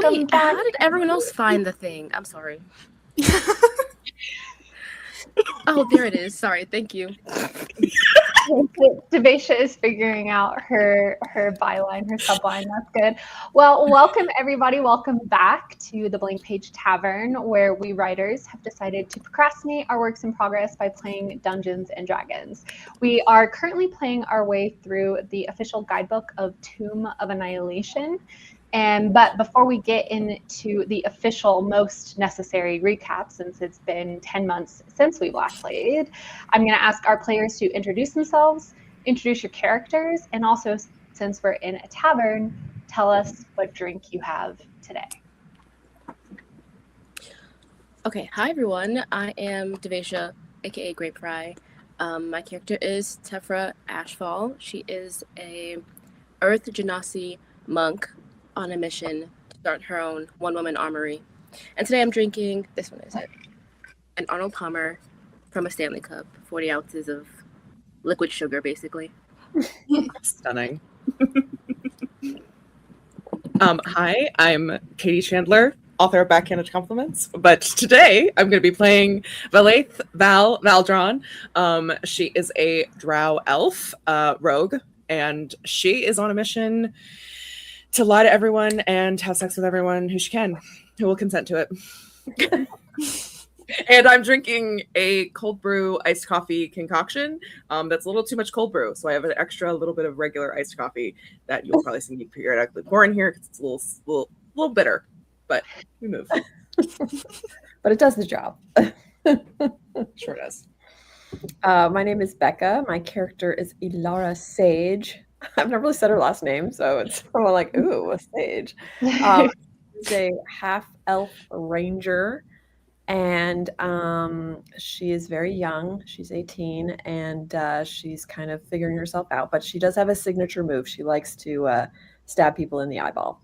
Welcome back. How did everyone else find the thing? I'm sorry. Oh, there it is. Sorry. Thank you. Devacia is figuring out her byline, her subline. That's good. Well, welcome everybody. Welcome back to the Blank Page Tavern, where we writers have decided to procrastinate our works in progress by playing Dungeons and Dragons. We are currently playing our way through the official guidebook of Tomb of Annihilation. But before we get into the official most necessary recap, since it's been 10 months since we last played, I'm going to ask our players to introduce themselves, introduce your characters, and also, since we're in a tavern, tell us what drink you have today. Okay, hi everyone. I am Devacia, aka Grape Fry. My character is Tefra Ashfall. She is a Earth Genasi monk on a mission to start her own one-woman armory. And today I'm drinking, this one is it, an Arnold Palmer from a Stanley Cup, 40 ounces of liquid sugar, basically. Stunning. Hi, I'm Katie Chandler, author of Backhanded Compliments, but today I'm going to be playing Valaith Valdron. She is a drow elf rogue, and she is on a mission to lie to everyone and have sex with everyone who she can, who will consent to it. And I'm drinking a cold brew iced coffee concoction that's a little too much cold brew. So I have an extra little bit of regular iced coffee that you'll probably see me periodically pour in here because it's a little bitter, but we move. But it does the job. Sure does. My name is Becca. My character is Ilara Sage. I've never really said her last name, so it's probably like, ooh, a Sage. She's a half-elf ranger, and she is very young. She's 18, and she's kind of figuring herself out. But she does have a signature move. She likes to stab people in the eyeball.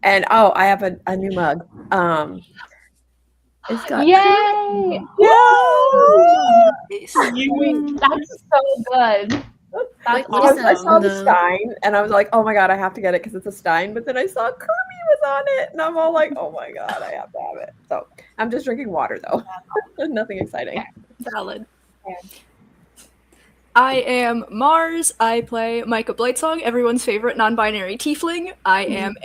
And I have a new mug. It's got Yay! Yay! That's so good. That's I awesome. saw the Stein, and I was like, oh my god, I have to get it because it's a Stein. But then I saw Kirby was on it, and I'm all like, oh my god, I have to have it. So I'm just drinking water, though. Nothing exciting. Valid. I am Mars. I play Micah Blightsong, everyone's favorite non-binary tiefling. I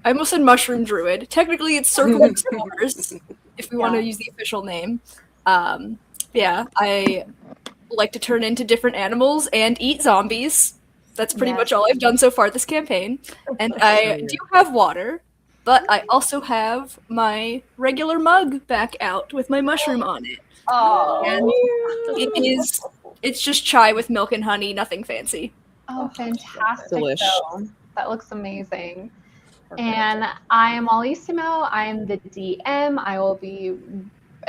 almost said mushroom druid. Technically, it's Circle Explorers, if we want to use the official name. I like to turn into different animals and eat zombies. That's pretty much all I've done so far this campaign. And I do have water, but I also have my regular mug back out with my mushroom on it. Oh, and it's just chai with milk and honey, nothing fancy. Oh, fantastic. Delish. Though. That looks amazing. And I am Molly Simo. I am the DM. I will be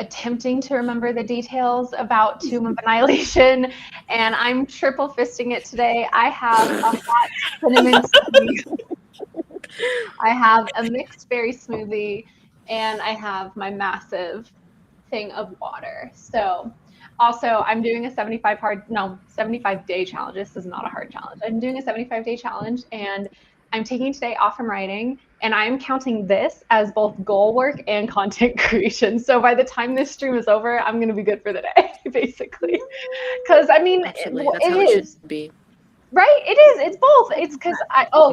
attempting to remember the details about Tomb of Annihilation, and I'm triple fisting it today. I have a hot cinnamon smoothie. I have a mixed berry smoothie, and I have my massive thing of water. So also I'm doing a 75-day challenge. This is not a hard challenge. I'm doing a 75-day challenge, and I'm taking today off from writing, and I'm counting this as both goal work and content creation. So by the time this stream is over, I'm going to be good for the day, basically. Because, I mean, That's it how it should be. Right? It is. It's both. It's because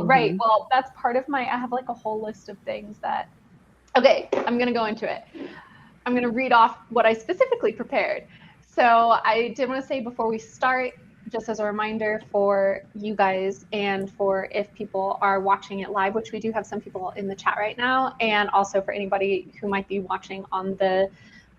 right. Well, that's part of I have like a whole list of things that, okay, I'm going to go into it. I'm going to read off what I specifically prepared. So I did want to say before we start, just as a reminder for you guys and for if people are watching it live, which we do have some people in the chat right now, and also for anybody who might be watching on the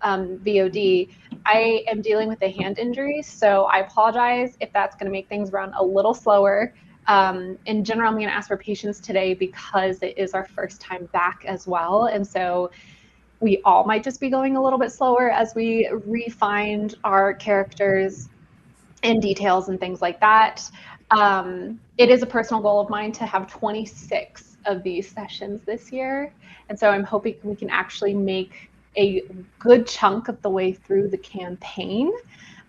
VOD, I am dealing with a hand injury, so I apologize if that's going to make things run a little slower. In general, I'm going to ask for patience today because it is our first time back as well, and so we all might just be going a little bit slower as we refine our characters and details and things like that. It is a personal goal of mine to have 26 of these sessions this year. And so I'm hoping we can actually make a good chunk of the way through the campaign.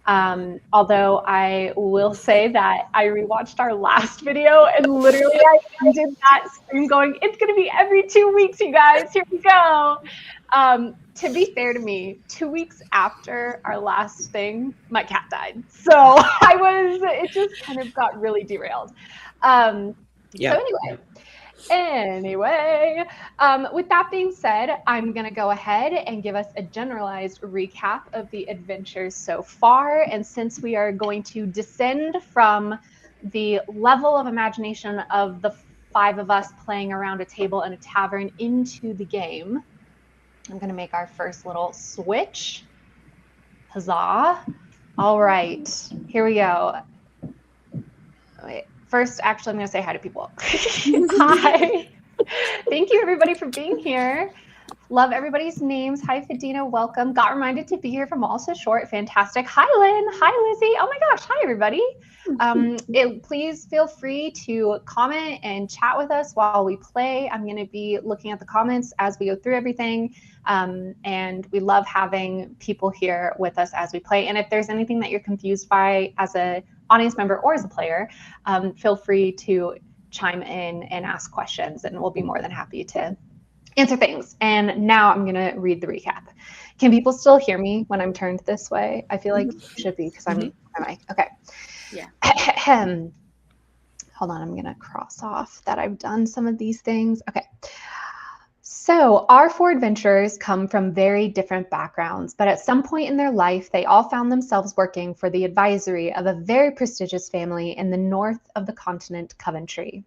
Although I will say that I rewatched our last video and literally I ended that stream going, it's going to be every 2 weeks, you guys. Here we go. To be fair to me, 2 weeks after our last thing, my cat died. So it just kind of got really derailed. So anyway, with that being said, I'm going to go ahead and give us a generalized recap of the adventures so far. And since we are going to descend from the level of imagination of the 5 of us playing around a table in a tavern into the game, I'm going to make our first little switch. Huzzah. All right, here we go. Wait. First, actually, I'm going to say hi to people. Hi. Thank you, everybody, for being here. Love everybody's names. Hi, Fadina. Welcome. Got reminded to be here from Also Short. Fantastic. Hi, Lynn. Hi, Lizzie. Oh, my gosh. Hi, everybody. Please feel free to comment and chat with us while we play. I'm going to be looking at the comments as we go through everything. And we love having people here with us as we play. And if there's anything that you're confused by as an audience member or as a player, feel free to chime in and ask questions, and we'll be more than happy to answer things. And now I'm going to read the recap. Can people still hear me when I'm turned this way? I feel like you should be because I'm my mic. Okay. Yeah. Hold on. I'm going to cross off that I've done some of these things. Okay. So our 4 adventurers come from very different backgrounds, but at some point in their life, they all found themselves working for the advisory of a very prestigious family in the north of the continent, Coventry.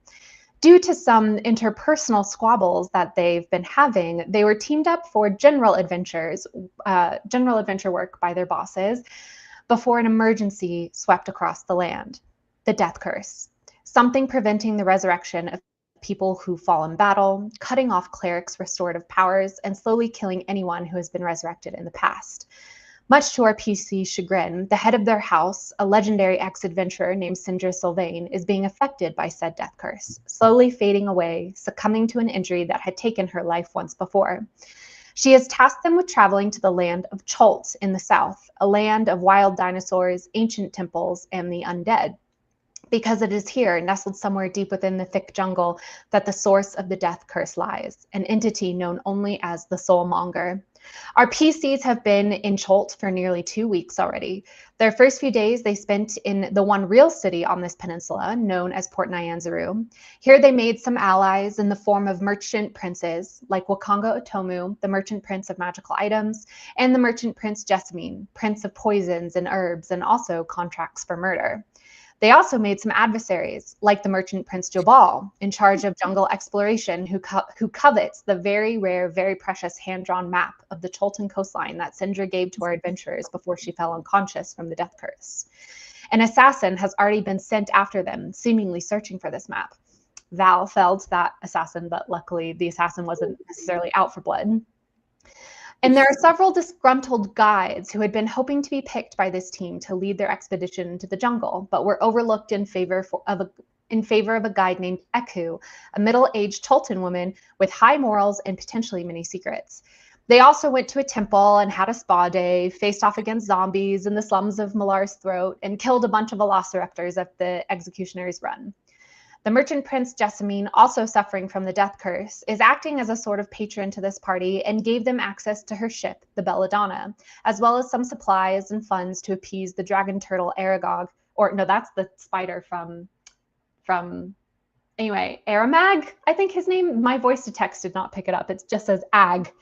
Due to some interpersonal squabbles that they've been having, they were teamed up for general adventure work by their bosses before an emergency swept across the land, the death curse, something preventing the resurrection of people who fall in battle, cutting off clerics' restorative powers, and slowly killing anyone who has been resurrected in the past. Much to our PC's chagrin, the head of their house, a legendary ex-adventurer named Sindra Sylvain, is being affected by said death curse, slowly fading away, succumbing to an injury that had taken her life once before. She has tasked them with traveling to the land of Cholt in the south, a land of wild dinosaurs, ancient temples, and the undead, because it is here, nestled somewhere deep within the thick jungle, that the source of the death curse lies, an entity known only as the Soulmonger. Our PCs have been in Cholt for nearly 2 weeks already. Their first few days they spent in the one real city on this peninsula, known as Port Nyanzaru. Here they made some allies in the form of merchant princes, like Wakanga Otomu, the merchant prince of magical items, and the merchant prince Jessamine, prince of poisons and herbs, and also contracts for murder. They also made some adversaries, like the merchant Prince Jobal, in charge of jungle exploration, who covets the very rare, very precious hand-drawn map of the Cholton coastline that Sindra gave to our adventurers before she fell unconscious from the death curse. An assassin has already been sent after them, seemingly searching for this map. Val felled that assassin, but luckily the assassin wasn't necessarily out for blood. And there are several disgruntled guides who had been hoping to be picked by this team to lead their expedition into the jungle, but were overlooked in favor of a guide named Eku, a middle-aged Cholton woman with high morals and potentially many secrets. They also went to a temple and had a spa day, faced off against zombies in the slums of Malar's Throat, and killed a bunch of velociraptors at the Executioner's Run. The merchant prince Jessamine, also suffering from the death curse, is acting as a sort of patron to this party and gave them access to her ship, the Belladonna, as well as some supplies and funds to appease the dragon turtle Aragog, or no, that's the spider from anyway, Aramag, I think his name. My voice to text did not pick it up. It just says Ag.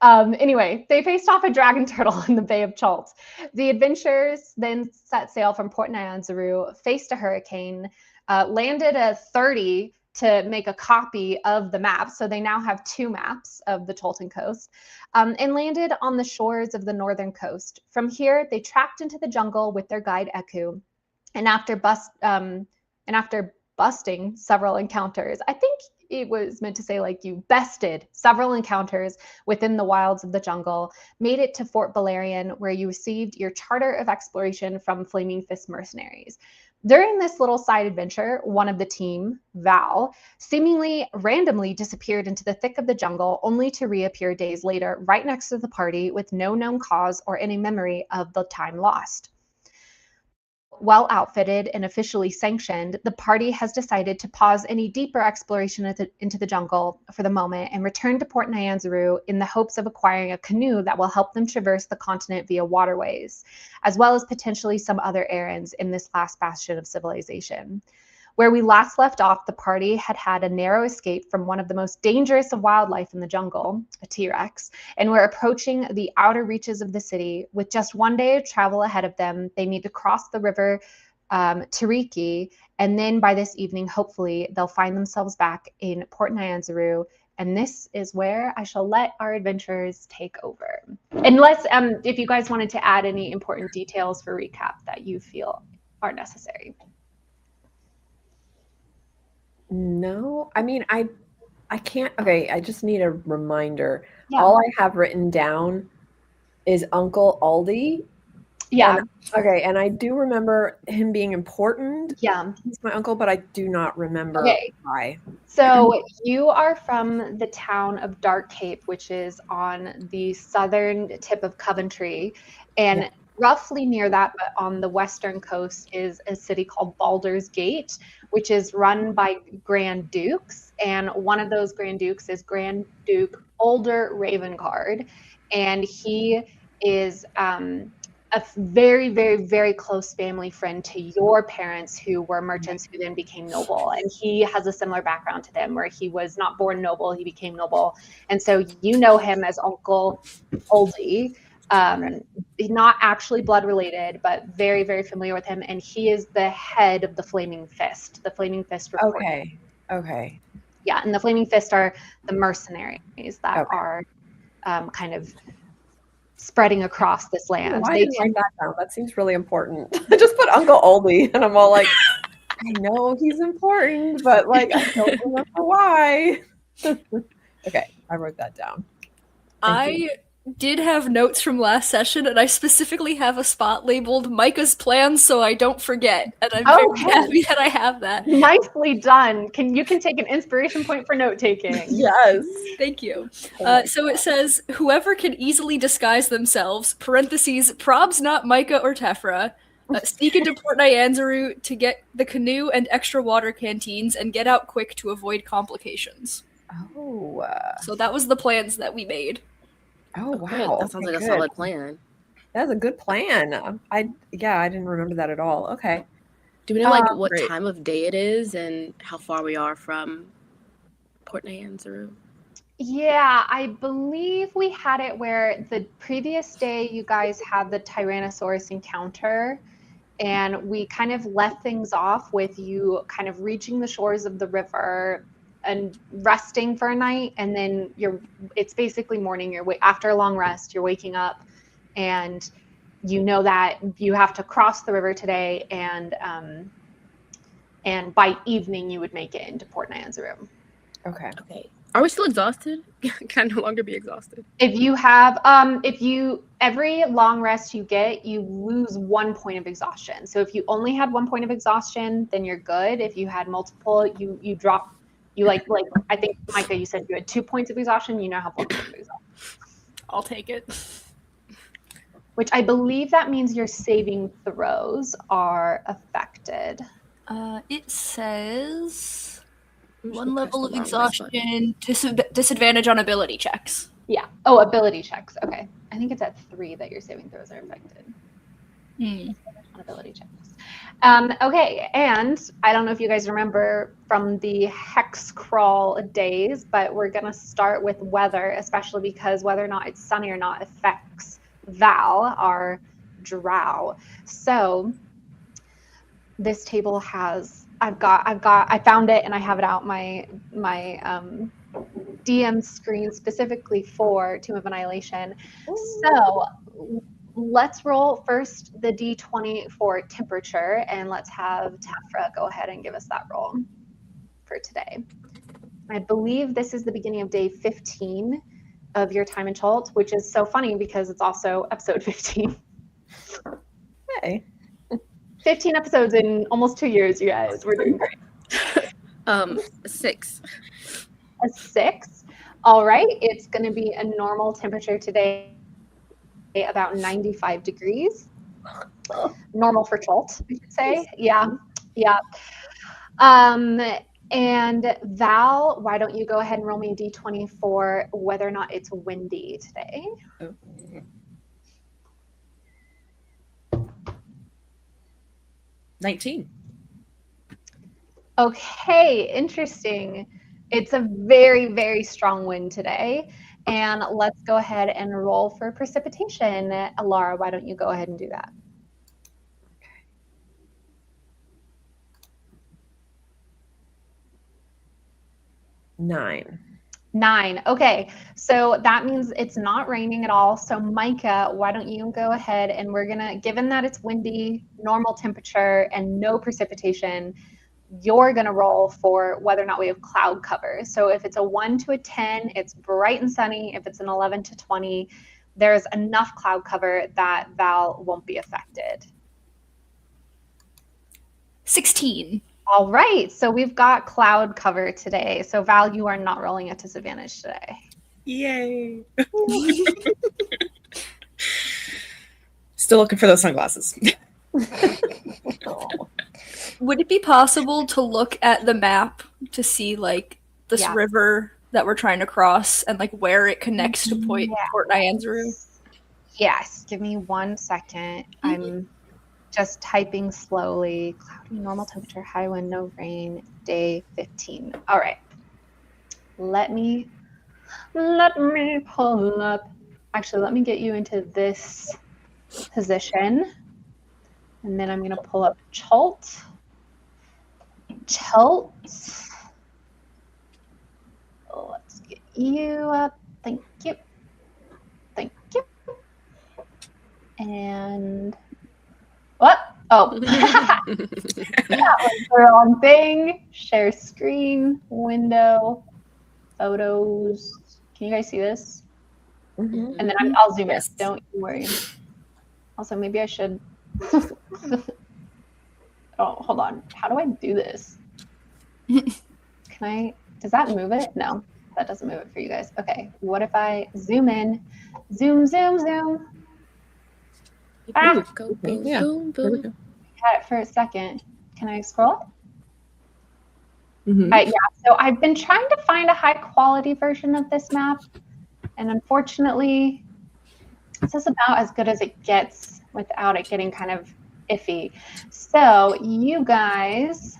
Anyway, they faced off a dragon turtle in the Bay of Cholt. The adventurers then set sail from Port Nyanzaru, faced a hurricane, landed a 30 to make a copy of the map. So they now have 2 maps of the Cholton coast, and landed on the shores of the northern coast. From here, they tracked into the jungle with their guide Eku, and after busting several encounters, I think it was meant to say like you bested several encounters within the wilds of the jungle, made it to Fort Balerion, where you received your charter of exploration from Flaming Fist mercenaries. During this little side adventure, one of the team, Val, seemingly randomly disappeared into the thick of the jungle, only to reappear days later right next to the party with no known cause or any memory of the time lost. well outfitted and officially sanctioned, the party has decided to pause any deeper exploration into the jungle for the moment and return to Port Nyanzaru in the hopes of acquiring a canoe that will help them traverse the continent via waterways, as well as potentially some other errands in this last bastion of civilization. Where we last left off, the party had a narrow escape from one of the most dangerous of wildlife in the jungle, a T-Rex, and we're approaching the outer reaches of the city. With just one day of travel ahead of them, they need to cross the river Tiriki, and then by this evening, hopefully, they'll find themselves back in Port Nyanzaru, and this is where I shall let our adventurers take over. Unless, if you guys wanted to add any important details for recap that you feel are necessary. No, I mean, I can't. Okay, I just need a reminder. Yeah. All I have written down is Uncle Aldi. Yeah. Okay, and I do remember him being important. Yeah. He's my uncle, but I do not remember why. So you are from the town of Dark Cape, which is on the southern tip of Coventry, and roughly near that, but on the western coast, is a city called Baldur's Gate, which is run by Grand Dukes. And one of those Grand Dukes is Grand Duke Older Ravenguard. And he is a very, very, very close family friend to your parents, who were merchants who then became noble. And he has a similar background to them, where he was not born noble, he became noble. And so you know him as Uncle Oldie. Not actually blood related, but very, very familiar with him. And he is the head of the Flaming Fist. The Flaming Fist report. Okay. Yeah, and the Flaming Fist are the mercenaries that are kind of spreading across this land. Why didn't I write that down? That seems really important. I just put Uncle Oldie, and I'm all like, I know he's important, but like I don't remember why. Okay, I wrote that down. I did have notes from last session, and I specifically have a spot labeled Micah's plans so I don't forget. And I'm very happy that I have that. Nicely done. You can take an inspiration point for note taking. Yes. Thank you. So it says, whoever can easily disguise themselves, parentheses, probs not Micah or Tefra, sneak into Port Nyanzaru to get the canoe and extra water canteens and get out quick to avoid complications. Oh. So that was the plans that we made. Oh, wow. That sounds like a solid plan. That's a good plan. I didn't remember that at all. Okay. Do we know what time of day it is and how far we are from Port Nyanzaru? Yeah, I believe we had it where the previous day you guys had the Tyrannosaurus encounter, and we kind of left things off with you kind of reaching the shores of the river and resting for a night, and then it's basically morning. After a long rest, you're waking up, and you know that you have to cross the river today, and by evening you would make it into Port Nyanzaru. Okay. Are we still exhausted? Can I no longer be exhausted? If you have, every long rest you get, you lose 1 point of exhaustion. So if you only had 1 point of exhaustion, then you're good. If you had multiple, you drop. You like I think, Micah, you said you had 2 points of exhaustion. You now have 1 point of exhaustion. I'll take it. Which I believe that means your saving throws are affected. It says 1 level of exhaustion, disadvantage on ability checks. Yeah. Oh, ability checks. Okay. I think it's at 3 that your saving throws are affected. On ability checks. Okay, and I don't know if you guys remember from the hex crawl days, but we're gonna start with weather, especially because whether or not it's sunny or not affects Val, our drow. So this table has I found it and I have it out my DM screen specifically for Tomb of Annihilation. So let's roll first the D20 for temperature, and let's have Tefra go ahead and give us that roll for today. I believe this is the beginning of day 15 of your time in Chult, which is so funny because it's also episode 15. Hey. 15 episodes in almost 2 years, you guys. We're doing great. 6. A 6. All right. It's going to be a normal temperature today, about 95 degrees. normal for Cholt, I should say. Yeah. And Val, why don't you go ahead and roll me a d20 for whether or not it's windy today? Oh. 19. Okay, interesting. It's a very, very strong wind today. And let's go ahead and roll for precipitation. Alara, why don't you go ahead and do that? Nine. 9. Okay, so that means it's not raining at all. So Micah, why don't you go ahead and we're gonna, given that it's windy, normal temperature, and no precipitation, you're gonna roll for whether or not we have cloud cover. So if it's a 1 to a 10, it's bright and sunny. If it's an 11 to 20, there's enough cloud cover that Val won't be affected. 16. All right, so we've got cloud cover today. So Val, you are not rolling at disadvantage today. Yay. Still looking for those sunglasses. Would it be possible to look at the map to see like this river that we're trying to cross and like where it connects to Port Nyanzaru? Yes, give me 1 second. I'm just typing slowly. Cloudy, normal temperature, high wind, no rain, day 15. All right. Let me pull up. Actually, let me get you into this position. And then I'm going to pull up Cholt. Let's get you up. Thank you. And what? Oh, that was the wrong thing. Share screen, window, photos. Can you guys see this? Mm-hmm. And then I'll zoom Yes. in. Don't you worry. Also, maybe I should. Oh, hold on. How do I do this? Does that move it? No, that doesn't move it for you guys. Okay, what if I zoom in? Zoom. Ah. Go, boom, Yeah. boom, boom. Had it for a second. Can I scroll up? Mm-hmm. Yeah, so I've been trying to find a high quality version of this map, and unfortunately, this is about as good as it gets without it getting kind of iffy. So you guys,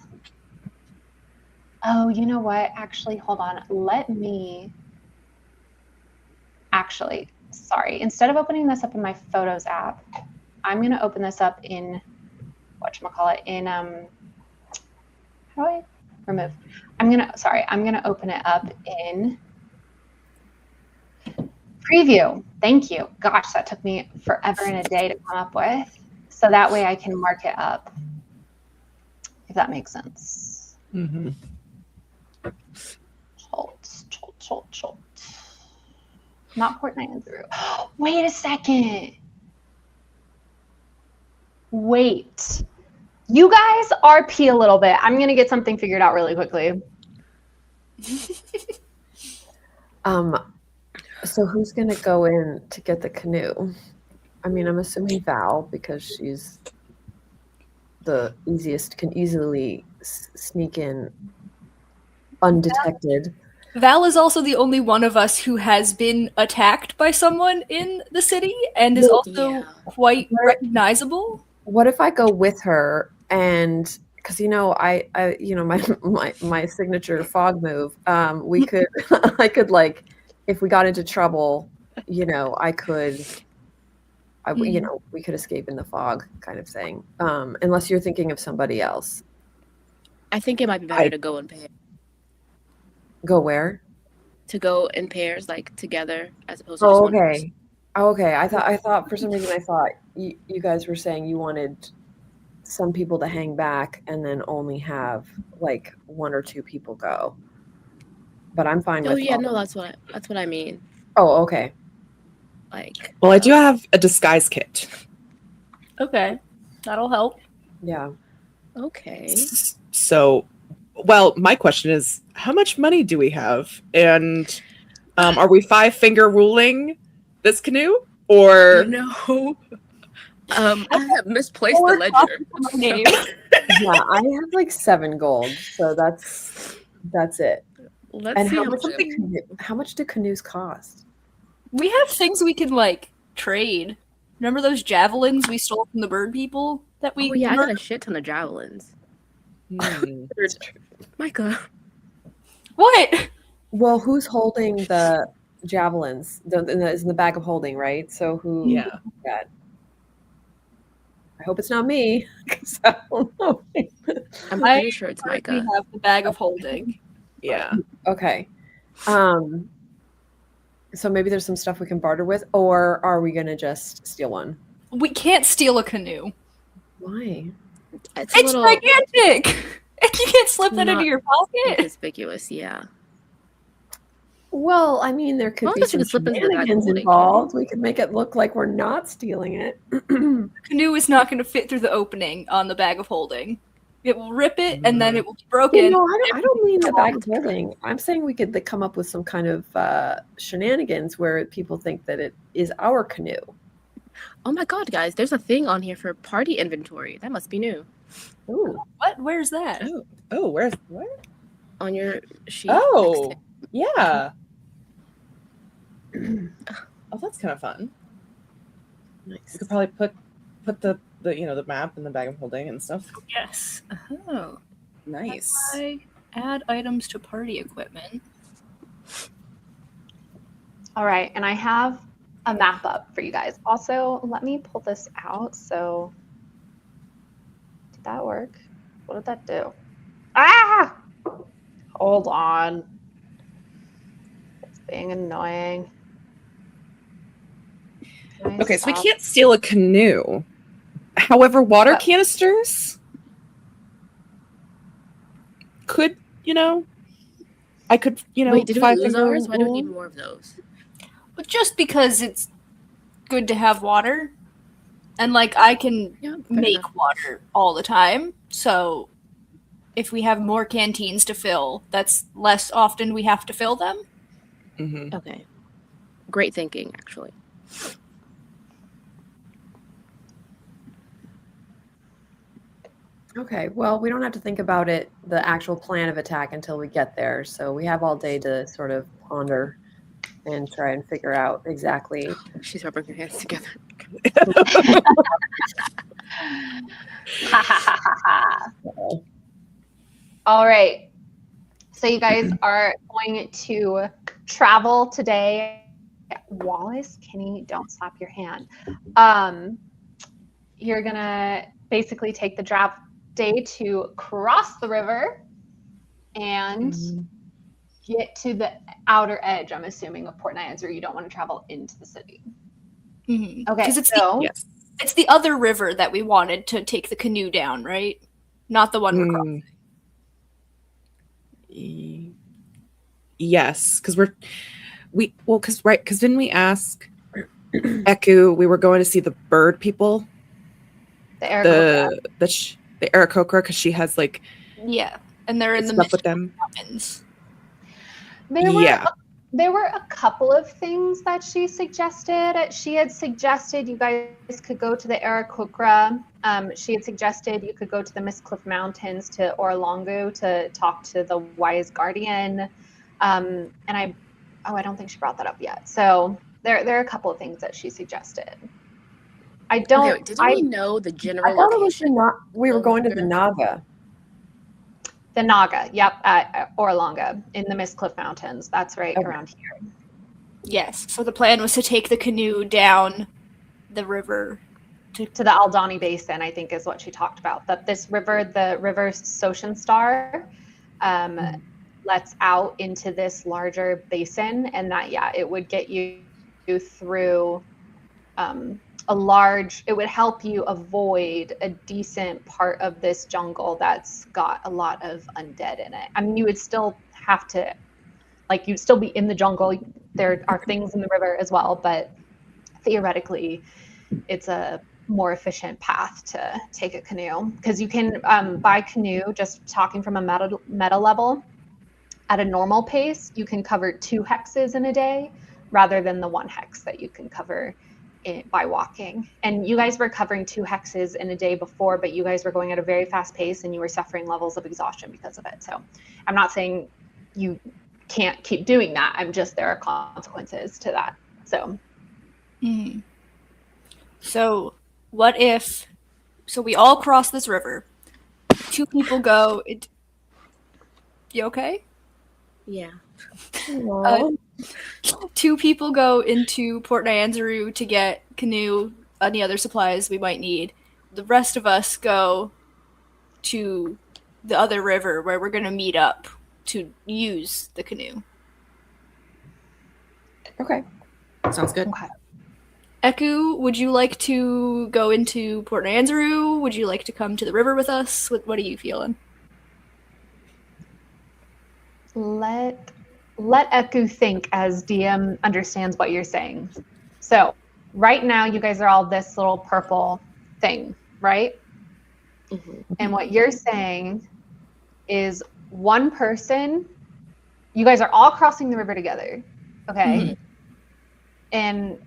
oh, you know what? Actually, hold on. Sorry. Instead of opening this up in my Photos app, I'm going to open this up in, how do I remove? I'm going to open it up in Preview. Thank you. Gosh, that took me forever and a day to come up with. So that way I can mark it up, if that makes sense. Mm-hmm. Cholt. Not Port Nyanzaru. Wait a second. Wait. You guys RP a little bit. I'm going to get something figured out really quickly. So who's going to go in to get the canoe? I mean, I'm assuming Val, because she's the easiest, can easily sneak in undetected. Val is also the only one of us who has been attacked by someone in the city and is also quite recognizable. What if I go with her and because I my signature fog move, we could I could like if we got into trouble, I could we could escape in the fog kind of thing. Unless you're thinking of somebody else. I think it might be better to go in pairs. Go where? To go in pairs, like together, as opposed to just one person. Okay. I thought for some reason you guys were saying you wanted some people to hang back and then only have like one or two people go. But I'm fine with. Oh yeah, no, that's what I mean. Oh, okay. Like. Well, I do have a disguise kit. Okay, that'll help. Yeah. Okay. So, well, my question is, how much money do we have? And are we 5-finger ruling this canoe? Or I have misplaced the ledger. Name. Yeah, I have like 7 gold, so that's it. Let's And see how much do canoes cost? We have things we can like trade. Remember those javelins we stole from the bird people that we Oh yeah, I got a murdered? shit ton of javelins. Hmm. Micah. What? Well, who's holding the javelins? Is in the bag of holding, right? So who? Yeah. That? I hope it's not me. 'Cause I don't know. I'm I pretty sure it's We Micah. have the bag of holding. Yeah. Okay. So maybe there's some stuff we can barter with, or are we gonna just steal one? We can't steal a canoe. Why? It's It's gigantic. You can't slip that into not your pocket. inconspicuous, yeah. Well, I mean, there could Well, I be guess you some could slip into the bag of shenanigans holding. involved. We could make it look like we're not stealing it. The canoe is not going to fit through the opening on the bag of holding. It will rip it, and then it will be broken. No, I don't mean the bag of holding. I'm saying we could come up with some kind of shenanigans where people think that it is our canoe. Oh my god, guys, there's a thing on here for party inventory. That must be new. Ooh. What? Where's that? Oh, where? On your sheet. Oh, yeah. Oh, that's kind of fun. Nice. You could probably put the the map in the bag of holding and stuff. Yes. Oh. Nice. I add items to party equipment. All right, and I have a map up for you guys. Also, let me pull this out. So, did that work? What did that do? Ah! Hold on. It's being annoying. Can I Okay, so we stop? can't steal a canoe. However, water What? canisters could, I could, Wait, did we find lose them ours? Why do we along. need more of those? But just because it's good to have water, and like I can Yeah, fair make enough. water all the time, so if we have more canteens to fill, that's less often we have to fill them. Mhm. Okay. Great thinking, actually. Okay, well, we don't have to think about it, the actual plan of attack, until we get there. So we have all day to sort of ponder and try and figure out exactly. She's rubbing her hands together. All right. So you guys are going to travel today. Wallace, Kenny, don't slap your hand. You're gonna basically take the draft day to cross the river and get to the outer edge, I'm assuming, of Port Nyanza. You don't want to travel into the city. Mm-hmm. Okay, Because Yes. it's the other river that we wanted to take the canoe down, right? Not the one we're crossing. Yes, because because didn't we ask Eku? We were going to see the bird people, the Aarakocra. the Aarakocra, because she has like Yeah, and they're in the stuff with Mystery them. Mountains. There were a couple of things that she suggested. She had suggested you guys could go to the Aarakocra. She had suggested you could go to the Mistcliff Mountains to Orlongo to talk to the Wise Guardian. And I don't think she brought that up yet. So there are a couple of things that she suggested. I don't. Okay, didn't we know the I general thought it was location? we were going to the Naga. The Naga, yep, at Orlonga in the Mistcliff Mountains. That's right, Okay. around here. Yes, so the plan was to take the canoe down the river. To the Aldani Basin, I think is what she talked about. That this river, the river Soshan Star, lets out into this larger basin, and that it would get you through it would help you avoid a decent part of this jungle that's got a lot of undead in it. I mean, you would still have to, you'd still be in the jungle. There are things in the river as well, but theoretically, it's a more efficient path to take a canoe, because you can buy canoe, just talking from a meta level, at a normal pace, you can cover 2 hexes in a day rather than the 1 hex that you can cover by walking. And you guys were covering 2 hexes in a day before, but you guys were going at a very fast pace and you were suffering levels of exhaustion because of it. So I'm not saying you can't keep doing that. I'm just, there are consequences to that. So. So what if, so we all cross this river. 2 people go, you okay? Yeah. 2 people go into Port Nyanzaru to get canoe, any other supplies we might need. The rest of us go to the other river where we're going to meet up to use the canoe. Okay. Sounds good. Okay. Eku, would you like to go into Port Nyanzaru? Would you like to come to the river with us? What are you feeling? Let Eku think as DM understands what you're saying. So right now you guys are all this little purple thing, right? Mm-hmm. And what you're saying is one person, you guys are all crossing the river together, okay? Mm-hmm. And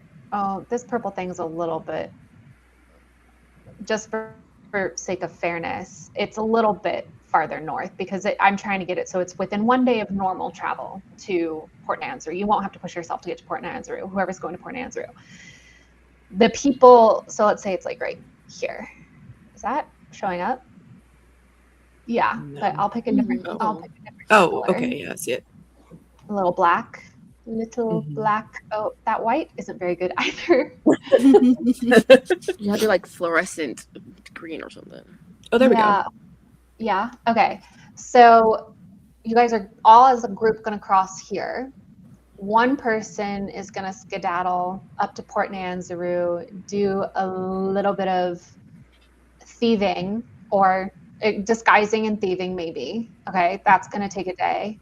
this purple thing's a little bit, just for sake of fairness, it's a little bit farther north because I'm trying to get it so it's within 1 day of normal travel to Port Nyanzaru. You won't have to push yourself to get to Port Nyanzaru, whoever's going to Port Nyanzaru. The people, so let's say it's like right here. Is that showing up? Yeah, No. but I'll pick a different, Oh. I'll pick a different Oh, color. okay. Yeah, I see it. A little black. Little Mhm. black. Oh, that white isn't very good either. You have to like fluorescent green or something. Oh, there we go. Yeah. Yeah. Okay. So you guys are all as a group going to cross here. One person is going to skedaddle up to Port Nyanzaru, do a little bit of thieving or disguising and thieving maybe. Okay. That's going to take a day.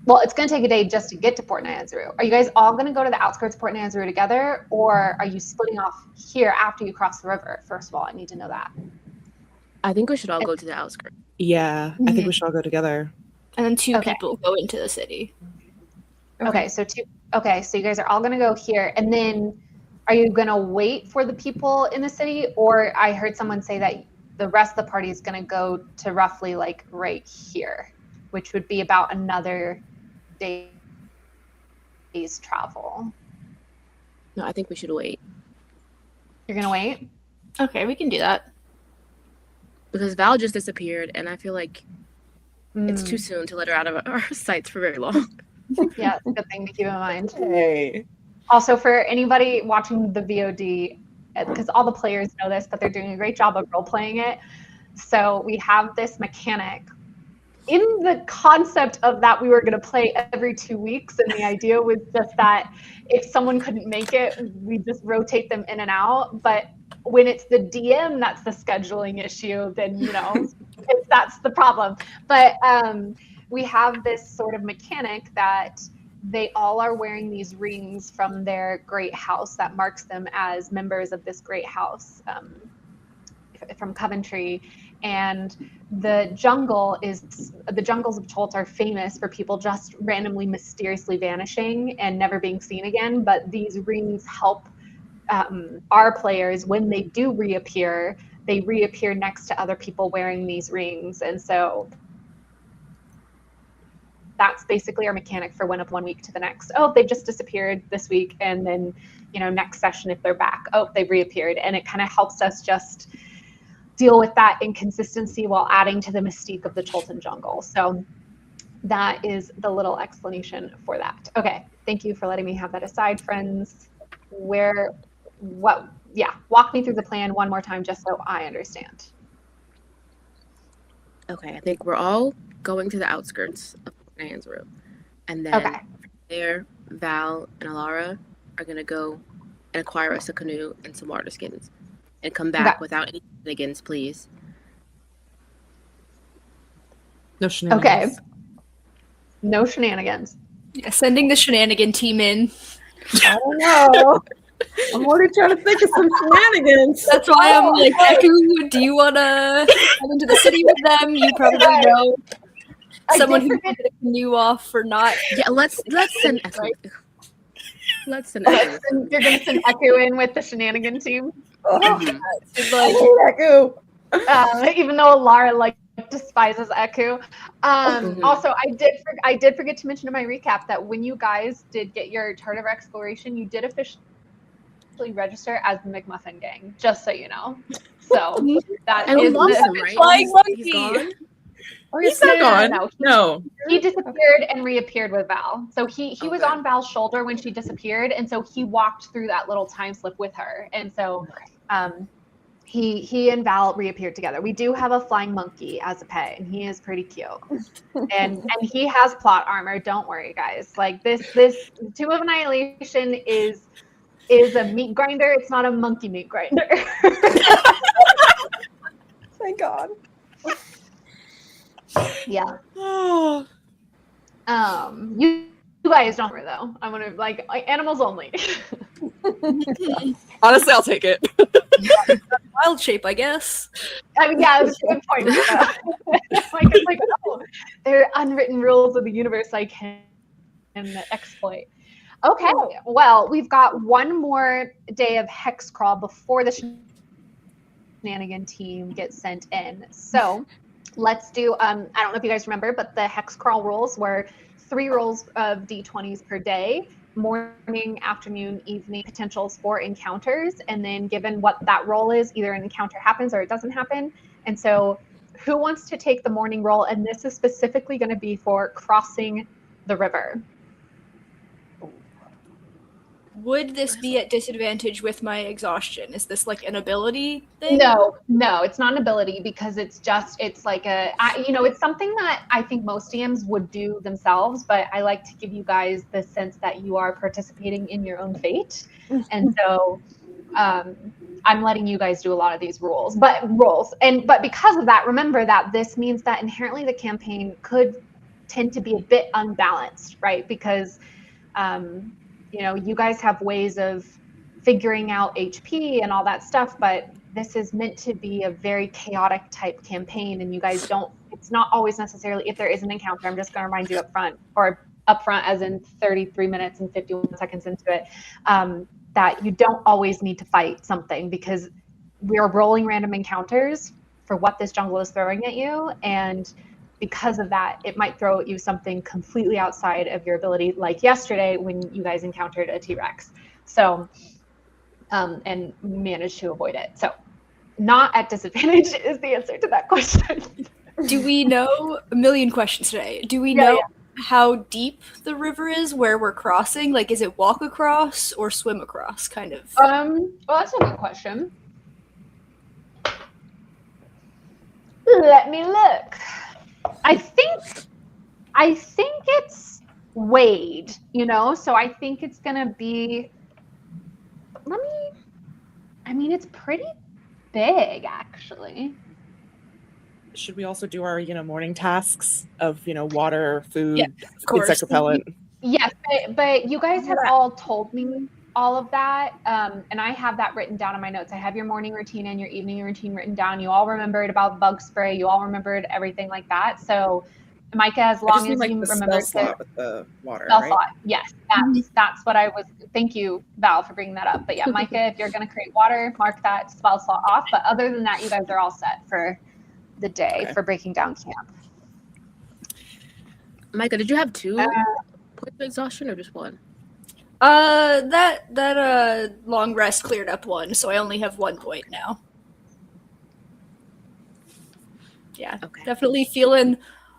Well, it's going to take a day just to get to Port Nyanzaru. Are you guys all going to go to the outskirts of Port Nyanzaru together, or are you splitting off here after you cross the river? First of all, I need to know that. I think we should all go to the outskirts. Yeah, I think we should all go together. And then 2 Okay. people go into the city. Okay, so you guys are all going to go here, and then are you going to wait for the people in the city, or I heard someone say that the rest of the party is going to go to roughly like right here, which would be about another day's travel. No, I think we should wait. You're going to wait? Okay, we can do that. Because Val just disappeared, and I feel like it's too soon to let her out of our sights for very long. Yeah, it's a good thing to keep in mind. Hey. Also, for anybody watching the VOD, because all the players know this, but they're doing a great job of role-playing it. So we have this mechanic in the concept of that we were going to play every 2 weeks, and the idea was just that if someone couldn't make it, we just rotate them in and out. But when it's the DM that's the scheduling issue, then that's the problem. But we have this sort of mechanic that they all are wearing these rings from their great house that marks them as members of this great house from Coventry. And the jungles of Cholt are famous for people just randomly mysteriously vanishing and never being seen again. But these rings help our players when they do reappear. They reappear next to other people wearing these rings, and so that's basically our mechanic for one week to the next. Oh, they've just disappeared this week, and then next session if they're back, oh, they've reappeared, and it kind of helps us just deal with that inconsistency while adding to the mystique of the Cholton jungle. So that is the little explanation for that. Okay, thank you for letting me have that aside, friends. Walk me through the plan one more time just so I understand. Okay, I think we're all going to the outskirts of Nyanzaru. And then Okay. there, Val and Alara are going to go and acquire us a canoe and some water skins. And come back without any shenanigans, please. No shenanigans. Okay. No shenanigans. Yeah, sending the shenanigan team in. I don't know. I'm already trying to think of some shenanigans. That's why I'm like, Eku, do you want to come into the city with them? You probably know someone who did a canoe off for not. Yeah, let's send Eku. Let's send You're gonna send Echo in with the shenanigan team, Oh, Mhm. I hate Echo. even though Lara like despises Echo. Mhm. Also, I did forget to mention in my recap that when you guys did get your chart of exploration, you did officially register as the McMuffin Gang. Just so you know. So that And we is lost the him, right? Flying He's monkey. gone. Oh, He's yes, not gone. No. No. He disappeared and reappeared with Val. So he was Okay. on Val's shoulder when she disappeared, and so he walked through that little time slip with her. And so he and Val reappeared together. We do have a flying monkey as a pet, and he is pretty cute. And he has plot armor. Don't worry, guys. Like this Tomb of Annihilation is a meat grinder. It's not a monkey meat grinder. Thank God. Yeah. Oh. You guys don't remember though. I'm gonna like animals only. Honestly, I'll take it. Wild shape, I guess. I mean, yeah, that's a good point. It's like, oh, there are unwritten rules of the universe I can exploit. Okay, well, we've got one more day of hex crawl before the shenanigan team gets sent in. So let's do, I don't know if you guys remember, but the hex crawl rules were 3 rolls of d20s per day, morning, afternoon, evening potentials for encounters, and then given what that roll is, either an encounter happens or it doesn't happen. And so who wants to take the morning roll? And this is specifically going to be for crossing the river. Would this be at disadvantage with my exhaustion? Is this like an ability thing? No, it's not an ability because it's like it's something that I think most DMs would do themselves, but I like to give you guys the sense that you are participating in your own fate. And so I'm letting you guys do a lot of these roles. But because of that, remember that this means that inherently the campaign could tend to be a bit unbalanced, right? Because you guys have ways of figuring out HP and all that stuff, but this is meant to be a very chaotic type campaign, and you guys it's not always necessarily, if there is an encounter, I'm just going to remind you up front as in 33 minutes and 51 seconds into it, that you don't always need to fight something, because we're rolling random encounters for what this jungle is throwing at you, and because of that, it might throw at you something completely outside of your ability, like yesterday when you guys encountered a T-Rex. So, and managed to avoid it. So, not at disadvantage is the answer to that question. Do we know, a million questions today, do we know how deep the river is where we're crossing? Like, is it walk across or swim across, kind of? Well, that's a good question. Let me look. I think it's wade, so I think it's gonna be, it's pretty big actually. Should we also do our, morning tasks of, water, food, Yeah, of course. insect repellent? Yes, but you guys have all told me all of that, and I have that written down in my notes. I have your morning routine and your evening routine written down. You all remembered about bug spray. You all remembered everything like that. So, Micah, as long as you remember with the water, spell right? slot, yes, that's what I was. Thank you, Val, for bringing that up. But yeah, Micah, if you're going to create water, mark that spell slot off. But other than that, you guys are all set for the day for breaking down camp. Micah, did you have 2 points of exhaustion or just 1? That long rest cleared up 1, so I only have 1 point now. Yeah, Okay. Definitely feeling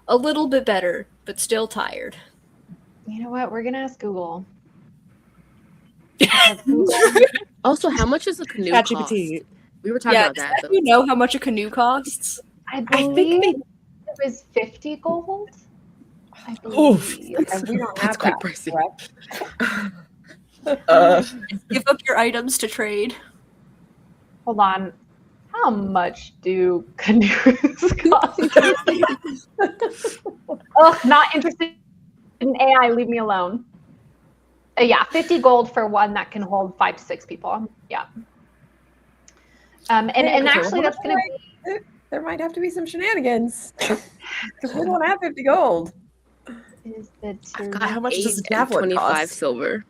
a little bit better, but still tired. You know what? We're gonna ask Google. Also, how much does a canoe cost? ChatGPT. We were talking about that. Do you know how much a canoe costs? I believe it was 50 gold. I believe. And we don't That's have quite that, pricey. correct? Give up your items to trade. Hold on. How much do canoes cost? Ugh, not interested in AI. Leave me alone. Yeah, 50 gold for one that can hold 5 to 6 people. Yeah. And actually, that's going to be. There might have to be some shenanigans because we don't have 50 gold. Is the I've got How much does 8 a javelin and 25 cost? silver.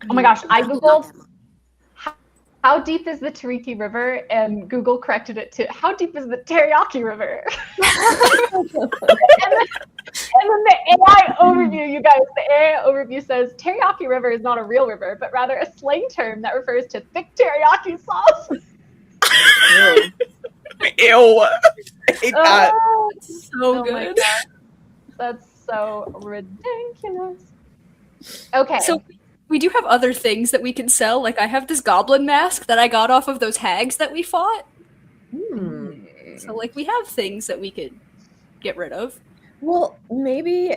Oh my gosh, I Not googled that much. how deep is the Tariki River, and Google corrected it to how deep is the Teriyaki River. And then the AI overview, you guys, the AI overview says Teriyaki River is not a real river, but rather a slang term that refers to thick teriyaki sauce. Ew. I hate that. Oh, So my good. gosh. That's so ridiculous. Okay. So we do have other things that we can sell. Like I have this goblin mask that I got off of those hags that we fought. So like we have things that we could get rid of. Well, maybe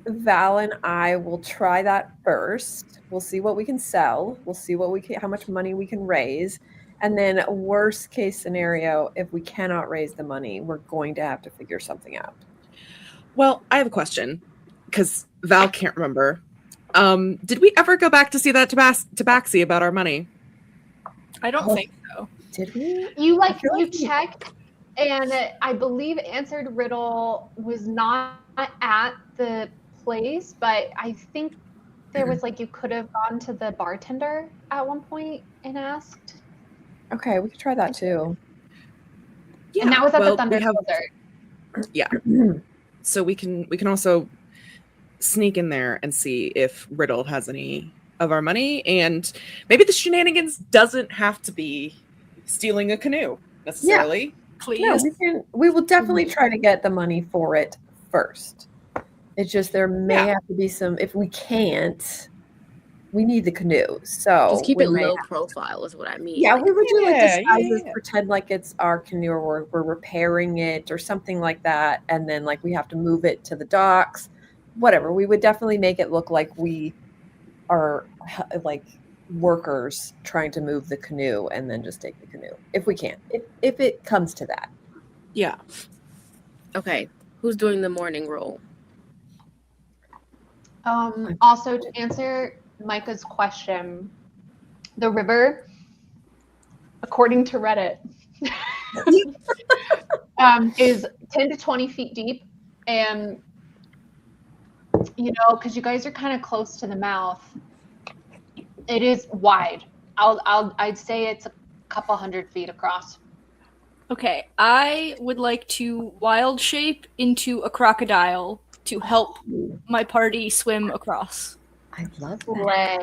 Val and I will try that first. We'll see what we can sell. We'll see how much money we can raise. And then worst case scenario, if we cannot raise the money, we're going to have to figure something out. Well, I have a question because Val can't remember. Did we ever go back to see that tabaxi about our money? I don't think so. Did we? You I feel like checked, and I believe Answered Riddle was not at the place, but I think there was like you could have gone to the bartender at one point and asked. Okay, we could try that too. Yeah. And that was at the we Thunder have- Blizzard. Yeah. So we can also sneak in there and see if Riddle has any of our money, and maybe the shenanigans doesn't have to be stealing a canoe necessarily. Please. No, we will definitely try to get the money for it first. It's just there may have to be some, if we can't, we need the canoe. So Just keep we it may low have- profile is what I mean. Yeah, we would do like Yeah, disguises, yeah. pretend like it's our canoe or we're repairing it or something like that. And then like we have to move it to the docks, whatever. We would definitely make it look like we are like workers trying to move the canoe and then just take the canoe if we can, if it comes to that. Yeah. Okay, who's doing the morning roll? Also, to answer Micah's question, the river, according to Reddit, is 10 to 20 feet deep, and because you guys are kind of close to the mouth, it is wide. I'd say it's a couple 100 feet across. Okay, I would like to wild shape into a crocodile to help my party swim across. I love that. Slay.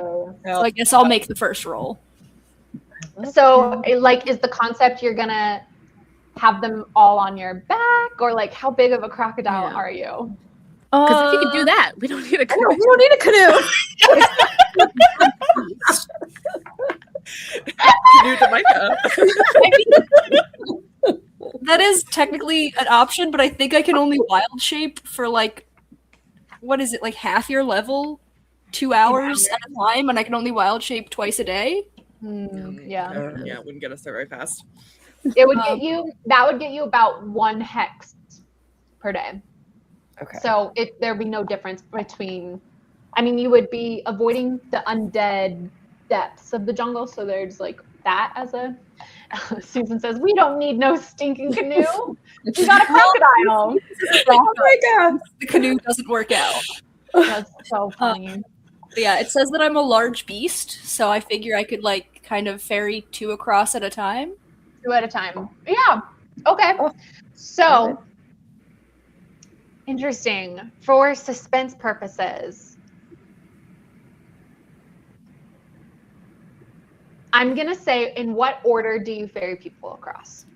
So I guess I'll make the first roll. So, is the concept you're gonna have them all on your back, or like how big of a crocodile Yeah. are you? Because if you could do that, we don't need a I know, canoe. we don't need a canoe. Canoe to Micah. That is technically an option, but I think I can only wild shape for like, what is it, like half your level, 2 hours at a time, and I can only wild shape twice a day. Yeah. Yeah, it wouldn't get us there very fast. It would that would get you about 1 hex per day. Okay. So there'd be no difference between, you would be avoiding the undead depths of the jungle. So there's like that as a, Susan says, we don't need no stinking canoe. We got a crocodile. Oh my god. The canoe doesn't work out. That's so funny. But yeah, it says that I'm a large beast, so I figure I could like kind of ferry 2 across at a time. 2 at a time. Yeah. Okay. Oh, So interesting. For suspense purposes, I'm gonna say, in what order do you ferry people across?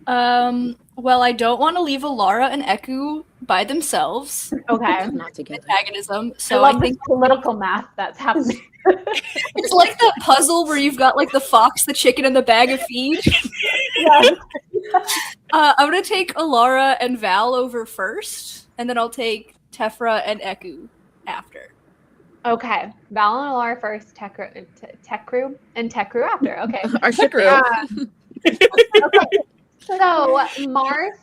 Well, I don't want to leave Alara and Eku by themselves. Okay. Not together. Antagonism. I So love I think this political math that's happening. it's like that puzzle where you've got like the fox, the chicken, and the bag of feed. I'm gonna take Alara and Val over first, and then I'll take Tefra and Eku after. Okay. Val and Alara first, Tech Crew, and Tech Crew after. Okay. Our ship crew. Okay. So, Mars,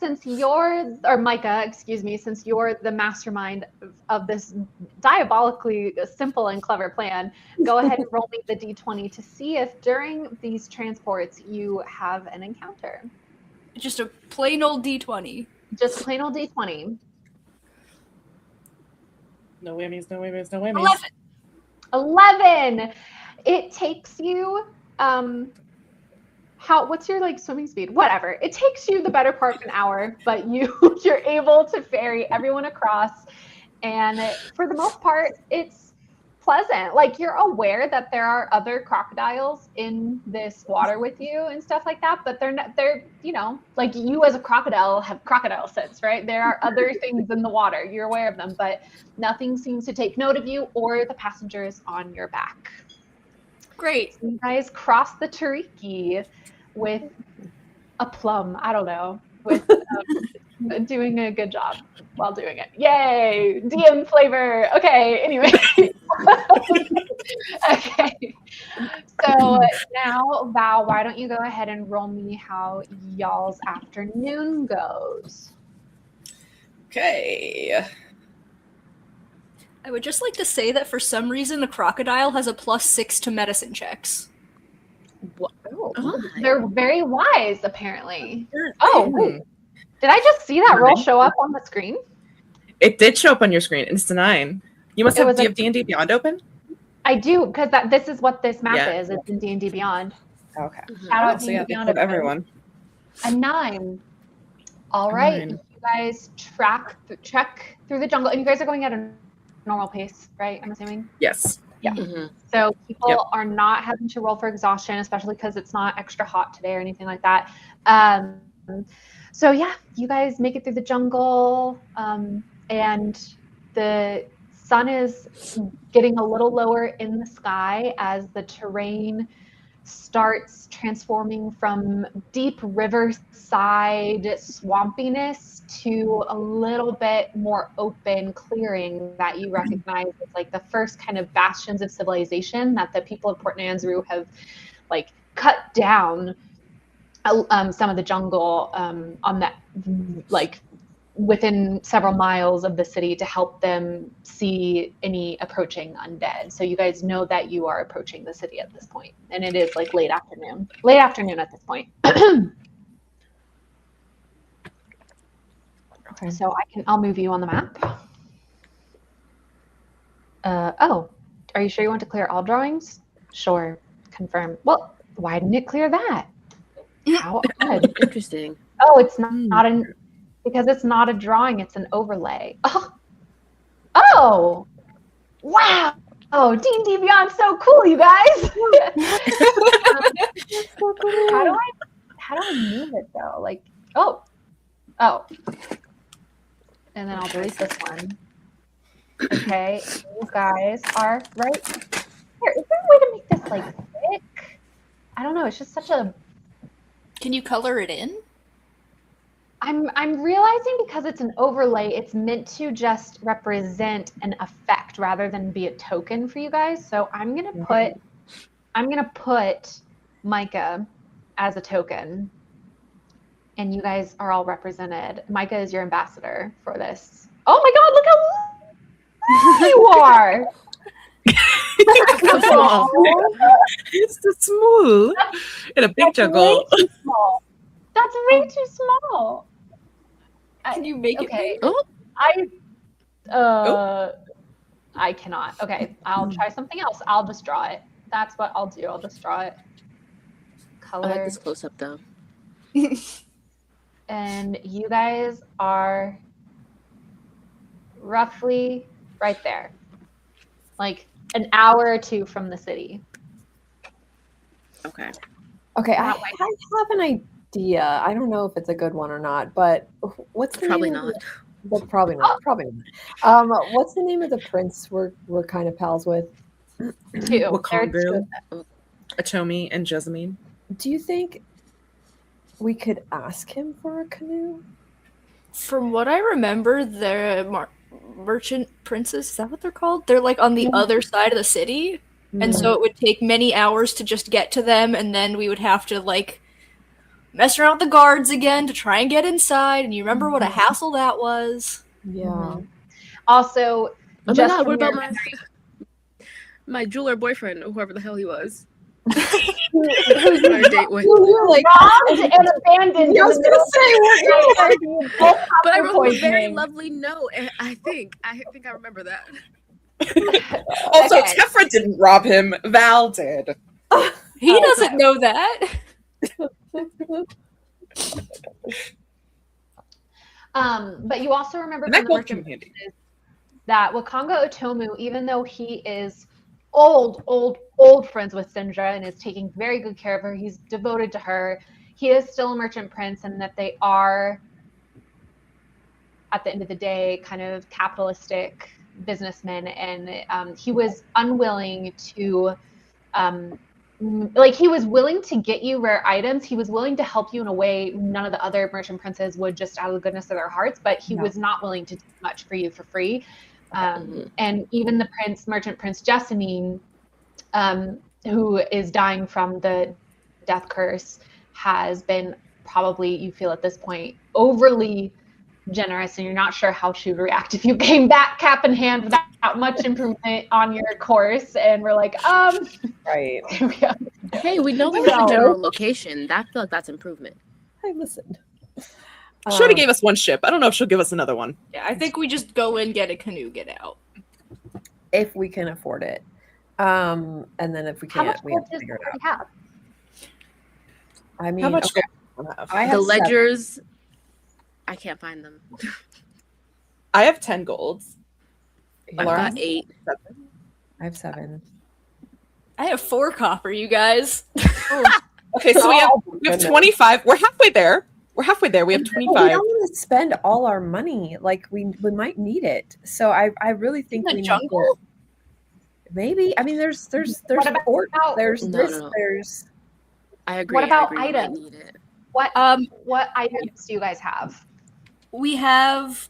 Micah, excuse me, since you're the mastermind of this diabolically simple and clever plan, go ahead and roll me the d20 to see if during these transports you have an encounter. Just a plain old D20. Just plain old d20. No whammies, no whammies, no whammies. 11. 11. It takes you what's your like swimming speed? Whatever. It takes you the better part of an hour, but you're able to ferry everyone across, and for the most part it's pleasant. Like, you're aware that there are other crocodiles in this water with you and stuff like that, but they're like, you as a crocodile have crocodile sense, right? There are other things in the water, you're aware of them, but nothing seems to take note of you or the passengers on your back. Great. So you guys cross the Tariki with aplomb. I don't know, with doing a good job while doing it. Yay! DM flavor. Okay, anyway. Okay. So now, Val, why don't you go ahead and roll me how y'all's afternoon goes? Okay. I would just like to say that for some reason a crocodile has a +6 to medicine checks. What? Oh, they're very wise, apparently. Oh, wait. Did I just see that roll show up on the screen? It did show up on your screen. It's a 9. You must have D&D Beyond open? I do, because this is what this map is. It's in D&D Beyond. Okay. Shout out So D&D Beyond. everyone. A 9. All right. 9. You guys trek through the jungle, and you guys are going at a normal pace, right? I'm assuming? Yes. Yeah. Mm-hmm. So people are not having to roll for exhaustion, especially because it's not extra hot today or anything like that. So yeah, you guys make it through the jungle, and the sun is getting a little lower in the sky as the terrain starts transforming from deep riverside swampiness to a little bit more open clearing that you recognize as like the first kind of bastions of civilization that the people of Port Nanzru have like cut down some of the jungle on that, like within several miles of the city, to help them see any approaching undead. So you guys know that you are approaching the city at this point, and it is like late afternoon at this point. Okay, so I'll move you on the map. Oh, are you sure you want to clear all drawings? Sure, confirm. Well, why didn't it clear that? How odd. Interesting. Oh, it's not because it's not a drawing, it's an overlay. Oh, wow. Oh, D&D Beyond, so cool, you guys. How do I move it though? Like, oh. And then I'll delete this one. Okay, you guys are right here. Is there a way to make this like thick? I don't know. It's just such a. Can you color it in? I'm realizing because it's an overlay, it's meant to just represent an effect rather than be a token for you guys. So I'm gonna put Micah as a token, and you guys are all represented. Micah is your ambassador for this. Oh my God! Look how you are. So small. It's too small in a big jungle. Way too small. That's way too small. Can you make it big? I cannot. Okay, I'll try something else. I'll just draw it. That's what I'll do. I'll just draw it. Color. I like this close up though. And you guys are roughly right there, like an hour or two from the city. Okay. Okay, I have an idea. I don't know if it's a good one or not, but what's the Probably name not. But probably not. Probably not. What's the name of the prince we're kind of pals with? Two. Wakangu, Atomi, and Jessamine. Do you think we could ask him for a canoe? From what I remember, the merchant princes, is that what they're called? They're like on the other side of the city. And so it would take many hours to just get to them, and then we would have to like mess around with the guards again to try and get inside. And you remember what a hassle that was? Yeah. Mm-hmm. Also, Oh my just God, from what your about my jeweler boyfriend, or whoever the hell he was? who Our date with. You're like, robbed and abandoned. I was gonna say, But I wrote a very lovely note, and I think I remember that. Also, Okay. Tefra didn't rob him. Val did. He doesn't know that. But you also remember And from that the both merchant came in handy. princes that Wakanga Otomu, even though he is old friends with Syndra and is taking very good care of her, he's devoted to her, he is still a merchant prince, and that they are, at the end of the day, kind of capitalistic businessmen. And he was unwilling to he was willing to get you rare items. He was willing to help you in a way none of the other merchant princes would, just out of the goodness of their hearts, but he was not willing to do much for you for free. And even the merchant prince Jessamine, who is dying from the death curse, has been, probably, you feel at this point, overly generous, and you're not sure how she would react if you came back cap in hand without much improvement on your course, and we're like, Right. Hey, we know the general location. I feel like that's improvement. Hey, listen. She already gave us one ship. I don't know if she'll give us another one. Yeah, I think we just go in, get a canoe, get out. If we can afford it. And then if we how can't, much we have gold to does figure it everybody out. have? I mean, How much okay, gold do you have? I have The 7. ledgers, I can't find them. I have 10 golds. I've Alara? got 8. I have 7. I have 4 copper, you guys. Okay, so we have goodness. 25. We're halfway there. We have We 25. don't want to spend all our money. Like we might need it. So I really think In we the need jungle? to, maybe. I mean, there's What about- port, there's No, this, no. there's. I agree. What about I agree, we might items? need it. What items do you guys have? We have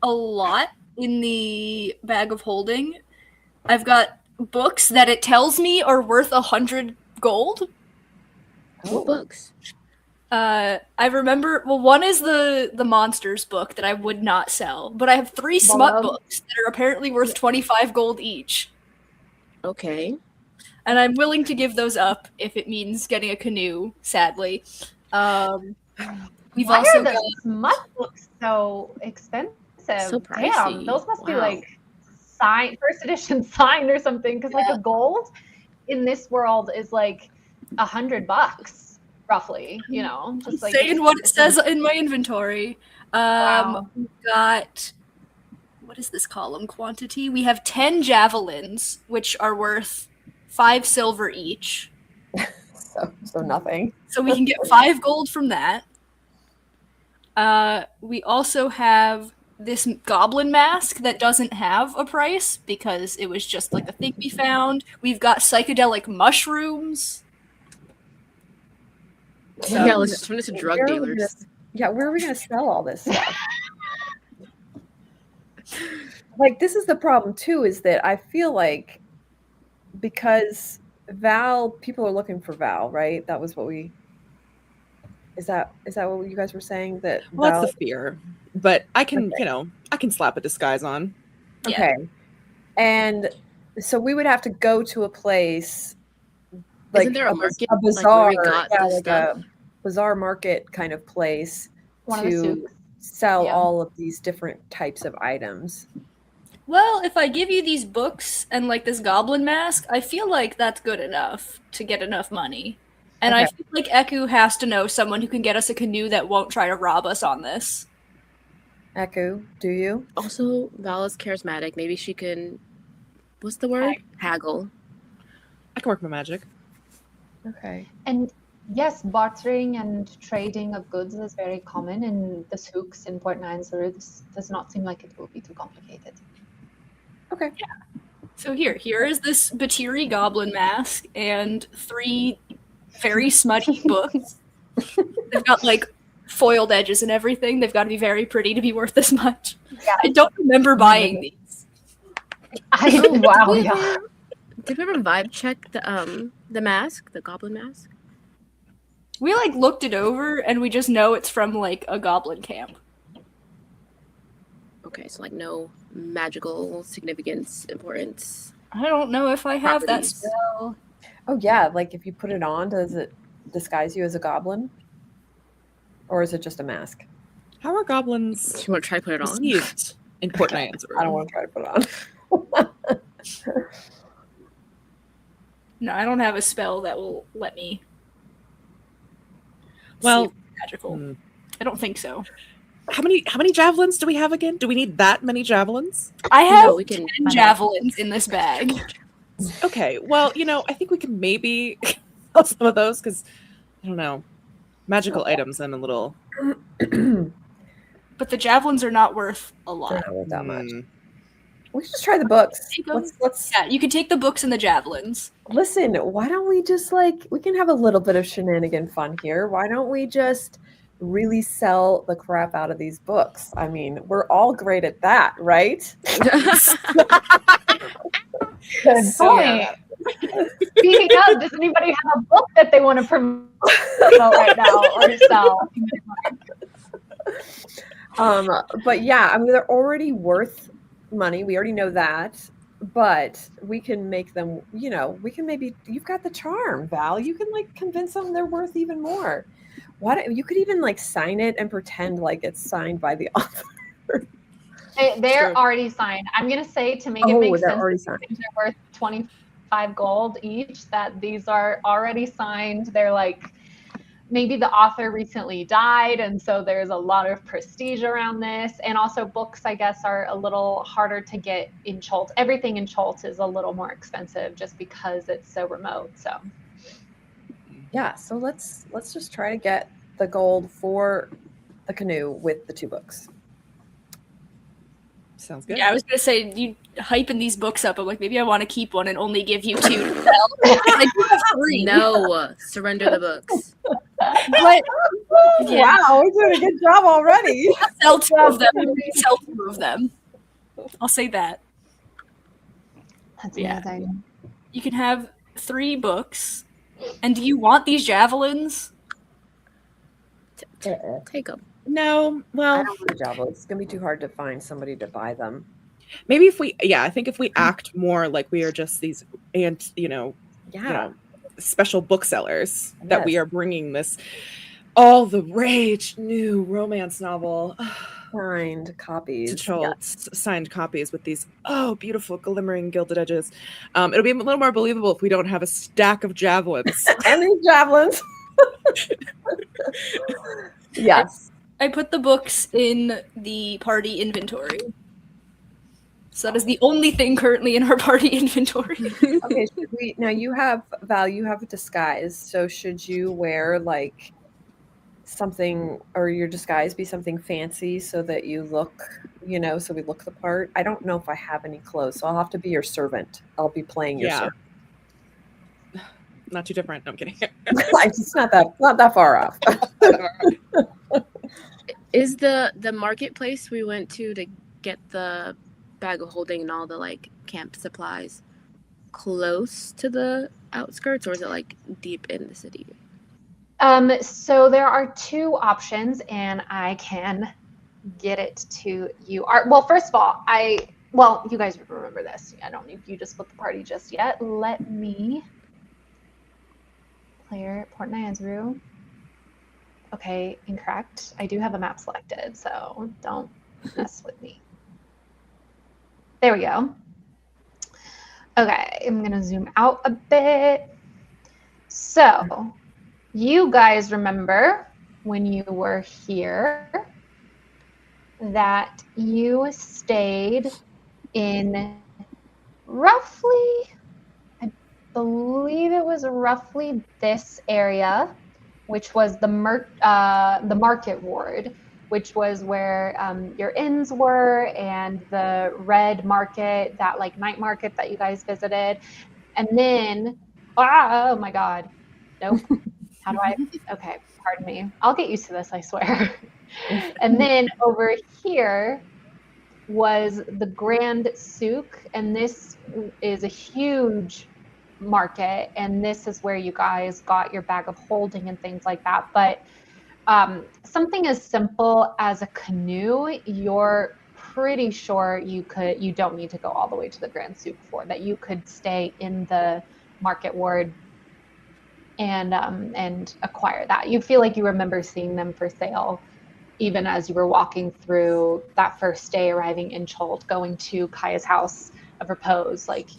a lot in the bag of holding. I've got books that it tells me are worth 100 gold. What books? I remember. Well, one is the monsters book that I would not sell, but I have 3 smut books that are apparently worth 25 gold each, Okay. and I'm willing to give those up if it means getting a canoe. Sadly, we've Why also are the got. smut books so expensive? So Damn, pricey. those must be Wow. like first edition signed or something. Because like a gold in this world is like $100 roughly. You know, just like Saying what it says in my inventory. Wow. We've got, what is this column quantity? We have 10 javelins, which are worth 5 silver each. So nothing. So we can get 5 gold from that. We also have this goblin mask that doesn't have a price because it was just like a thing we found. We've got psychedelic mushrooms. So, Yeah, let's just turn into drug Where are we dealers. where are we gonna sell all this stuff? Like, this is the problem too, is that I feel like because Val, people are looking for Val, right? That was what we. Is that what you guys were saying? That Well, Val, that's the fear. But I can, Okay. I can slap a disguise on. okay, and so we would have to go to a place like Isn't there a market, a like, where bazaar, we got yeah, this like stuff? a bazaar market kind of place One of the to souks. sell Yeah. all of these different types of items. well, if I give you these books and like this goblin mask, I feel like that's good enough to get enough money. And I Okay. feel like Eku has to know someone who can get us a canoe that won't try to rob us on this. Echo, do you? Also, Val is charismatic. Maybe she can. What's the word? Haggle. I can work my magic. Okay. And yes, bartering and trading of goods is very common in the souks in Port Nine, so this does not seem like it will be too complicated. Okay. So here is this Batiri goblin mask and 3 very smutty books. They've got like foiled edges and everything. They've got to be very pretty to be worth this much. Yeah. I don't remember buying these. Wow, yeah. Did we ever vibe check the mask, the goblin mask? We like looked it over and we just know it's from like a goblin camp. Okay, so like no magical significance, importance. I don't know if I have that Properties. spell. Oh yeah, like if you put it on, does it disguise you as a goblin? Or is it just a mask? How are goblins Do you want to try to put it on? received in Port Nyanza? I don't want to try to put it on. No, I don't have a spell that will let me. Well, see if it's magical. I don't think so. How many javelins do we have again? Do we need that many javelins? I have No, we can 10 javelins in this bag. Okay, well, I think we can maybe sell some of those because, I don't know, magical items I'm a little... But the javelins are not worth a lot. They're not worth that much. We should just try the books. Let's Yeah, you can take the books and the javelins. listen. Why don't we just we can have a little bit of shenanigan fun here? Why don't we just really sell the crap out of these books? I mean, we're all great at that, right? Good point. Speaking of, does anybody have a book that they want to promote right now or sell? But yeah, I mean, they're already worth money. We already know that, but we can make them, we can maybe, you've got the charm, Val. You can convince them they're worth even more. You could even sign it and pretend like it's signed by the author. They're already signed. I'm going to say, to make it make sense, already signed. They're worth 25 gold each, that these are already signed. They're maybe the author recently died, and so there's a lot of prestige around this. And also books, I guess, are a little harder to get in Cholt. Everything in Cholt is a little more expensive just because it's so remote. So yeah, so let's just try to get the gold for the canoe with the 2 books. Sounds good. Yeah, I was gonna say, you hyping these books up. I'm maybe I want to keep one and only give you 2 to sell. I do have 3. No, surrender the books. But Wow, we're doing a good job already. sell 2 of them. Sell 2 of them. I'll say that. that's Yeah. amazing. You can have 3 books. And do you want these javelins? Take them. No, I well, don't want a javelin. It's gonna be too hard to find somebody to buy them. maybe I think if we act more like we are just these, special booksellers, that we are bringing all the rage new romance novel Signed copies. to Cholt, signed copies with these beautiful glimmering gilded edges. It'll be a little more believable if we don't have a stack of javelins. And these javelins. Yes. I put the books in the party inventory. So that is the only thing currently in our party inventory. Okay, now you have, Val, you have a disguise. So should you wear something, or your disguise be something fancy so that you look, so we look the part? I don't know if I have any clothes, so I'll have to be your servant. I'll be playing your servant. Not too different. No, I'm kidding. It's not that far off. Is the marketplace we went to get the bag of holding and all the camp supplies close to the outskirts, or is it deep in the city? So there are 2 options, and I can get it to you. Well, first of all, you guys remember this. I don't need you to split the party just yet. Let me player Port Niazru. Okay, incorrect. I do have a map selected, so don't mess with me. There we go. Okay, I'm gonna zoom out a bit. So, you guys remember when you were here that you stayed in roughly, I believe it was roughly this area, which was the market ward, which was where your inns were, and the red market, that night market that you guys visited. And then, oh my God, nope. How do okay, pardon me. I'll get used to this, I swear. And then over here was the Grand Souk, and this is a huge market, and this is where you guys got your bag of holding and things like that. But something as simple as a canoe, you're pretty sure you don't need to go all the way to the Grand Souk for that. You could stay in the market ward and acquire that. You feel like you remember seeing them for sale even as you were walking through that first day, arriving in Cholt, going to Kaya's house of repose. Like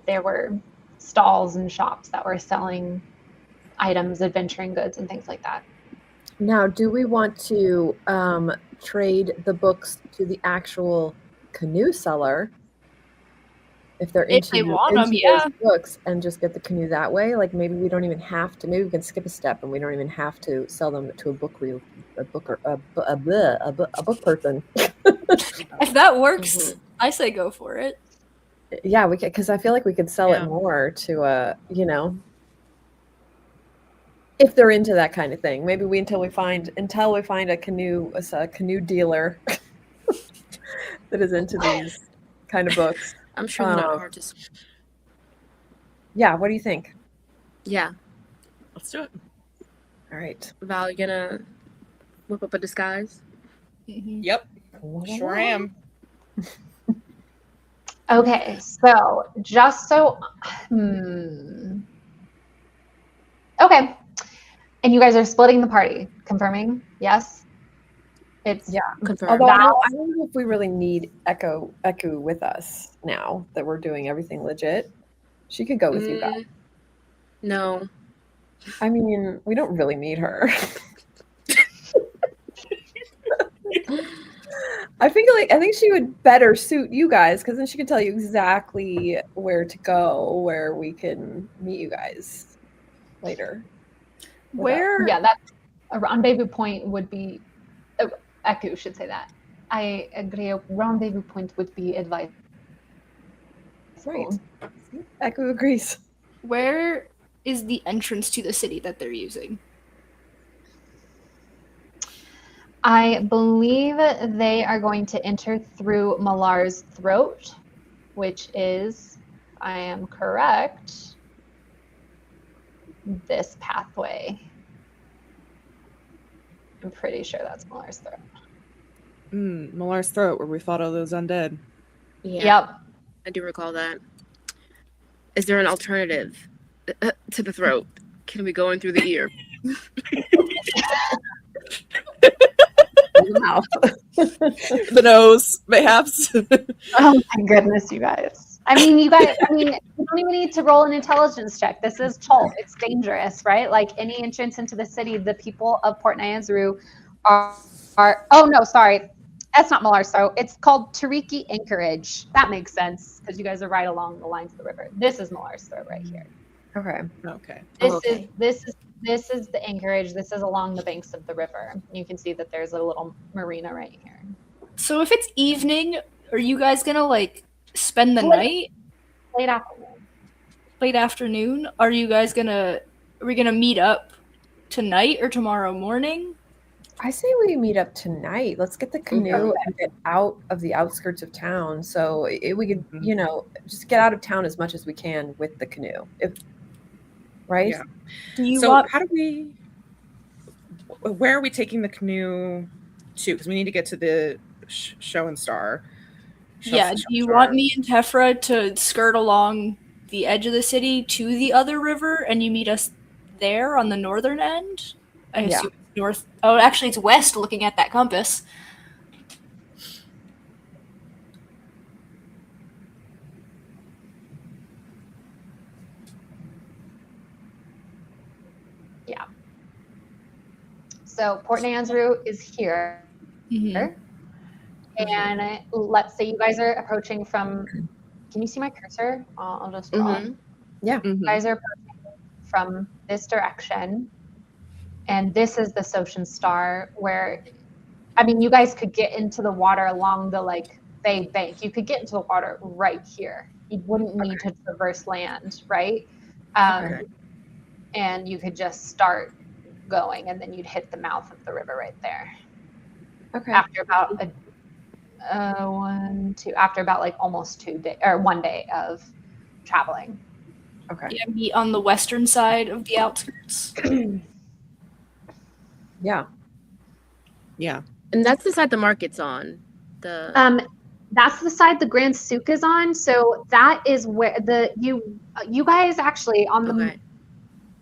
there were stalls and shops that were selling items, adventuring goods, and things like that. Now, do we want to trade the books to the actual canoe seller if they're If they want them, into yeah. those books and just get the canoe that way? Like maybe we don't even have to. Maybe we can skip a step and we don't even have to sell them to a book person. If that works, I say go for it. Yeah, we could, because I feel like we could sell it more to if they're into that kind of thing. Maybe until we find a canoe dealer that is into these kind of books. I'm sure they're not hard to. Yeah, what do you think? Yeah, Let's do it. All right, Val, you gonna whip up a disguise? Yep, sure am. Okay, so just so, okay, and you guys are splitting the party, confirming? Yes? It's Confirmed. Although I don't know if we really need Echo with us now that we're doing everything legit. She could go with you guys. No. I mean, we don't really need her. I think she would better suit you guys because then she could tell you exactly where to go, where we can meet you guys later. Where? Yeah, that a rendezvous point would be. Echo should say that. I agree. A rendezvous point would be advice. Right. Echo agrees. Where is the entrance to the city that they're using? I believe they are going to enter through Malar's throat, which is, if I am correct, this pathway. I'm pretty sure that's Malar's throat. Malar's throat, where we fought all those undead. Yeah. Yep. I do recall that. Is there an alternative to the throat? Can we go in through the ear? The mouth. The nose, mayhaps. Oh my goodness, you guys. You don't even need to roll an intelligence check. This is Chult. It's dangerous, right? Like any entrance into the city, the people of Port Nyanzaru are oh no, sorry. That's not Malar's throat. It's called Tariki Anchorage. That makes sense because you guys are right along the lines of the river. This is Malar's throat right here. Okay. This is the anchorage. This is along the banks of the river. You can see that there's a little marina right here. So if it's evening, are you guys gonna spend the night? Late afternoon. Late afternoon? Are we gonna meet up tonight or tomorrow morning? I say we meet up tonight. Let's get the canoe and get out of the outskirts of town. So we could, just get out of town as much as we can with the canoe. Right? Yeah. Where are we taking the canoe to? Because we need to get to the show and star. Do you want me and Tefra to skirt along the edge of the city to the other river and you meet us there on the northern end? I assume it's north. Oh, actually it's west looking at that compass. Yeah. So Port Nyanzaru is here. Mm-hmm. And let's say you guys are approaching from, can you see my cursor? I'll just draw. Yeah. You guys are approaching from this direction. And this is the Ocean Star where, you guys could get into the water along the Bay Bank. You could get into the water right here. You wouldn't need to traverse land, right? And you could just start going and then you'd hit the mouth of the river right there. Okay. After about after about almost 2 days or 1 day of traveling. Okay. Yeah, meet on the western side of the outskirts. Yeah. Yeah. And that's the side the market's on. That's the side the Grand Souk is on. So that is where you guys actually on the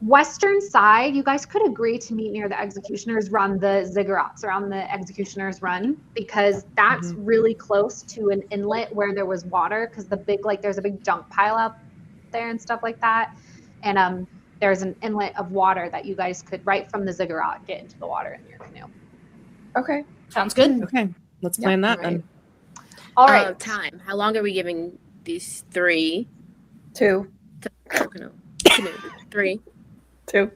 western side, you guys could agree to meet near the Executioner's Run, the ziggurats around the Executioner's Run, because that's really close to an inlet where there was water, because there's a big junk pile out there and stuff like that. And there's an inlet of water that you guys could, right from the ziggurat, get into the water in your canoe. Okay. Sounds good. Okay, let's plan that then. All right. Time. How long are we giving these 3? 2. Canoe. 3. 2.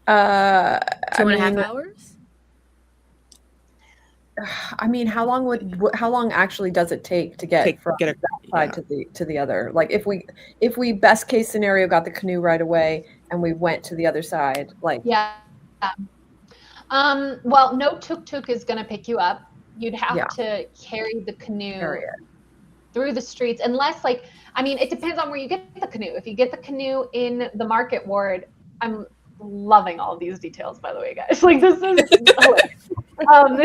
2.5 hours? I mean, how long actually does it take to get from that side to the other? Like if we best case scenario got the canoe right away and we went to the other side, like well, no tuk-tuk is going to pick you up. You'd have to carry the canoe through the streets, unless it depends on where you get the canoe. If you get the canoe in the market ward, I'm loving all of these details, by the way, guys. This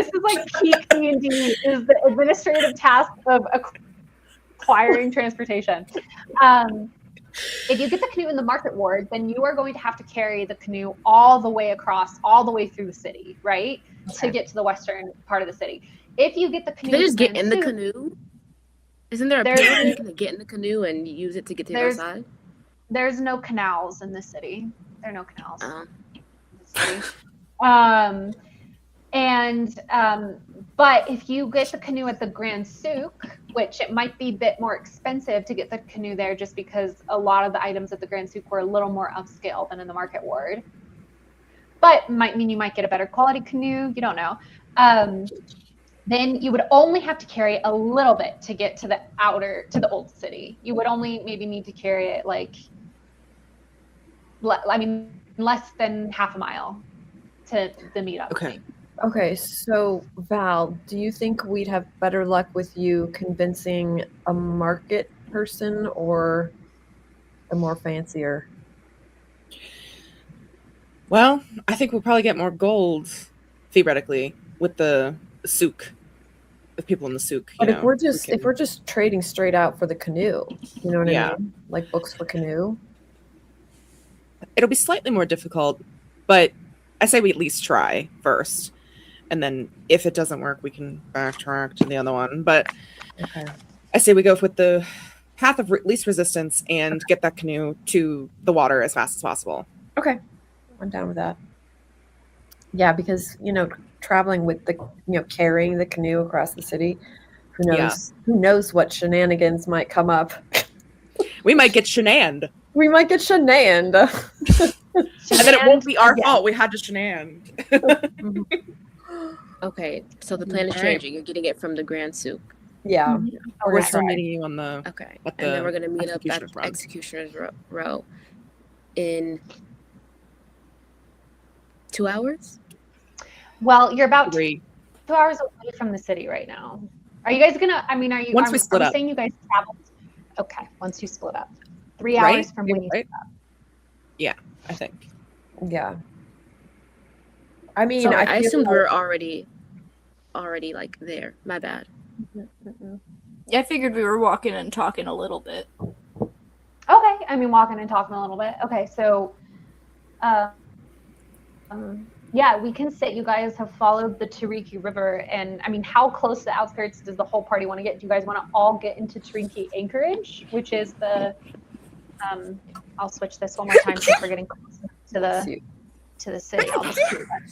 is like peak D&D, is the administrative task of acquiring transportation. If you get the canoe in the market ward, then you are going to have to carry the canoe all the way across, all the way through the city, right? Okay. To get to the western part of the city. If you get the canoe, can they just get in the canoe? Isn't there a place where you can get in the canoe and use it to get to the other side? There's no canals in the city. There are no canals in the city. But if you get the canoe at the Grand Souk, which it might be a bit more expensive to get the canoe there, just because a lot of the items at the Grand Souk were a little more upscale than in the market ward. But might mean you might get a better quality canoe. You don't know. Then you would only have to carry a little bit to get to the old city. You would only maybe need to carry it less than half a mile to the meetup. Okay, so Val, do you think we'd have better luck with you convincing a market person or a more fancier? Well, I think we'll probably get more gold, theoretically, with the souk. With people in the souk. But if we're just trading straight out for the canoe, you know what I mean? Like books for canoe. It'll be slightly more difficult, but I say we at least try first. And then if it doesn't work, we can backtrack to the other one. But I say we go with the path of least resistance and get that canoe to the water as fast as possible. Okay. I'm down with that. Yeah, because, traveling with carrying the canoe across the city, who knows what shenanigans might come up. We might get shenaned. And then it won't be our fault. We had to shenand. Okay, so the plan is changing. You're getting it from the Grand Souk. Yeah. We're still meeting you on the... Okay, and then we're going to meet up at Executioner's Row in 2 hours? Well, you're about 2 hours away from the city right now. Are you guys going to... Once we split up. Saying you guys traveled? Okay, once you split up. 3 hours from when you split up. Yeah, I think. Yeah. I assumed we're already there. My bad. Yeah, I figured we were walking and talking a little bit. Okay, walking and talking a little bit. Okay, so, we can say you guys have followed the Tariki River, and how close to the outskirts does the whole party want to get? Do you guys want to all get into Tariki Anchorage, which is the? I'll switch this one more time since we're getting close to the city.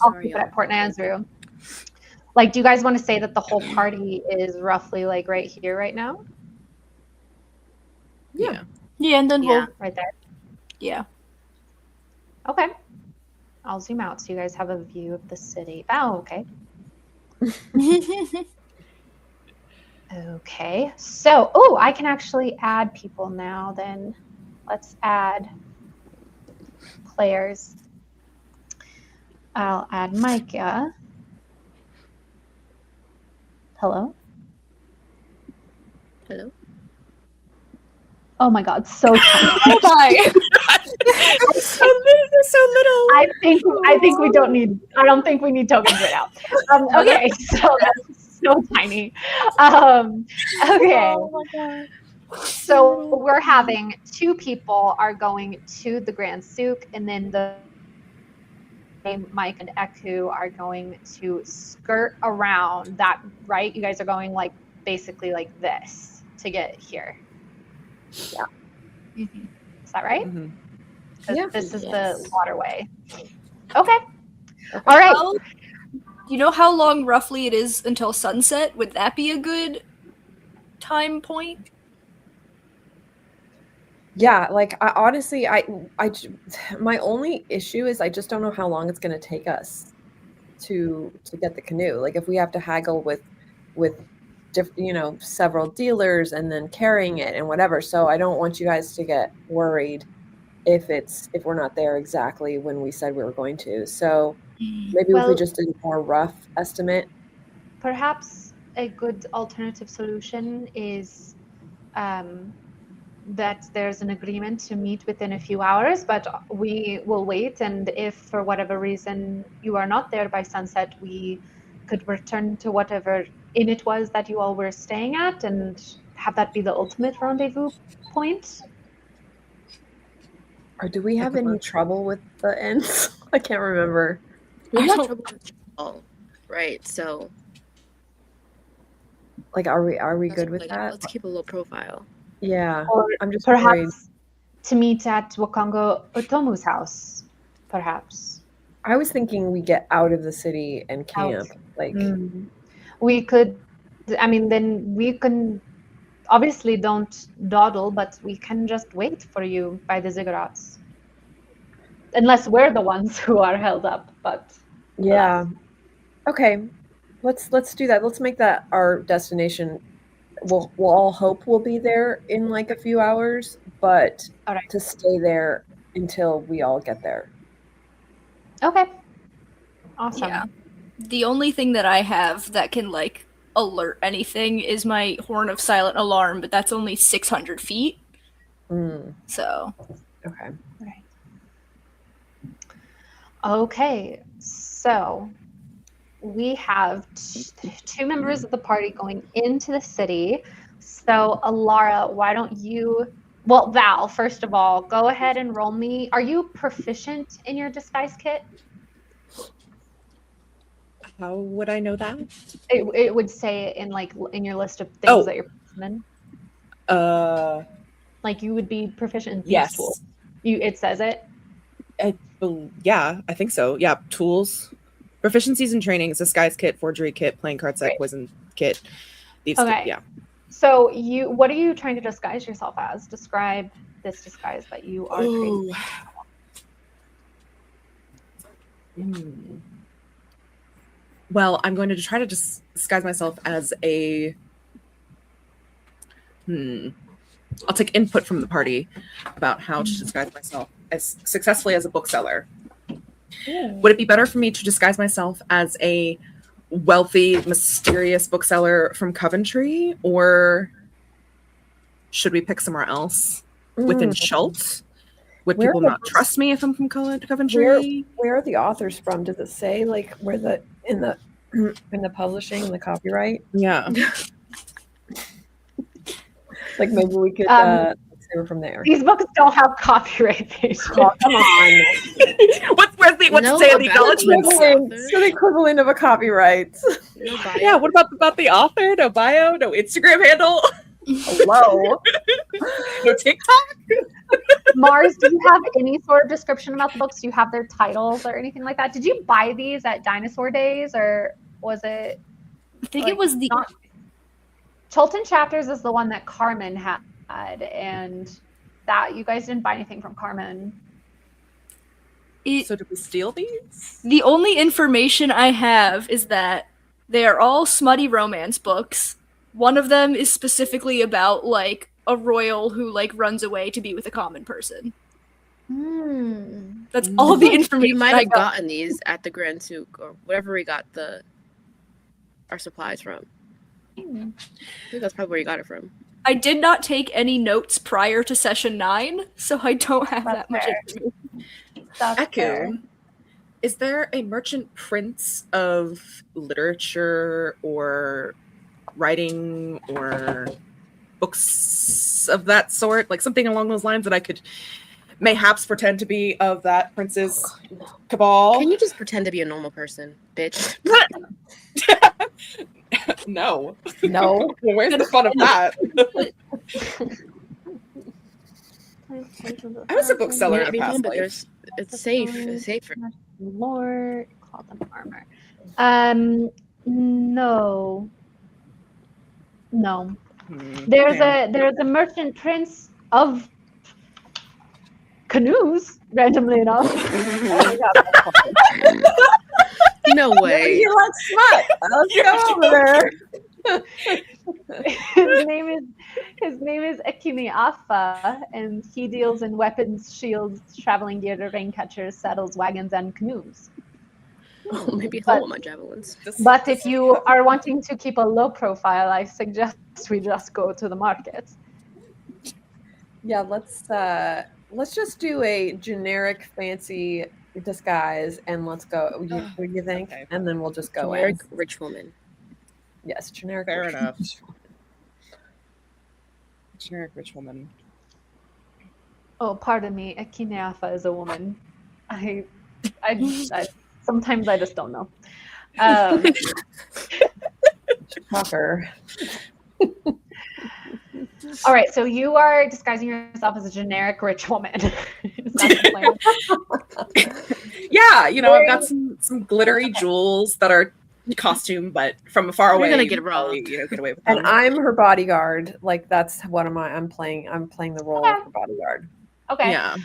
I'll keep it at Port Nasru. Do you guys want to say that the whole party is roughly right here right now? Yeah, and then we'll right there. Yeah. Okay. I'll zoom out so you guys have a view of the city. Oh, okay. Okay. So, I can actually add people now then. Let's add players. I'll add Micah. Hello? Hello? Oh my God, so tiny. Oh my! so little. I think we don't need. I don't think we need tokens right now. Okay, so that's so tiny. Okay. Oh my God. So we're having 2 people are going to the Grand Souk, and then Mike and Eku are going to skirt around that, right? You guys are going like basically like this to get here. Yeah. Mhm. Is that right? Mhm. 'Cause Yeah. this is Yes. the waterway. Okay. All right. Well, you know how long roughly it is until sunset? Would that be a good time point? Yeah, like I honestly, my only issue is I just don't know how long it's going to take us to get the canoe. Like if we have to haggle with several dealers and then carrying it and whatever. So I don't want you guys to get worried if we're not there exactly when we said we were going to. So maybe if we Well- just did a more rough estimate. Perhaps a good alternative solution is that there's an agreement to meet within a few hours, but we will wait. And if for whatever reason you are not there by sunset, we could return to whatever inn it was that you all were staying at and have that be the ultimate rendezvous point. Or do we have any trouble with the ends? I can't remember. We I got don't- trouble with all, right? So Like, are we let's good with like, that? let's keep a low profile. Yeah, Or I'm just worried. perhaps to meet at Wakongo Otomu's house, perhaps. I was thinking we get out of the city and camp. Like, We could, I mean, then we can, obviously don't dawdle, but we can just wait for you by the ziggurats. Unless we're the ones who are held up, but yeah. Okay, let's do that. Let's make that our destination. We'll all hope we'll be there in like a few hours, but All right. to stay there until we all get there. okay. Awesome. Yeah. The only thing that I have that can like alert anything is my horn of silent alarm, but that's only 600 feet. So Okay. Right. Okay, so we have 2 members of the party going into the city. So Alara, why don't you, well, Val, first of all, go ahead and roll me. Are you proficient in your disguise kit? How would I know that? It would say in like in your list of things that you're proficient in. Like you would be proficient in these Yes. tools. It says it. Yeah, I think so. Yeah, tools, proficiencies and trainings, disguise kit, forgery kit, playing card set, Great. poison kit, thieves Okay. kit. Yeah. So what are you trying to disguise yourself as? Describe this disguise that you are creating. Well, I'm going to try to disguise myself as a. I'll take input from the party about how to disguise myself as successfully as a bookseller. Would it be better for me to disguise myself as a wealthy, mysterious bookseller from Coventry, or should we pick somewhere else within Schultz? Would Where people are the not books- trust me if I'm from Coventry? Where are the authors from? Does it say like where the in the publishing, the copyright? Yeah. Like maybe we could say we're from there. These books don't have copyright pages. Oh, come on. What's No it say in the about acknowledgements? this. So the equivalent of a copyright. No bio. Yeah, what about the author? No bio, no Instagram handle, Hello. no TikTok? Mars, do you have any sort of description about the books? Do you have their titles or anything like that? Did you buy these at Dinosaur Days, or was it? I think Like, it was the not- Chilton Chapters is the one that Carmen had, and that you guys didn't buy anything from Carmen. So did we steal these? The only information I have is that they are all smutty romance books. One of them is specifically about like a royal who like runs away to be with a common person. That's all the We information might I have got. gotten these at the Grand Souk or wherever we got our supplies from. I think that's probably where you got it from. I did not take any notes prior to session 9, so I don't have That's that much fair. information. That's fair. Echo, is there a merchant prince of literature or writing or books of that sort, like something along those lines that I could mayhaps pretend to be of that prince's cabal? Can you just pretend to be a normal person, bitch? No. No. Where's the fun of that? I was a bookseller in a past but life. it's safe. It's safer. Lord, call them armor. No. There's a merchant prince of canoes, randomly enough. No way. You like smut. Let's go over there. His name is Akimi Afa, and he deals in weapons, shields, traveling gear, terrain catchers, saddles, wagons, and canoes. Oh, maybe he'll want my javelins. But if you are wanting to keep a low profile, I suggest we just go to the market. Yeah, let's just do a generic fancy disguise and let's go. What do you think? Okay. And then we'll just go generic rich woman. Yes, generic. Fair rich enough. Generic rich woman. Oh, pardon me. Akineafa is a woman. I sometimes I just don't know. Talker. All right, so you are disguising yourself as a generic rich woman. Is that the plan? Yeah, I've got some glittery jewels that are costume, but from far away, you're gonna get robbed. Get away with them. And I'm her bodyguard. Like that's what I'm playing. I'm playing the role of her bodyguard. Okay. Yeah.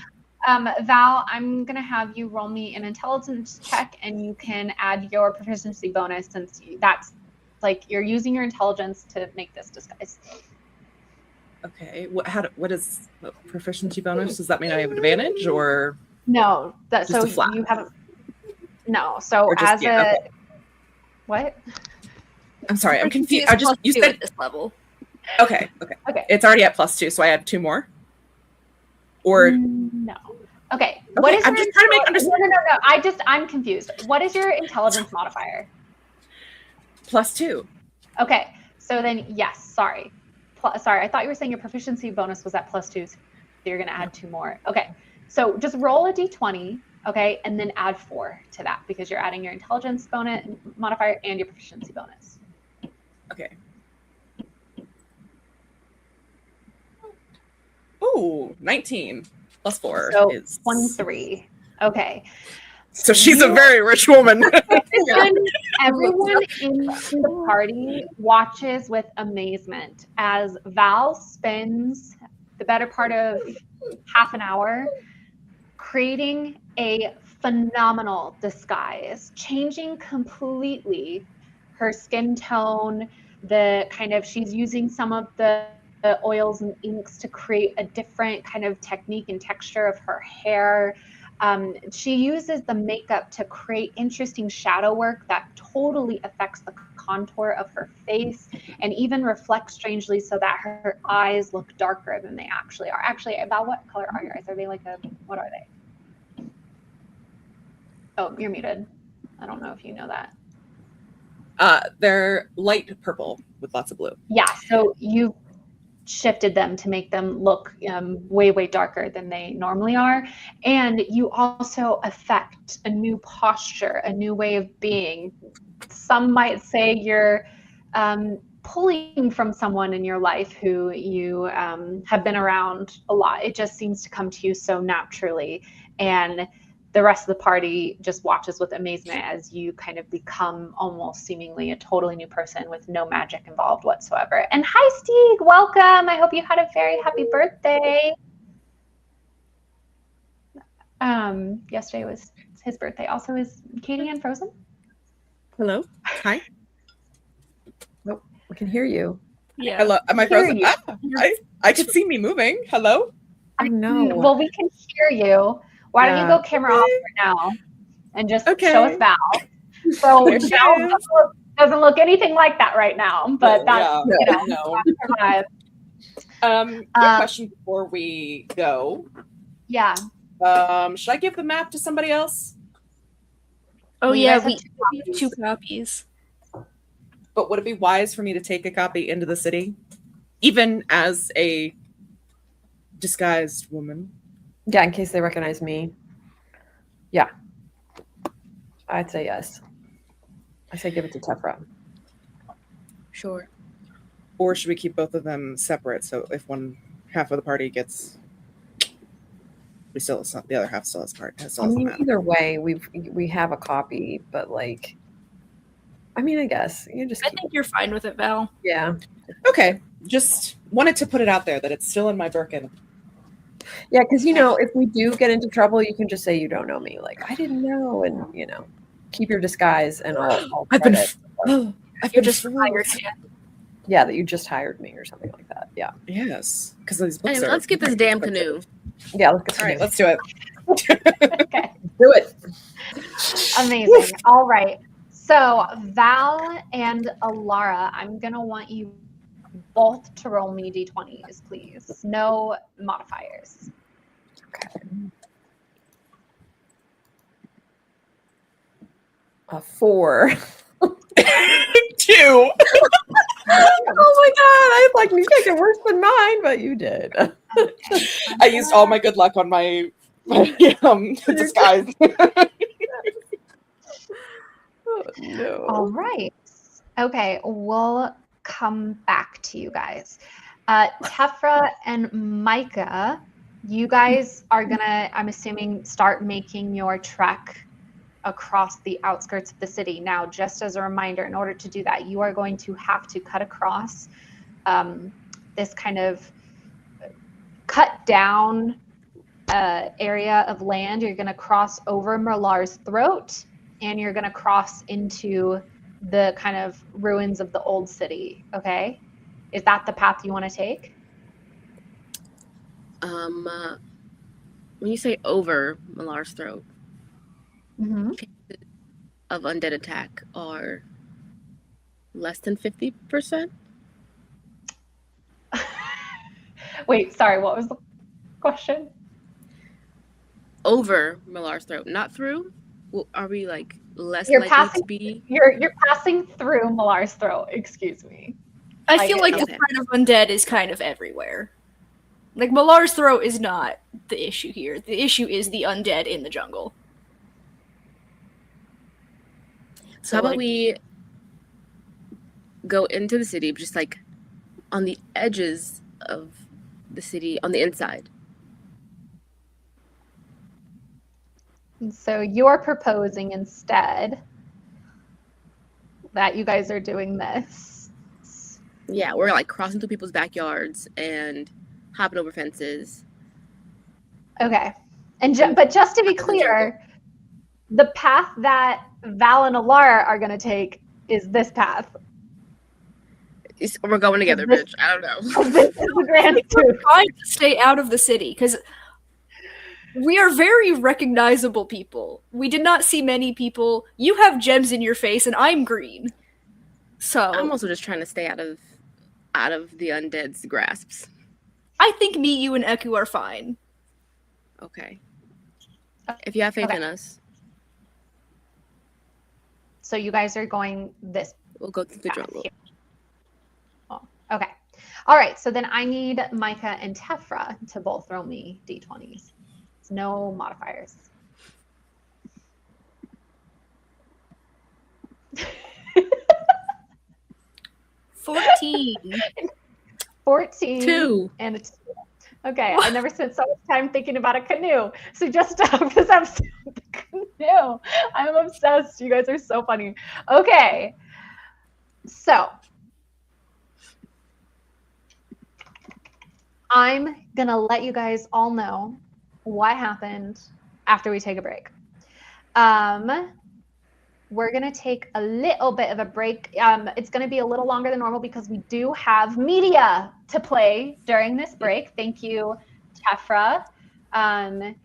Val, I'm gonna have you roll me an intelligence check, and you can add your proficiency bonus since that's like you're using your intelligence to make this disguise. Okay. What is proficiency bonus? Does that mean I have advantage or no? That just so a flat? You haven't. No. So just, as okay. What? I'm sorry. I'm confused. You said at this level. Okay. It's already at +2, so I add 2 more. Or no. Okay. What is I'm just trying to make understand. No. I'm confused. What is your intelligence modifier? +2. Okay. So then yes. Sorry. I thought you were saying your proficiency bonus was at +2, so you're going to add 2 more. Okay. So just roll a d20, okay, and then add 4 to that because you're adding your intelligence bonus modifier and your proficiency bonus. Okay. Ooh, 19 +4 is 23. Okay. So she's a very rich woman. Everyone in the party watches with amazement as Val spends the better part of half an hour creating a phenomenal disguise, changing completely her skin tone, she's using some of the oils and inks to create a different kind of technique and texture of her hair. She uses the makeup to create interesting shadow work that totally affects the contour of her face and even reflects strangely so that her eyes look darker than they actually are. Actually, about what color are your eyes? Are they what are they? Oh, you're muted. I don't know if you know that. They're light purple with lots of blue. Yeah, so you shifted them to make them look way, way darker than they normally are. And you also affect a new posture, a new way of being. Some might say you're pulling from someone in your life who you have been around a lot. It just seems to come to you so naturally. And the rest of the party just watches with amazement as you kind of become almost seemingly a totally new person with no magic involved whatsoever. And hi, Steve, welcome. I hope you had a very happy birthday. Yesterday was his birthday. Also, is Katie Ann frozen? Hello. Hi. Nope, we can hear you. Yeah. Hello. Am I frozen? I could see me moving. Hello. I know. Well, we can hear you. Why don't you go camera off for now and just show us Val? So Val doesn't look anything like that right now, but that's that's her vibe. Question before we go. Yeah. Should I give the map to somebody else? Oh yeah, we have 2 copies. But would it be wise for me to take a copy into the city? even as a disguised woman. Yeah, in case they recognize me. Yeah. I'd say yes. I say give it to Tefra. Sure. Or should we keep both of them separate, so if one half of the party gets, we still, the other half still has part. I mean, either way, we have a copy, but like, I mean, I guess you just. I think you're fine with it, Val. Yeah. Okay. Just wanted to put it out there that it's still in my Birkin. Yeah, because if we do get into trouble, you can just say you don't know me. Like, I didn't know, and keep your disguise, and I'll I've been. You're just hired. Yeah, that you just hired me or something like that. Yeah. Yes, because these books Anyway, are. let's get this damn canoe. Yeah, let's get. All right, let's do it. Okay. Do it. Amazing. All right. So Val and Alara, I'm gonna want you both to roll me d20s, please. No modifiers. Okay. 4. 2. Oh my god! I like you make it worse than mine, but you did. I used all my good luck on my disguise. Oh, no. All right. Okay, we'll come back to you guys. Tefra and Micah, you guys are gonna, I'm assuming, start making your trek across the outskirts of the city. Now, just as a reminder, in order to do that, you are going to have to cut across this kind of cut down area of land. You're going to cross over Merlar's throat, and you're going to cross into the kind of ruins of the old city. Okay, is that the path you want to take? When you say over Malar's throat, of undead attack are less than 50%. Wait, sorry, what was the question? Over Malar's throat, not through. Well, are we like less You're likely passing, to be? You're passing through Malar's throat. Excuse me. I feel like okay. the threat of undead is kind of everywhere. Like, Malar's throat is not the issue here. The issue is the undead in the jungle. So how about we go into the city, just like on the edges of the city, on the inside? And so you're proposing instead that you guys are doing this. Yeah, we're like crossing through people's backyards and hopping over fences. Okay. And but just to be clear, the path that Val and Alara are going to take is this path. We're going together, bitch. I don't know. This is the grand We're truth. trying to stay out of the city, because we are very recognizable people. We did not see many people. You have gems in your face, and I'm green. So I'm also just trying to stay out of the undead's grasps. I think me, you, and Eku are fine. Okay. If you have faith Okay. in us, So you guys are going this we'll go through the path jungle. here. Oh, okay. All right. So then I need Micah and Tefra to both throw me d20s. It's no modifiers. 14. 14. 2. And it's okay. I never spent so much time thinking about a canoe. So just for this episode, the canoe. I'm obsessed. You guys are so funny. Okay. So I'm gonna let you guys all know what happened after we take a break. We're going to take a little bit of a break. It's going to be a little longer than normal because we do have media to play during this break. Thank you, Tefra. And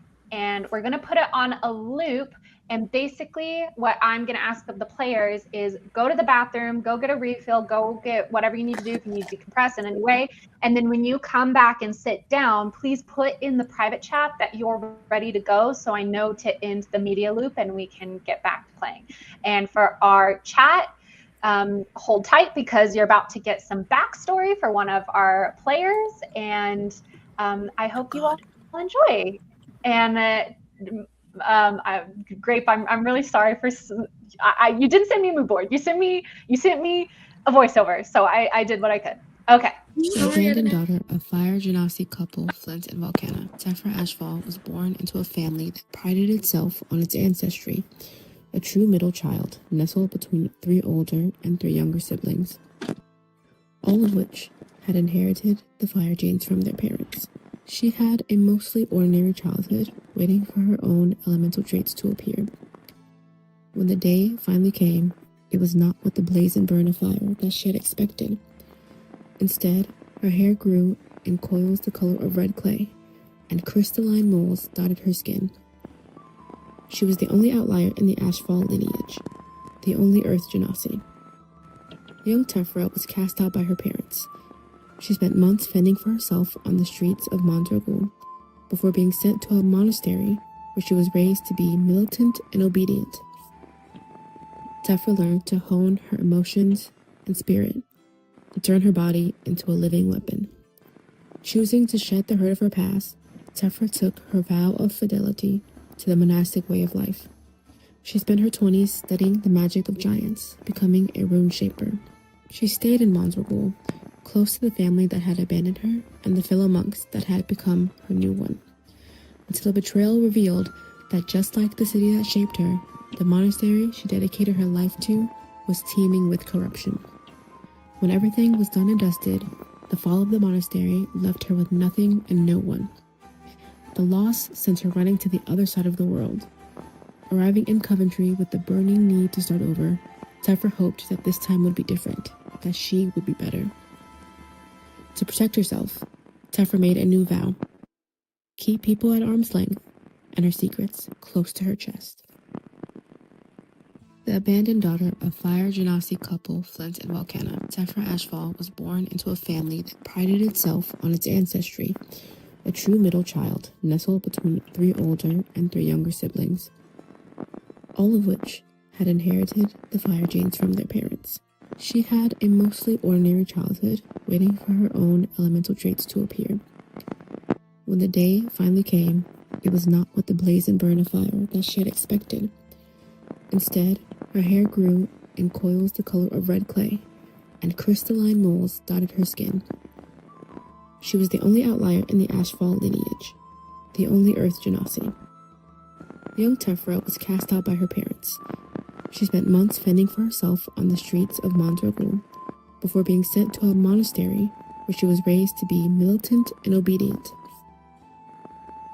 we're going to put it on a loop. And basically what I'm going to ask of the players is go to the bathroom, go get a refill, go get whatever you need to do if you need to decompress in any way. And then when you come back and sit down, please put in the private chat that you're ready to go so I know to end the media loop and we can get back to playing. And for our chat, hold tight because you're about to get some backstory for one of our players, and I hope you all enjoy. And Grape, I'm really sorry for you didn't send me a mood board. You sent me a voiceover, so I did what I could. Okay. The abandoned daughter of fire genasi couple Flint and Volcana, Tefra Ashfall was born into a family that prided itself on its ancestry, a true middle child nestled between 3 older and 3 younger siblings, all of which had inherited the fire genes from their parents. She had a mostly ordinary childhood, waiting for her own elemental traits to appear. When the day finally came, it was not with the blaze and burn of fire that she had expected. Instead, her hair grew in coils the color of red clay, and crystalline moles dotted her skin. She was the only outlier in the Ashfall lineage, the only Earth Genasi. Young Tefra was cast out by her parents. She spent months fending for herself on the streets of Mondragul before being sent to a monastery where she was raised to be militant and obedient. Tefra learned to hone her emotions and spirit, to turn her body into a living weapon. Choosing to shed the hurt of her past, Tefra took her vow of fidelity to the monastic way of life. She spent her 20s studying the magic of giants, becoming a rune shaper. She stayed in Mondragul, close to the family that had abandoned her and the fellow monks that had become her new one, until a betrayal revealed that just like the city that shaped her, the monastery she dedicated her life to was teeming with corruption. When everything was done and dusted, the fall of the monastery left her with nothing and no one. The loss sent her running to the other side of the world. Arriving in Coventry with the burning need to start over, Tefra hoped that this time would be different, that she would be better. To protect herself, Tefra made a new vow: keep people at arm's length and her secrets close to her chest. The abandoned daughter of fire genasi couple Flint and Volcana, Tefra Ashfall was born into a family that prided itself on its ancestry, a true middle child nestled between 3 older and 3 younger siblings, all of which had inherited the fire genes from their parents. She had a mostly ordinary childhood, waiting for her own elemental traits to appear. When the day finally came, it was not with the blaze and burn of fire that she had expected. Instead, her hair grew in coils the color of red clay, and crystalline moles dotted her skin. She was the only outlier in the Ashfall lineage, the only Earth Genasi. Young Tefra was cast out by her parents. She spent months fending for herself on the streets of Mondragul before being sent to a monastery where she was raised to be militant and obedient.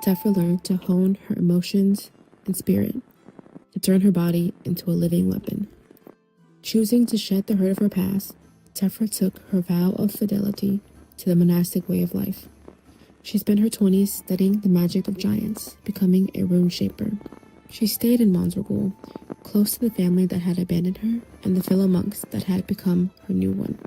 Tefra learned to hone her emotions and spirit, to turn her body into a living weapon. Choosing to shed the hurt of her past, Tefra took her vow of fidelity to the monastic way of life. She spent her 20s studying the magic of giants, becoming a rune shaper. She stayed in Mondragul, close to the family that had abandoned her and the fellow monks that had become her new one,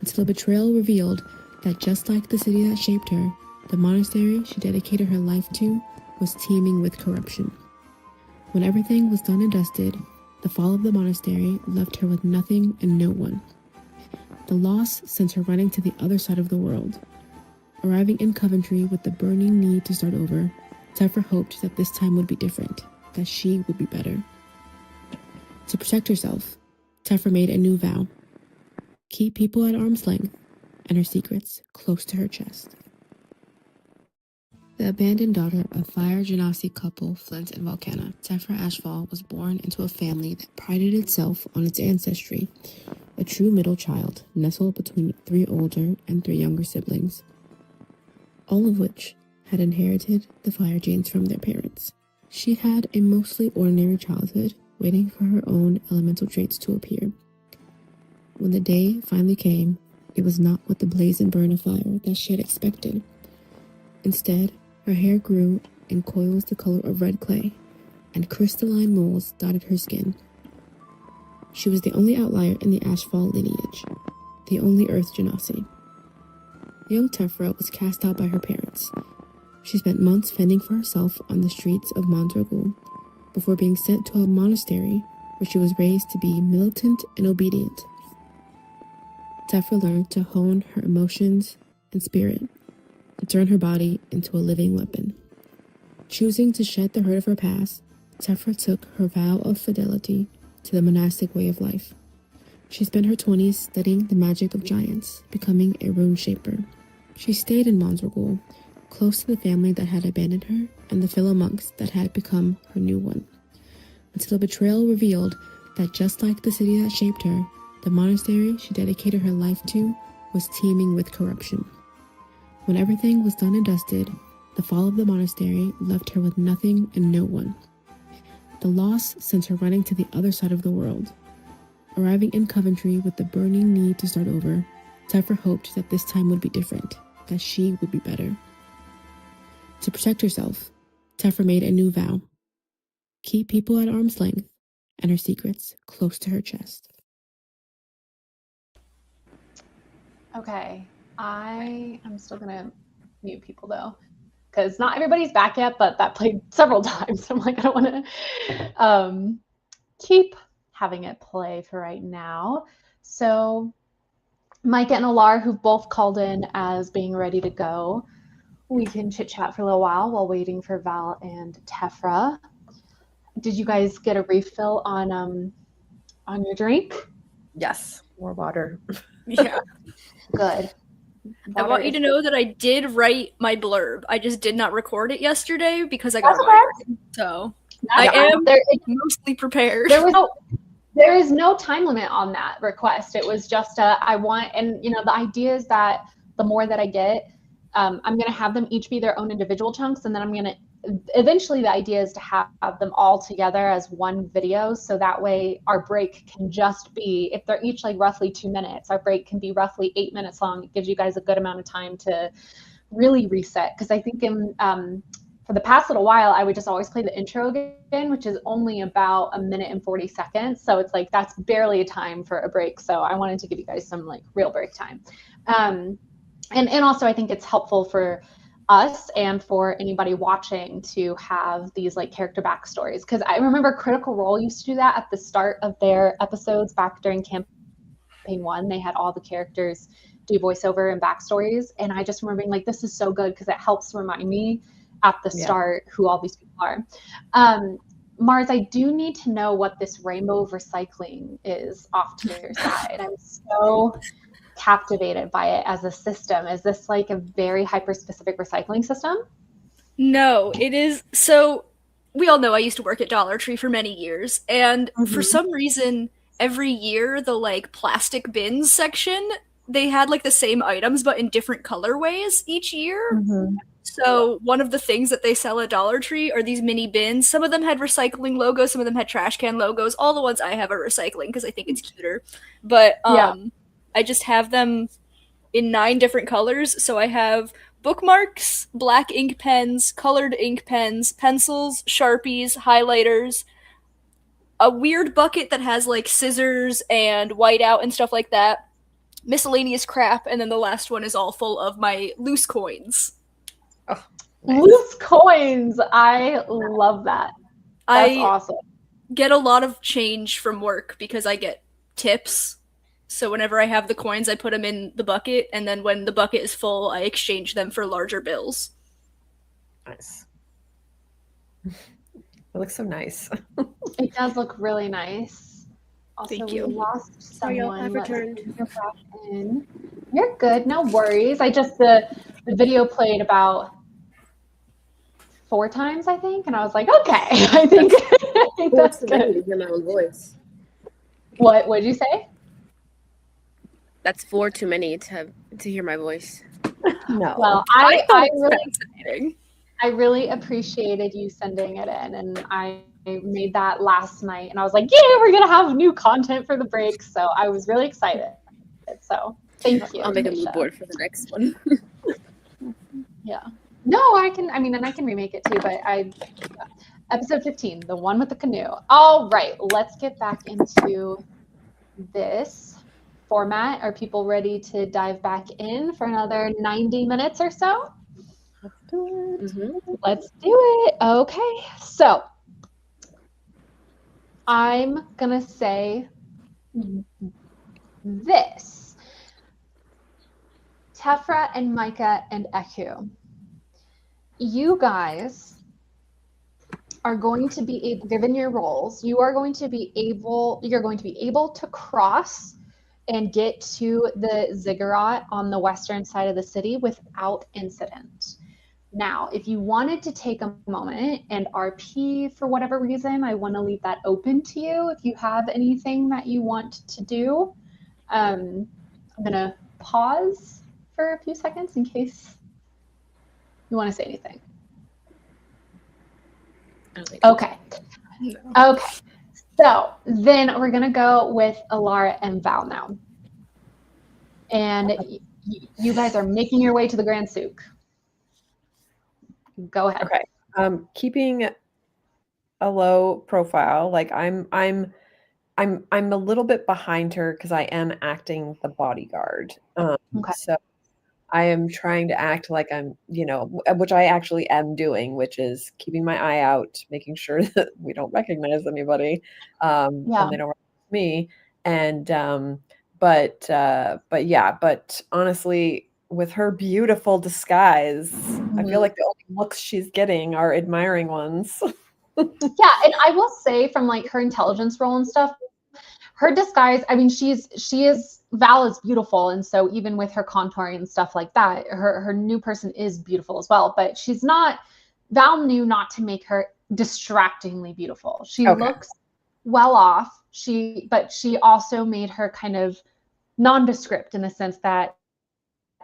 until a betrayal revealed that just like the city that shaped her, the monastery she dedicated her life to was teeming with corruption. When everything was done and dusted, the fall of the monastery left her with nothing and no one. The loss sent her running to the other side of the world. Arriving in Coventry with the burning need to start over, Tefra hoped that this time would be different, that she would be better. To protect herself, Tefra made a new vow: keep people at arm's length and her secrets close to her chest. The abandoned daughter of fire genasi couple Flint and Volcana, Tefra Ashfall was born into a family that prided itself on its ancestry, a true middle child nestled between 3 older and 3 younger siblings, all of which had inherited the fire genes from their parents. She had a mostly ordinary childhood, waiting for her own elemental traits to appear. When the day finally came, it was not with the blaze and burn of fire that she had expected. Instead, her hair grew in coils the color of red clay, and crystalline moles dotted her skin. She was the only outlier in the Ashfall lineage, the only Earth Genasi. Young Tefra was cast out by her parents. She spent months fending for herself on the streets of Mondragul before being sent to a monastery where she was raised to be militant and obedient. Tefra learned to hone her emotions and spirit and turn her body into a living weapon. Choosing to shed the hurt of her past, Tefra took her vow of fidelity to the monastic way of life. She spent her 20s studying the magic of giants, becoming a rune shaper. She stayed in Monzorgul, close to the family that had abandoned her and the fellow monks that had become her new one, until a betrayal revealed that just like the city that shaped her, the monastery she dedicated her life to was teeming with corruption. When everything was done and dusted, the fall of the monastery left her with nothing and no one. The loss sent her running to the other side of the world. Arriving in Coventry with the burning need to start over, Tefra hoped that this time would be different, that she would be better. To protect herself, Tefra made a new vow: keep people at arm's length and her secrets close to her chest. Okay, I am still gonna mute people though, because not everybody's back yet, but that played several times. I'm like, I don't want to keep having it play for right now. So Mike and Alar, who've both called in as being ready to go, we can chit chat for a little while waiting for Val and Tefra. Did you guys get a refill on your drink? Yes, more water. Yeah. Good. I want you to know that I did write my blurb. I just did not record it yesterday because I got That's migraine. So I am mostly prepared. There is no time limit on that request. It was just I want, and the idea is that the more that I get, I'm going to have them each be their own individual chunks, and then I'm going to eventually, the idea is to have them all together as one video, so that way our break can just be, if they're each like roughly 2 minutes, our break can be roughly 8 minutes long. It gives you guys a good amount of time to really reset, because I think for the past little while I would just always play the intro again, which is only about 1 minute and 40 seconds, so it's like that's barely a time for a break. So I wanted to give you guys some like real break time, and also I think it's helpful for us and for anybody watching to have these like character backstories, because I remember Critical Role used to do that at the start of their episodes back during campaign 1. They had all the characters do voiceover and backstories, and I just remember being like, this is so good because it helps remind me at the start who all these people are. Mars, I do need to know what this rainbow of recycling is off to your side. I'm so captivated by it as a system. Is this like a very hyper-specific recycling system? No, it is. So we all know I used to work at Dollar Tree for many years, and for some reason every year the like plastic bins section, they had like the same items but in different colorways each year. So one of the things that they sell at Dollar Tree are these mini bins. Some of them had recycling logos, some of them had trash can logos. All the ones I have are recycling because I think it's cuter. But I just have them in 9 different colors. So I have bookmarks, black ink pens, colored ink pens, pencils, Sharpies, highlighters, a weird bucket that has like scissors and whiteout and stuff like that, miscellaneous crap, and then the last one is all full of my loose coins. Oh, nice. Loose coins! I love that. That's awesome. Get a lot of change from work because I get tips. So whenever I have the coins, I put them in the bucket, and then when the bucket is full, I exchange them for larger bills. Nice. It looks so nice. It does look really nice. Also, Thank you. We lost someone. I've returned. You're good, no worries. I just, the video played about 4 times, I think, and I was like, okay, I think that's good. To hear my own voice. What'd you say? That's 4 too many to hear my voice. No. Well, I really appreciated you sending it in, and I made that last night, and I was like, yeah, we're gonna have new content for the break, so I was really excited. So thank you. I'll make a mood board for the next one. Yeah. No, I can remake it too, but episode 15, the one with the canoe. All right, let's get back into this format. Are people ready to dive back in for another 90 minutes or so? Let's do it. Let's do it. Okay, so I'm gonna say this. Tefra and Micah and Eku, you guys are going to be able, given your roles, you're going to be able to cross and get to the ziggurat on the western side of the city without incident. Now, if you wanted to take a moment and RP for whatever reason, I want to leave that open to you. If you have anything that you want to do, I'm going to pause for a few seconds in case you want to say anything. Okay. Okay. So then we're going to go with Alara and Val now. And you guys are making your way to the Grand Souk. Go ahead. Okay. Keeping a low profile, like I'm a little bit behind her because I am acting the bodyguard. Okay. So I am trying to act like I'm, which I actually am doing, which is keeping my eye out, making sure that we don't recognize anybody, and they don't recognize me. And but honestly, with her beautiful disguise, I feel like the only looks she's getting are admiring ones. Yeah, and I will say from like her intelligence roll and stuff, her disguise, I mean, Val is beautiful, and so even with her contouring and stuff like that, her new person is beautiful as well, but Val knew not to make her distractingly beautiful. She looks well off, but she also made her kind of nondescript in the sense that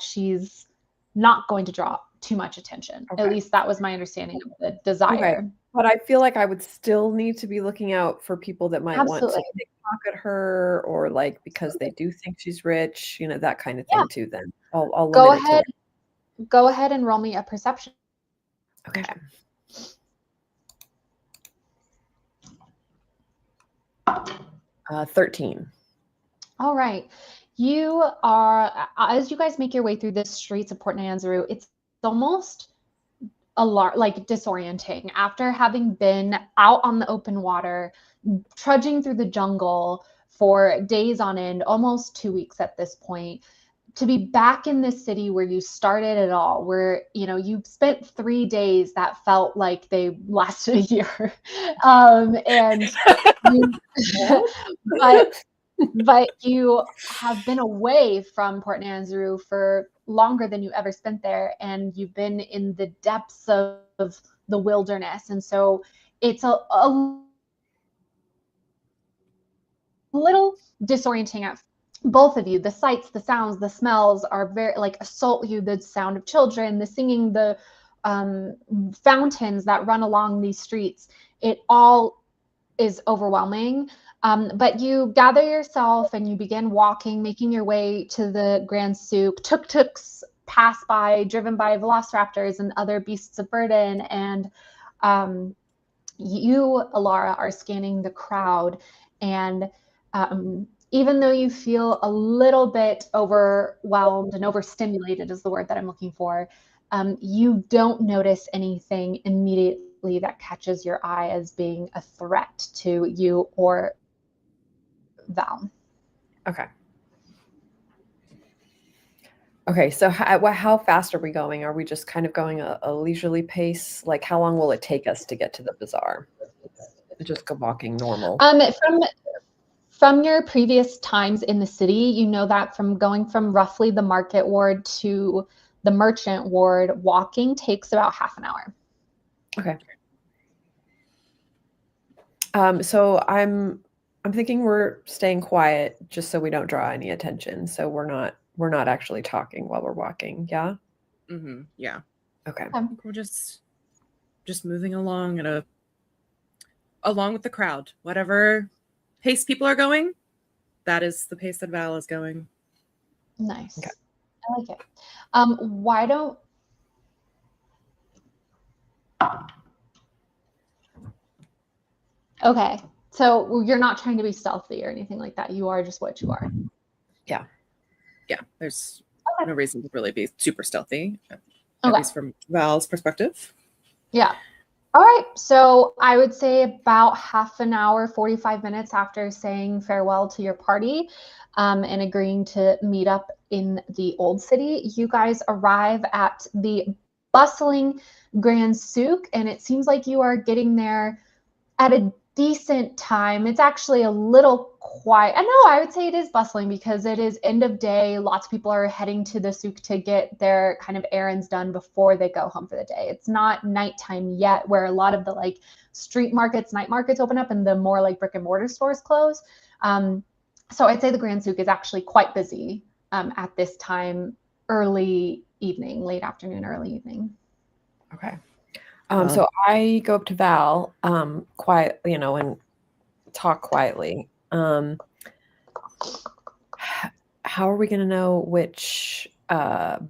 she's not going to draw too much attention. At least that was my understanding of the desire. Okay. But I feel like I would still need to be looking out for people that might want to pocket her, or like because they do think she's rich, that kind of thing too. Then I'll go ahead and roll me a perception. Okay. 13. All right. You are, as you guys make your way through the streets of Port Nyanzaru, it's almost like disorienting after having been out on the open water, trudging through the jungle for days on end, almost 2 weeks at this point, to be back in this city where you started it all, where you spent 3 days that felt like they lasted a year, and but you have been away from Port Nyanzaru for longer than you ever spent there, and you've been in the depths of the wilderness, and so it's a little disorienting at both of you. The sights, the sounds, the smells are very assault you. The sound of children, the singing, the fountains that run along these streets, it all is overwhelming. But you gather yourself and you begin walking, making your way to the Grand Souk. Tuk-tuks pass by, driven by velociraptors and other beasts of burden. And you, Alara, are scanning the crowd. And even though you feel a little bit overwhelmed and overstimulated is the word that I'm looking for, you don't notice anything immediately that catches your eye as being a threat to you or Val. Okay, so how fast are we going? Are we just kind of going a leisurely pace? Like, how long will it take us to get to the bazaar? Just go walking normal. From your previous times in the city, you know that from going from roughly the market ward to the merchant ward, walking takes about half an hour. Okay. So I'm thinking we're staying quiet just so we don't draw any attention. So we're not actually talking while we're walking. Yeah. Mm-hmm. Yeah. Okay. We're just moving along along with the crowd. Whatever pace people are going, that is the pace that Val is going. Nice. Okay. I like it. Why don't Okay. So you're not trying to be stealthy or anything like that. You are just what you are. Yeah. Yeah. There's no reason to really be super stealthy, at least from Val's perspective. Yeah. All right, so I would say about half an hour, 45 minutes after saying farewell to your party and agreeing to meet up in the Old City, you guys arrive at the bustling Grand Souk, and it seems like you are getting there at a decent time. It's actually a little quiet. I would say it is bustling because it is end of day. Lots of people are heading to the souk to get their kind of errands done before they go home for the day. It's not nighttime yet, where a lot of the like street markets, night markets open up and the more like brick and mortar stores close. So I'd say the Grand Souk is actually quite busy at this time, early evening, late afternoon, early evening. Okay. So I go up to Val, quiet, and talk quietly. How are we going to know which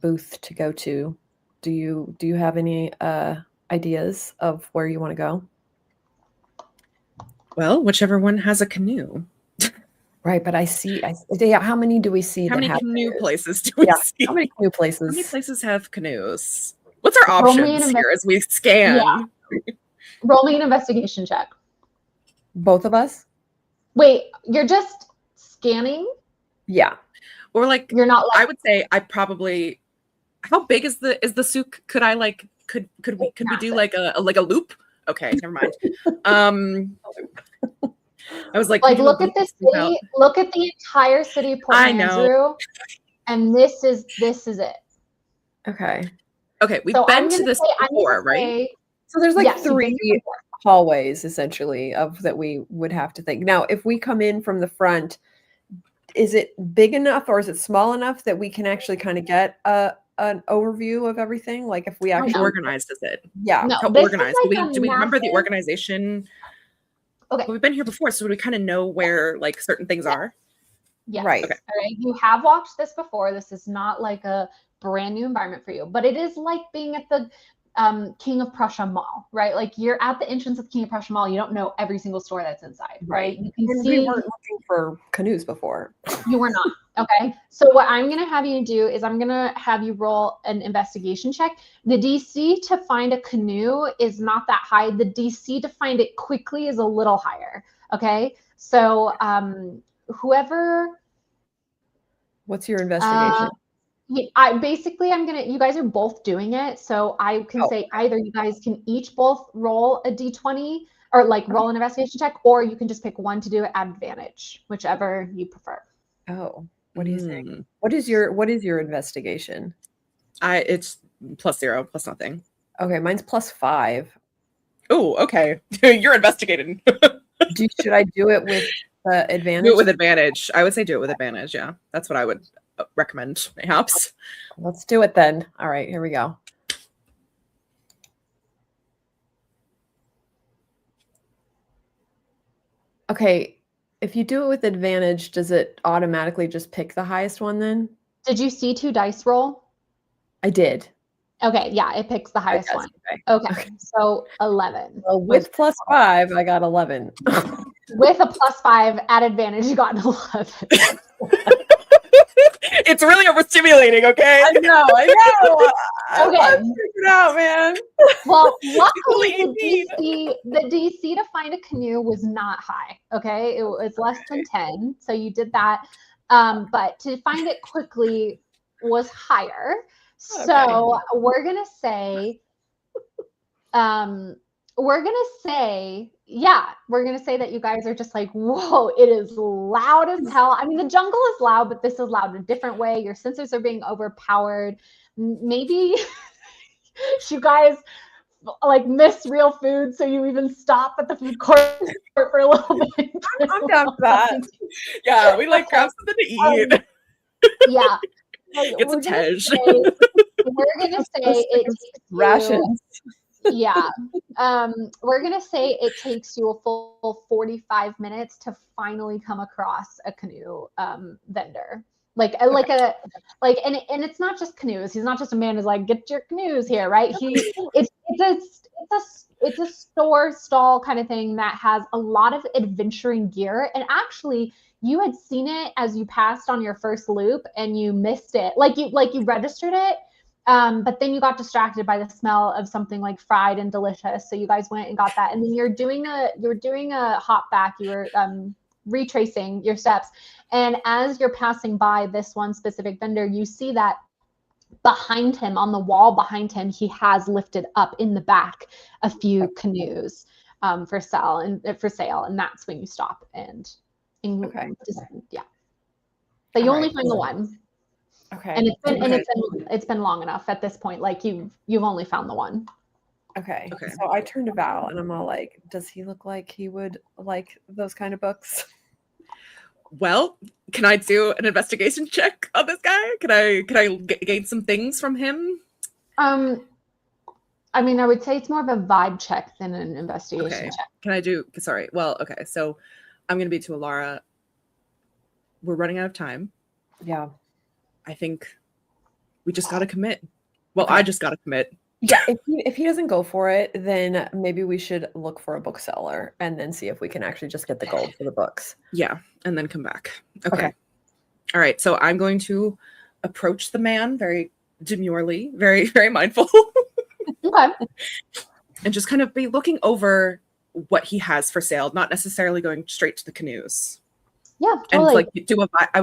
booth to go to? Do you have any ideas of where you want to go? Well, whichever one has a canoe. Right, but how many do we see? How that many have canoe canoes? places do we see? How many canoe places? How many places have canoes? What's our Roll me options an here as we scan? Yeah. Roll me an investigation check. Both of us? Wait, you're just scanning? Yeah. Or like You're not like, I would say I probably. How big is the souk? Could I like could we do like a loop? Okay, never mind. I was like look at the city, look at the entire city of Port Andrew, and this is it. Okay. Okay, we've been to this before, right? So there's like 3 hallways essentially that we would have to think. Now, if we come in from the front, is it big enough or is it small enough that we can actually kind of get an overview of everything? Like if we actually How organized is it? Yeah. No, How organized? Do we remember the organization? Okay. Well, we've been here before, so do we kind of know where like certain things are? Yes. Right. Okay. All right. You have watched this before. This is not like a brand new environment for you, but it is like being at the King of Prussia Mall, right? Like you're at the entrance of King of Prussia Mall. You don't know every single store that's inside, right? You can see. We weren't looking for canoes before. You were not. Okay. So what I'm going to have you do is I'm going to have you roll an investigation check. The DC to find a canoe is not that high. The DC to find it quickly is a little higher. Okay. So whoever. What's your investigation? You guys are both doing it. So I can say either you guys can each both roll a D20 or like roll an investigation check, or you can just pick one to do it at advantage, whichever you prefer. Oh, what do you think? What is your investigation? It's +0, plus nothing. Okay, mine's +5. Oh, okay. You're investigating. Should I do it with advantage? Do it with advantage. I would say do it with advantage. Yeah, that's what I would recommend, perhaps. Let's do it then. All right, here we go. Okay, if you do it with advantage, does it automatically just pick the highest one then? Did you see 2 dice roll? I did. Okay, yeah, it picks the highest one. Okay, so 11. Well, with +5, I got 11. With a +5 at advantage, you got an 11. It's really overstimulating, okay? I know. Okay. Figure it out, man. Well, luckily the DC to find a canoe was not high. Okay, it was less than 10, so you did that. But to find it quickly was higher. Okay. So we're gonna say that you guys are just like, whoa, it is loud as hell. I mean, the jungle is loud, but this is loud in a different way. Your senses are being overpowered. Maybe you guys like miss real food, so you even stop at the food court for a little bit. I'm down for that. Yeah, we like grab something to eat. Yeah. It's a tej. We're gonna say it takes rations. Yeah. We're gonna say it takes you a full 45 minutes to finally come across a canoe vendor. And it's not just canoes. He's not just a man who's like, get your canoes here, right? It's a store stall kind of thing that has a lot of adventuring gear. And actually, you had seen it as you passed on your first loop and you missed it. Like you registered it But then you got distracted by the smell of something like fried and delicious. So you guys went and got that. And then you're doing a hop back. You were retracing your steps. And as you're passing by this one specific vendor, you see that behind him, on the wall behind him, he has lifted up in the back a few canoes for sale. And that's when you stop and Okay. yeah. But you All only right. find the one. Okay. And it's been long enough at this point. Like you've only found the one. Okay. Okay. So I turn to Val and I'm all like, does he look like he would like those kind of books? Well, can I do an investigation check on this guy? Can I gain some things from him? I mean, I would say it's more of a vibe check than an investigation Okay. check. Can I do? Sorry. Well, okay. So I'm gonna be to Alara. We're running out of time. Yeah. I think we just gotta commit. Well, Okay. I just gotta commit. Yeah. If he doesn't go for it, then maybe we should look for a bookseller and then see if we can actually just get the gold for the books. Yeah, and then come back. Okay. All right. So I'm going to approach the man very demurely, very, very mindful, Okay. and just kind of be looking over what he has for sale, not necessarily going straight to the canoes. Yeah, And totally. I would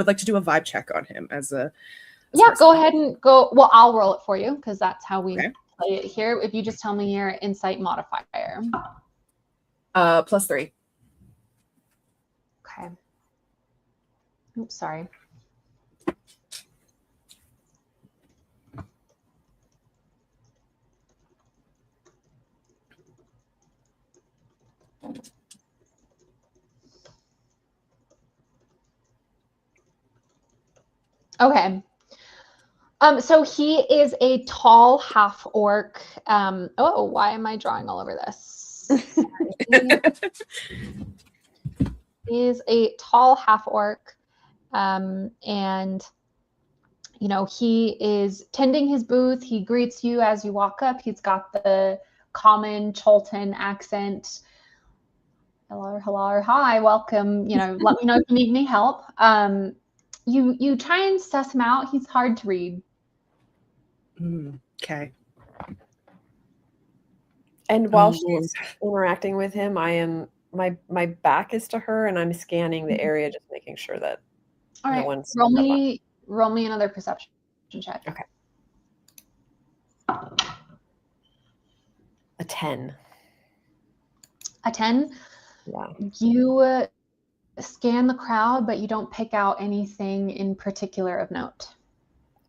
like to do a vibe check on him as a Yeah, person. go ahead and go. Well, I'll roll it for you because that's how we Okay. play it here. If you just tell me your insight modifier. +3. Okay. Oops, sorry. Okay. So he is a tall half orc. Oh, why am I drawing all over this? He is a tall half orc. And you know, he is tending his booth. He greets you as you walk up. He's got the common Cholton accent. Hello, hi, welcome. You know, let me know if you need any help. You try and suss him out. He's hard to read. Okay. And while Oh, she's interacting with him, I am my back is to her and I'm scanning the area, just making sure that All no right, one's roll me another perception check. Okay. A 10. A 10. Yeah. You scan the crowd, but you don't pick out anything in particular of note.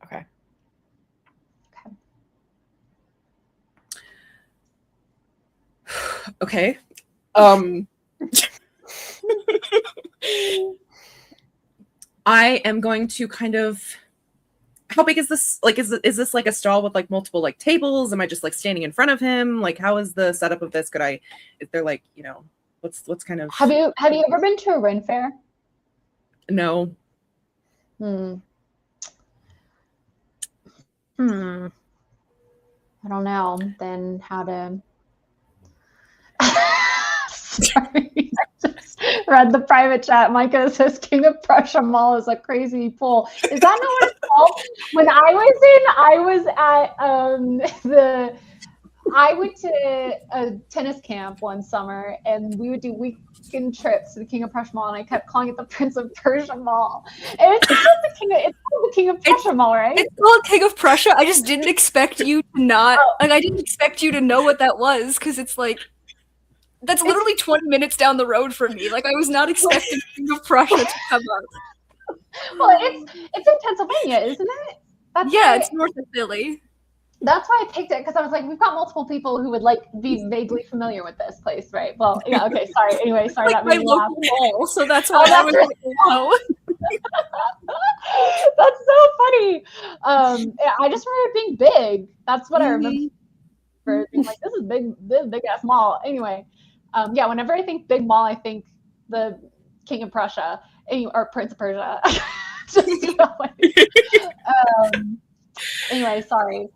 Okay. Okay. I am going to kind of. How big is this? Like, is this like a stall with like multiple like tables? Am I just like standing in front of him? Like, how is the setup of this? Is there like, you know, what's kind of? Have you ever been to a Ren fair? No. I don't know. Then how to. Sorry, I just read the private chat. Micah says King of Prussia Mall is a crazy pull. Is that not what it's called? When I was at I went to a tennis camp one summer, and we would do weekend trips to the King of Prussia Mall, and I kept calling it the Prince of Persia Mall. And it's called the King of Prussia Mall, right? It's called King of Prussia. I just didn't expect you to not I didn't expect you to know what that was, because it's like that's literally 20 minutes down the road from me. Like, I was not expecting King of Prussia to come up. Well, it's in Pennsylvania, isn't it? It's north of Philly. That's why I picked it, because I was like, we've got multiple people who would like be vaguely familiar with this place, right? Well, yeah, okay, sorry. Anyway, sorry, Like that my made me laugh. local mall, so that's why I was like, whoa. That's so funny. I just remember it being big. That's what I remember. Being like, this is big ass mall. Anyway, yeah, whenever I think big mall, I think the King of Prussia or Prince of Persia. Just, you know, anyway, sorry.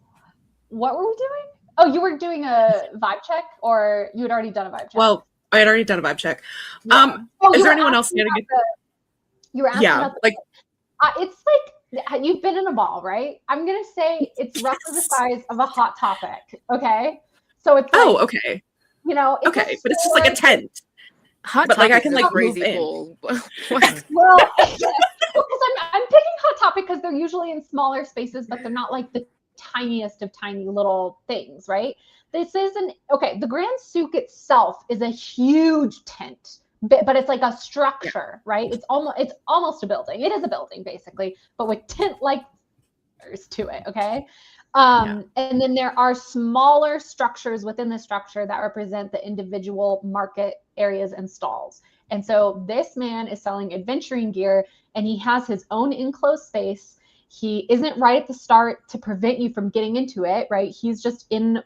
What were we doing? Oh, you were doing a vibe check, or you had already done a vibe check? Well, I had already done a vibe check. Yeah. Is there anyone else getting it? You were asking about like it's like You've been in a ball, right? I'm gonna say it's roughly the size of a Hot Topic. Okay, so it's like, okay. You know, it's Okay, but it's just like a tent. Hot But, like, I Topic can, is like, a move crazy in. pool. What? well, because I'm picking Hot Topic because they're usually in smaller spaces, but they're not like the tiniest of tiny little things, right? This isn't okay. The Grand Souk itself is a huge tent, but it's like a structure, right? It's almost a building. It is a building basically, but with tent-like to it. Okay. And then there are smaller structures within the structure that represent the individual market areas and stalls. And so this man is selling adventuring gear, and he has his own enclosed space. He isn't right at the start to prevent you from getting into it, right? He's just in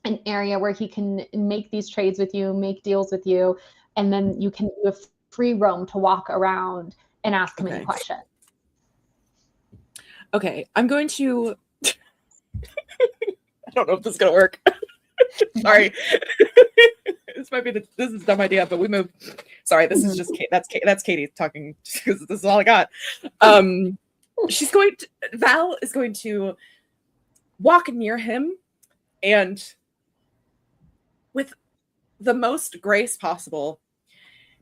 an area where he can make these trades with you, make deals with you, and then you have free roam to walk around and ask him any questions. Okay, I'm going to. I don't know if this is gonna work. Sorry, this is a dumb idea, but we move. Sorry, this is just that's Katie talking because this is all I got. Val is going to walk near him, and with the most grace possible,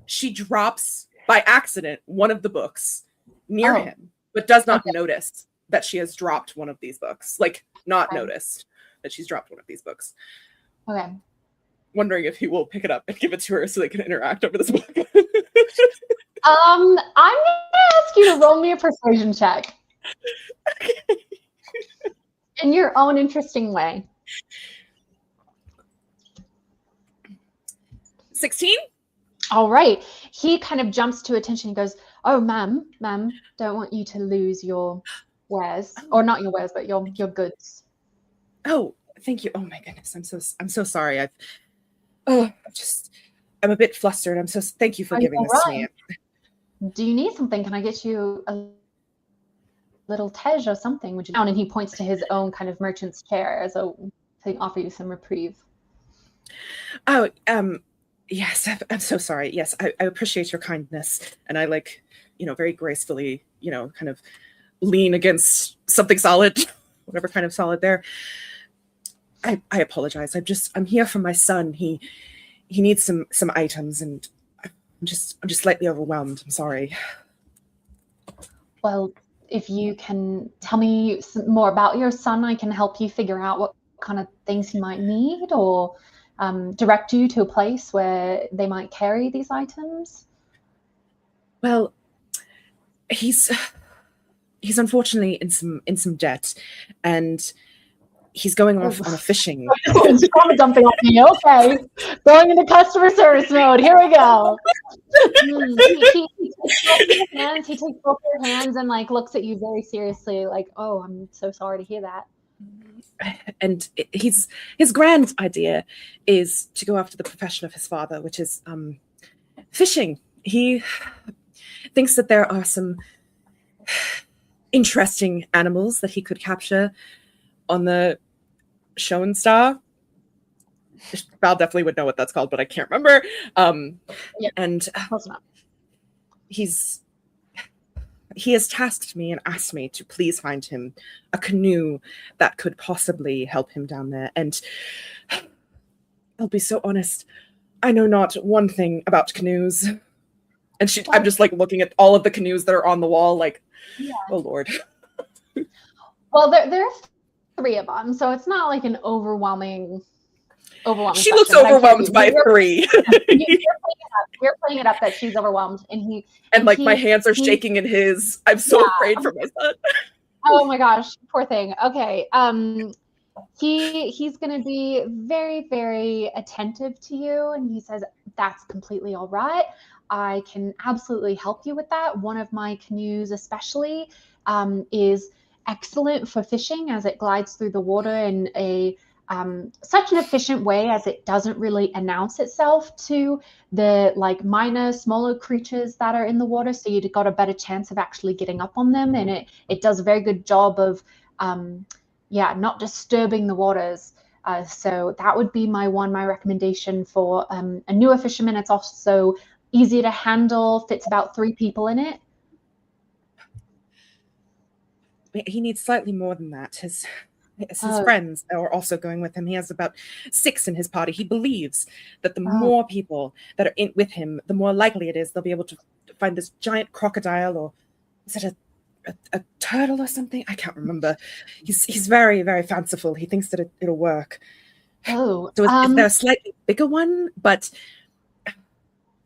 she drops by accident one of the books near him, but does not notice that she has dropped one of these books. Like, not noticed that she's dropped one of these books. Okay. Wondering if he will pick it up and give it to her so they can interact over this book. I'm gonna ask you to roll me a persuasion check. Okay. In your own interesting way. 16? All right. He kind of jumps to attention and goes, "Oh, ma'am, don't want you to lose your wares, or not your wares, but your goods." Oh, thank you. Oh my goodness, I'm so sorry. I'm a bit flustered. Thank you for giving this to me. Do you need something? Can I get you a little tej or something? Would you? And he points to his own kind of merchant's chair as a thing, offer you some reprieve. Oh, yes, I'm so sorry. Yes, I appreciate your kindness, and I very gracefully, kind of lean against something solid, whatever kind of solid there. I apologize. I'm here for my son. He needs some items, and I'm just slightly overwhelmed. I'm sorry. Well, if you can tell me more about your son, I can help you figure out what kind of things he might need, or direct you to a place where they might carry these items. Well, he's unfortunately in some debt, and he's going off on a fishing. Trauma dumping on me. Okay, going into customer service mode. Here we go. He takes both your hands and looks at you very seriously, like, "Oh, I'm so sorry to hear that." And his grand idea is to go after the profession of his father, which is fishing. He thinks that there are some interesting animals that he could capture on the Shown Star. Val definitely would know what that's called, but I can't remember. And close enough. He has tasked me and asked me to please find him a canoe that could possibly help him down there. And I'll be so honest, I know not one thing about canoes. And I'm just looking at all of the canoes that are on the wall, oh Lord. Well, there's 3 of them, so it's not like an overwhelming. She looks overwhelmed by 3. You're playing it up that she's overwhelmed, and my hands are shaking in his. I'm so afraid for my son. Oh my gosh, poor thing. Okay, he's gonna be very, very attentive to you, and he says that's completely all right. I can absolutely help you with that. One of my canoes, especially, is excellent for fishing, as it glides through the water in a such an efficient way as it doesn't really announce itself to the minor, smaller creatures that are in the water. So you've got a better chance of actually getting up on them, and it does a very good job of not disturbing the waters. So that would be my recommendation for a newer fisherman. It's also easy to handle, fits about 3 people in it. he needs slightly more than that. His Oh. friends are also going with him. He has about 6 in his party. He believes that the Oh. more people that are in with him, the more likely it is they'll be able to find this giant crocodile, or is it a turtle or something? I can't remember. He's very, very fanciful. He thinks that it'll work. Oh, So is there a slightly bigger one? But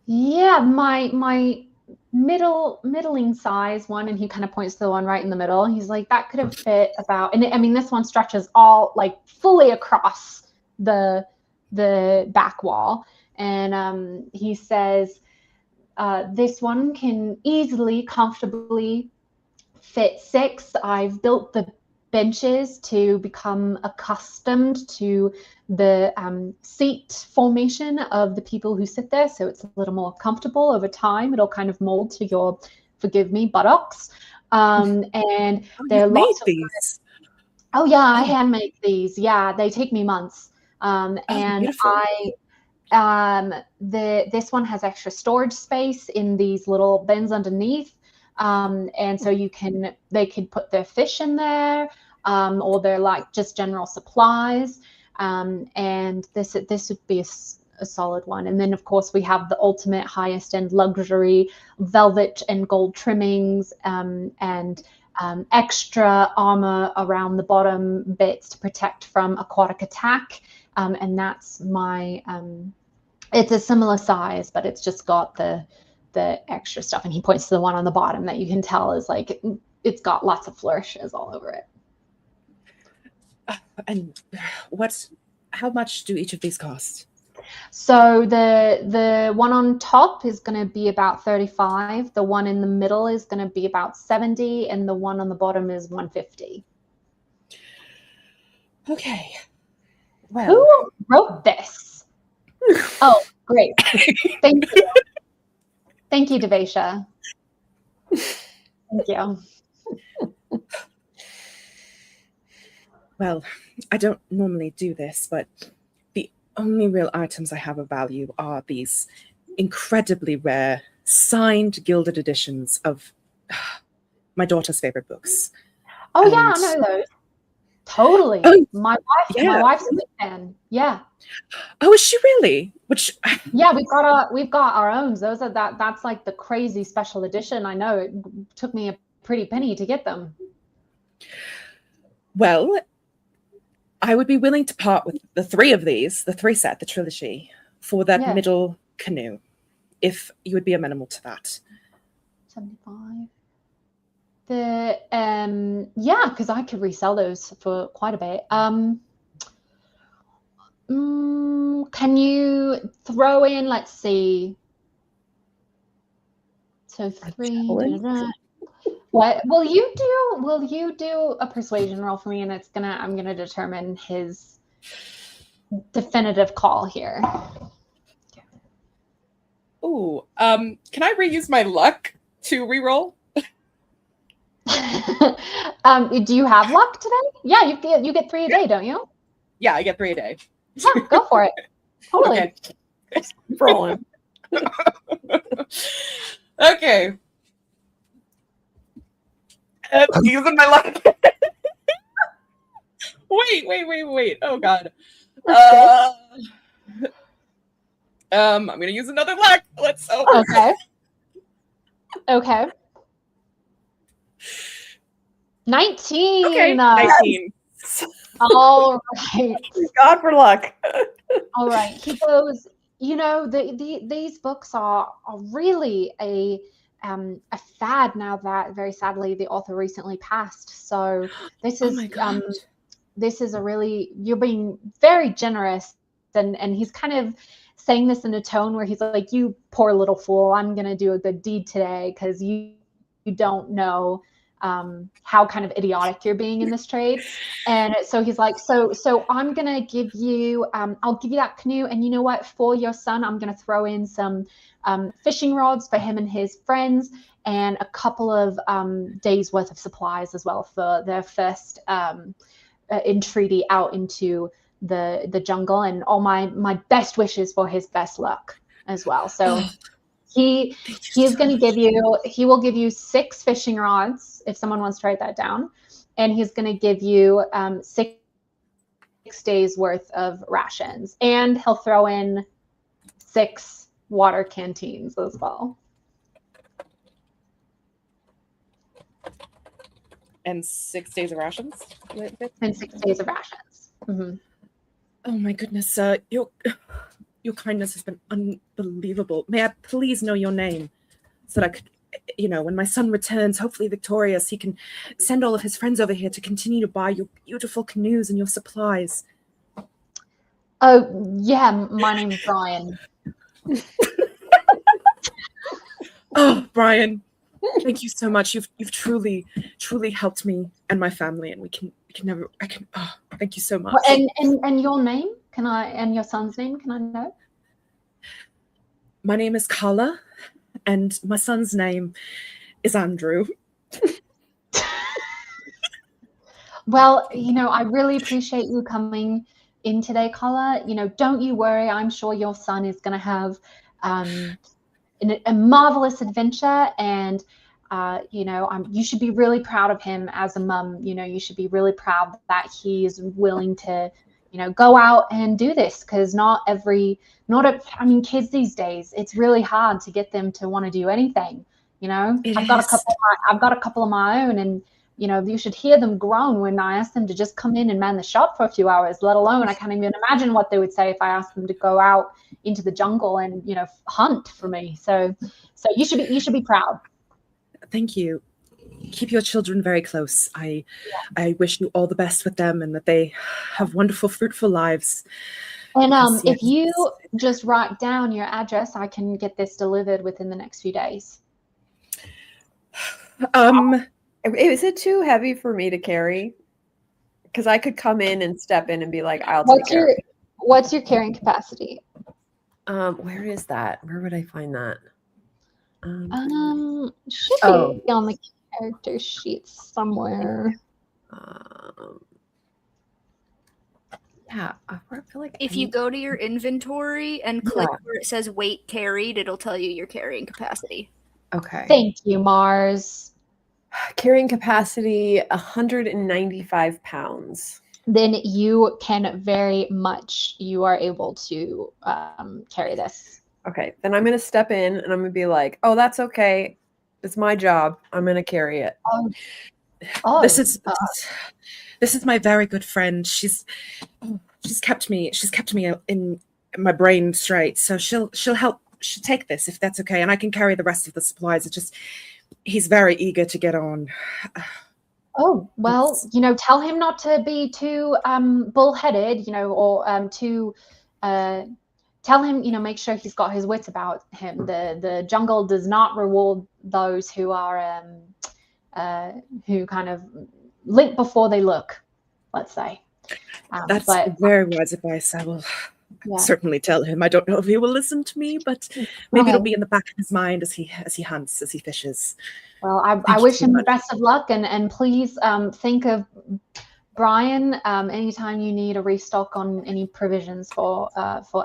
yeah, my middling size one, and he kind of points to the one right in the middle. He's like, that could have fit about, and I mean, this one stretches all like fully across the back wall, and he says, this one can easily, comfortably fit 6. I've built the benches to become accustomed to the seat formation of the people who sit there, so it's a little more comfortable over time. It'll kind of mold to your, forgive me, buttocks. And there are lots of these. Oh yeah, I hand make these. Yeah, they take me months. And beautiful. This one has extra storage space in these little bins underneath. And so they could put their fish in there, or their like just general supplies. And this would be a solid one. And then of course we have the ultimate highest end luxury velvet and gold trimmings, and extra armor around the bottom bits to protect from aquatic attack. And that's my, it's a similar size, but it's just got the extra stuff. And he points to the one on the bottom that you can tell is like, it's got lots of flourishes all over it. And how much do each of these cost? So the one on top is going to be about 35. The one in the middle is going to be about 70, and the one on the bottom is 150. Okay. Well, who wrote this? Oh, great. Thank you. Thank you, Devesha. Thank you. Well, I don't normally do this, but the only real items I have of value are these incredibly rare signed gilded editions of my daughter's favorite books. Oh yeah, I know those. Totally. Oh, my wife's a big fan. Yeah. Oh, is she really? Which yeah, we've got our own. That's like the crazy special edition. I know it took me a pretty penny to get them. Well, I would be willing to part with the 3 of these, the 3 set, the trilogy, for that middle canoe, if you would be amenable to that. 75. Yeah, because I could resell those for quite a bit. Can you throw in, let's see. So 3. What will you do? Will you do a persuasion roll for me? And I'm gonna determine his definitive call here. Ooh, can I reuse my luck to reroll? Do you have luck today? Yeah, you get 3 a day, don't you? Yeah, I get 3 a day. Yeah, go for it. Totally. Okay. Rolling. Okay. Using my luck. Wait. Oh god. I'm gonna use another luck. Let's Okay. 19. Okay. 19. All right. God for luck. All right. He goes, these books are really a fad now that very sadly the author recently passed. So this is a really, you're being very generous, and he's kind of saying this in a tone where he's like, you poor little fool, I'm gonna do a good deed today because you don't know how kind of idiotic you're being in this trade. And so he's like, so I'm gonna give you, I'll give you that canoe, and you know what, for your son, I'm gonna throw in some fishing rods for him and his friends, and a couple of days worth of supplies as well for their first entreaty out into the jungle, and all my best wishes for his best luck as well. So he will give you 6 fishing rods if someone wants to write that down, and he's going to give you 6 days worth of rations, and he'll throw in 6 water canteens as well. And 6 days of rations? And 6 days of rations. Mm-hmm. Oh my goodness, your kindness has been unbelievable. May I please know your name so that I could, when my son returns, hopefully victorious, he can send all of his friends over here to continue to buy your beautiful canoes and your supplies. Oh, yeah, my name's Brian. Oh, Brian, thank you so much. You've truly helped me and my family, and we can never. Thank you so much. And your name? And your son's name? Can I know? My name is Carla, and my son's name is Andrew. Well, I really appreciate you coming in today, Carla. Don't you worry. I'm sure your son is going to have a marvelous adventure, and you should be really proud of him as a mum. You should be really proud that he is willing to, go out and do this, because kids these days, it's really hard to get them to want to do anything. I've got a couple of my own, and you should hear them groan when I ask them to just come in and man the shop for a few hours, let alone, I can't even imagine what they would say if I asked them to go out into the jungle and, hunt for me. So you should be proud. Thank you. Keep your children very close. I wish you all the best with them, and that they have wonderful, fruitful lives. And if you just write down your address, I can get this delivered within the next few days. Is it too heavy for me to carry? Because I could come in and step in and be like, I'll take care of it. What's your carrying capacity? Where is that? Where would I find that? Should be on the character sheet somewhere. Yeah, I feel like if you go to your inventory and click where it says weight carried, it'll tell you your carrying capacity. Okay. Thank you, Mars. Carrying capacity 195 pounds. Then you are able to carry this. Okay, then I'm going to step in and I'm going to be like, oh, that's okay. It's my job. I'm going to carry it. This is my very good friend. She's kept me in my brain straight. So she'll help. She'll take this if that's okay, and I can carry the rest of the supplies. It's just he's very eager to get on. Oh, well, tell him not to be too bullheaded, or too tell him, make sure he's got his wits about him. The jungle does not reward those who are who kind of limp before they look, let's say. That's very wise advice. I will certainly tell him. I don't know if he will listen to me, but maybe it'll be in the back of his mind as he hunts, as he fishes. Well, I wish him the best of luck, and please think of Brian anytime you need a restock on any provisions for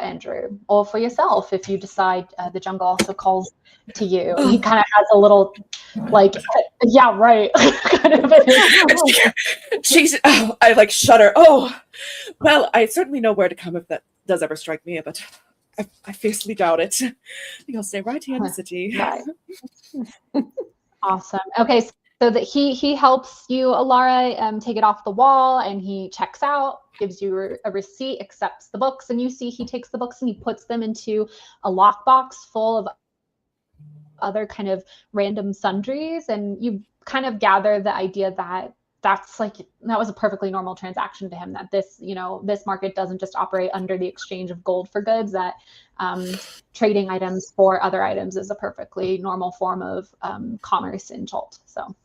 Andrew, or for yourself if you decide the jungle also calls to you. He kind of has a little yeah, right. kind of Jeez, I shudder. Oh, well, I certainly know where to come if that does ever strike me, but I fiercely doubt it. I think I'll stay right here in the city. Right. Awesome. Okay, so that he helps you, Alara, take it off the wall, and he checks out, gives you a receipt, accepts the books, and you see he takes the books and he puts them into a lockbox full of other kind of random sundries, and you kind of gather the idea that that was a perfectly normal transaction to him, that this market doesn't just operate under the exchange of gold for goods, that trading items for other items is a perfectly normal form of commerce in Jolt. So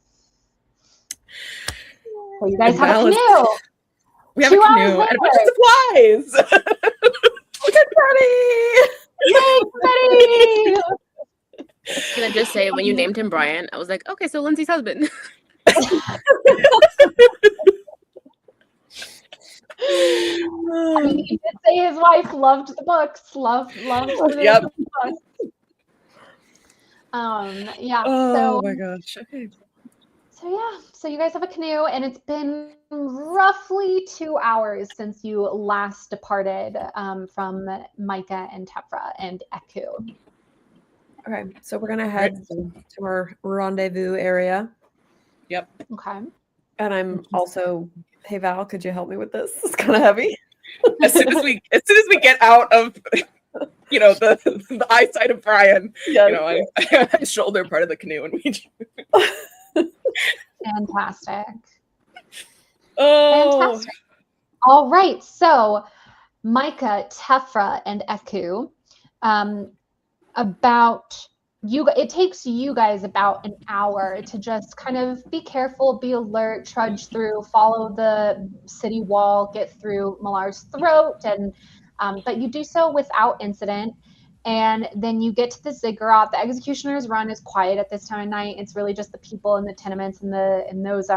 you guys have a canoe. We have a canoe and a bunch of supplies. Look at Betty! Yay, Betty! Can I just say, when you named him Brian, I was like, okay, so Lindsay's husband. He did say his wife loved the books. Loved the books. Yeah. Oh my gosh. Okay. So you guys have a canoe, and it's been roughly 2 hours since you last departed from Micah and Tefra and Eku. Okay, so we're gonna head to our rendezvous area. Yep. Okay. And I'm also, hey Val, could you help me with this? It's kind of heavy. As soon as we get out of the eyesight of Brian, I shoulder part of the canoe and we Fantastic. Oh, Fantastic. All right. So Micah, Tefra, and Eku, it takes you guys about an hour to just kind of be careful, be alert, trudge through, follow the city wall, get through Malar's throat, and but you do so without incident. And then you get to the ziggurat. The executioner's run is quiet at this time of night. It's really just the people in the tenements and those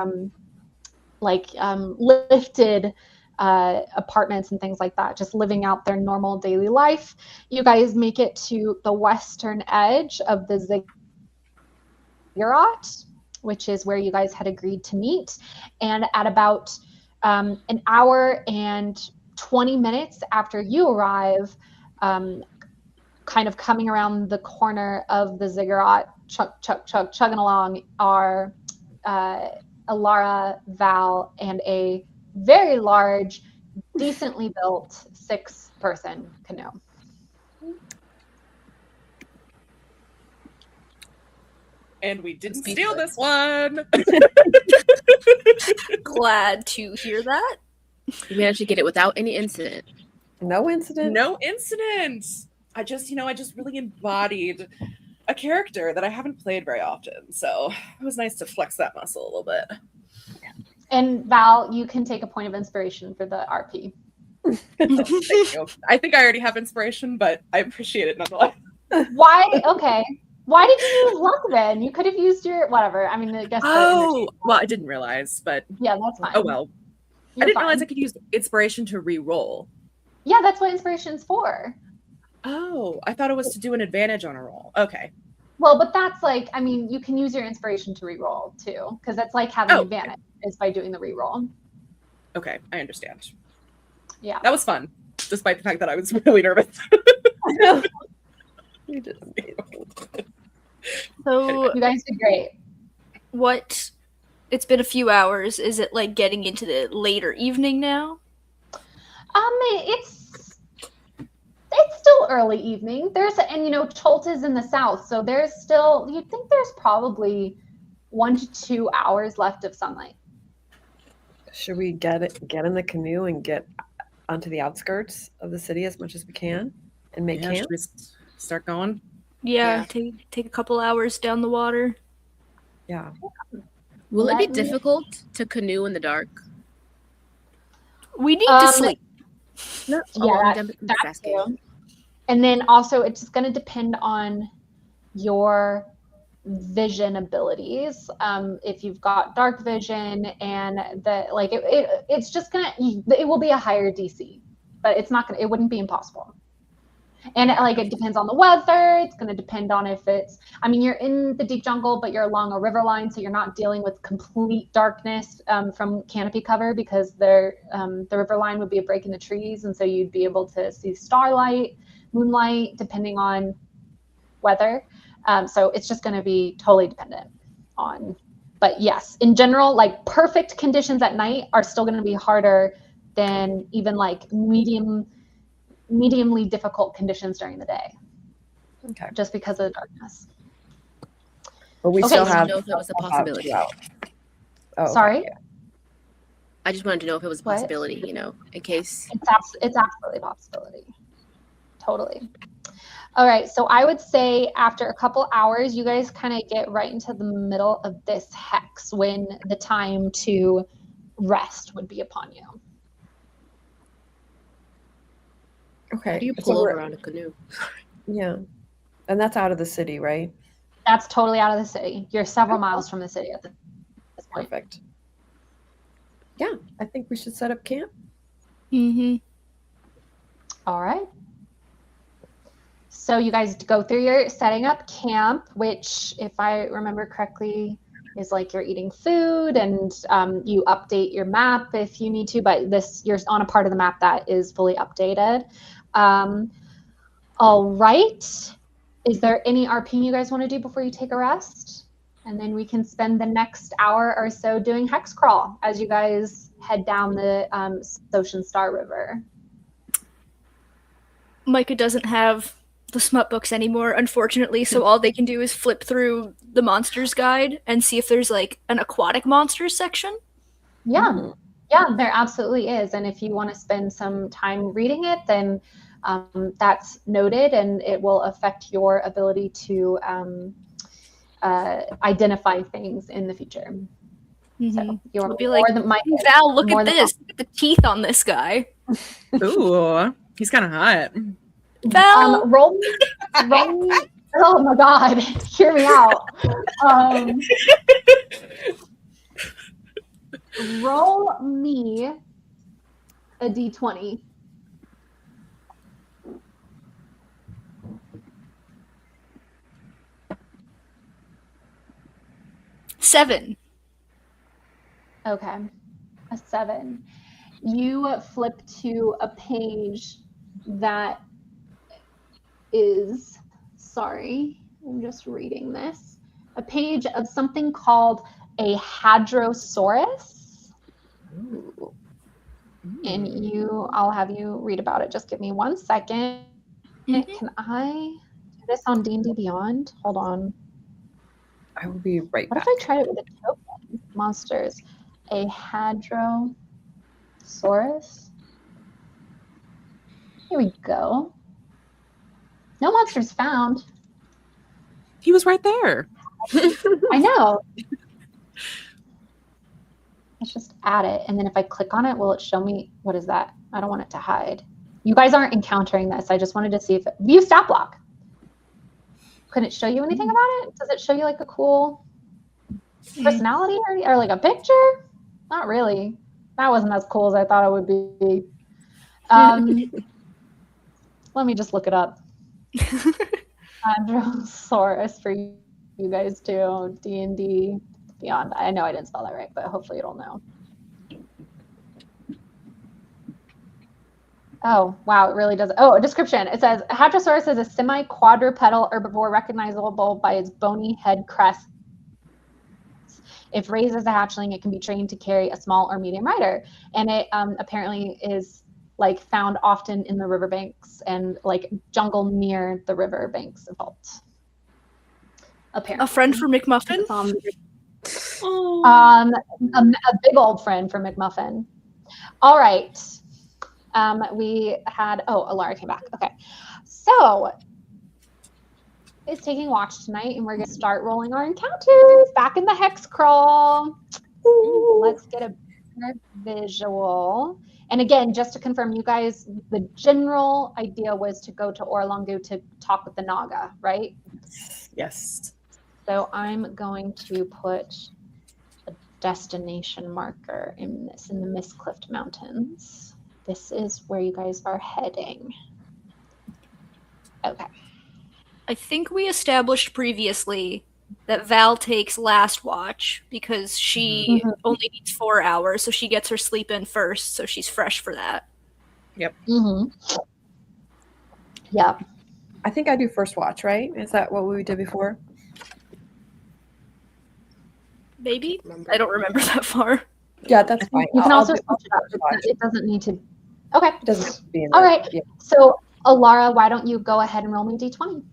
lifted apartments and things like that, just living out their normal daily life. You guys make it to the western edge of the ziggurat, which is where you guys had agreed to meet. And at about an hour and 20 minutes after you arrive, kind of coming around the corner of the ziggurat, chugging along, are Alara, Val, and a very large, decently built 6-person canoe. And we didn't steal this one. Glad to hear that. We managed to get it without any incident. No incident. No incident. I just really embodied a character that I haven't played very often. So it was nice to flex that muscle a little bit. And Val, you can take a point of inspiration for the RP. Thank you. I think I already have inspiration, but I appreciate it nonetheless. Why? Okay. Why did you use luck then? You could have used your whatever. I mean, I guess. Oh, well, I didn't realize, but yeah, that's fine. Oh well. You're I didn't fine. realize I could use inspiration to re-roll. Yeah, that's what inspiration's for. Oh, I thought it was to do an advantage on a roll. Okay. Well, but that's like, I mean, you can use your inspiration to re-roll too, because that's like having advantage is by doing the re-roll. Okay, I understand. Yeah. That was fun, despite the fact that I was really nervous. You did amazing. So you guys did great. It's been a few hours. Is it like getting into the later evening now? It's still early evening. And Cholt is in the south, so there's still, you'd think there's probably 1 to 2 hours left of sunlight. Should we get in the canoe and get onto the outskirts of the city as much as we can and make camp? Should we start going? Yeah. Take a couple hours down the water. Yeah. Will it be difficult to canoe in the dark? We need to sleep. No. That's true. And then also, it's just going to depend on your vision abilities. If you've got dark vision, and it's just it will be a higher DC, but it wouldn't be impossible. And it depends on the weather. It's going to depend on if you're in the deep jungle, but you're along a river line, so you're not dealing with complete darkness from canopy cover, because the river line would be a break in the trees, and so you'd be able to see starlight, moonlight, depending on weather. So it's just going to be totally dependent on. But yes, in general, perfect conditions at night are still going to be harder than even mediumly difficult conditions during the day. Okay. Just because of the darkness. But we still have. Know if it was a possibility. Oh, sorry. Okay, yeah. I just wanted to know if it was a possibility. In case. It's absolutely a possibility. Totally. All right. So I would say after a couple hours, you guys kind of get right into the middle of this hex when the time to rest would be upon you. Okay. How do you pull over on a canoe? Yeah. And that's out of the city, right? That's totally out of the city. You're several miles from the city at this point. Perfect. Yeah, I think we should set up camp. Mm-hmm. All right. So you guys go through your setting up camp, which, if I remember correctly, is like you're eating food, and you update your map if you need to, but you're on a part of the map that is fully updated. All right. Is there any RP you guys want to do before you take a rest? And then we can spend the next hour or so doing hex crawl as you guys head down the Ocean Star River. Micah doesn't have the smut books anymore, unfortunately, so all they can do is flip through the monsters guide and see if there's like an aquatic monsters section. Yeah, yeah, there absolutely is. And if you want to spend some time reading it, then that's noted, and it will affect your ability to identify things in the future. So you'll be like, Val, look at this. Look at the teeth on this guy. Ooh, he's kind of hot. Val, roll me. Oh my God, hear me out. Roll me a d20. Seven. Okay, a 7. You flip to a page that is, sorry, I'm just reading this, a page of something called a hadrosaurus. Ooh. And I'll have you read about it. Just give me 1 second. Can I do this on D&D Beyond? Hold on. I will be right back. What if I tried it with a token? Monsters. A hadrosaurus. Here we go. No monsters found. He was right there. I know. Let's just add it. And then if I click on it, will it show me? What is that? I don't want it to hide. You guys aren't encountering this. I just wanted to see if view stat block. Can it show you anything about it? Does it show you like a cool personality or like a picture? Not really. That wasn't as cool as I thought it would be. Let me just look it up. Hadrosaurus for you guys too. D&D Beyond. I know I didn't spell that right, but hopefully it'll know. Oh, wow, it really does. Oh, a description. It says, Hadrosaurus is a semi-quadrupedal herbivore recognizable by its bony head crest. If raised as a hatchling, it can be trained to carry a small or medium rider. And it apparently is like found often in the riverbanks and like jungle near the riverbanks of Vault. Apparently. A friend for McMuffin? A big old friend for McMuffin. All right. We had, Alara came back. Okay. So it's taking watch tonight, and we're going to start rolling our encounters back in the hex crawl. Let's get a better visual. And again, just to confirm, you guys, the general idea was to go to Orlongu to talk with the Naga, right? Yes. So I'm going to put a destination marker in the Mistclift Mountains. This is where you guys are heading. Okay. I think we established previously that Val takes last watch because she only needs 4 hours, so she gets her sleep in first, so she's fresh for that. Yep. Yep. I think I do first watch, right? Is that what we did before? Maybe? I don't remember that far. Yeah, that's fine. You can I'll also do switch it up. It doesn't need to. Okay. It doesn't be in All there. right. Yeah. So, Alara, why don't you go ahead and roll me d20?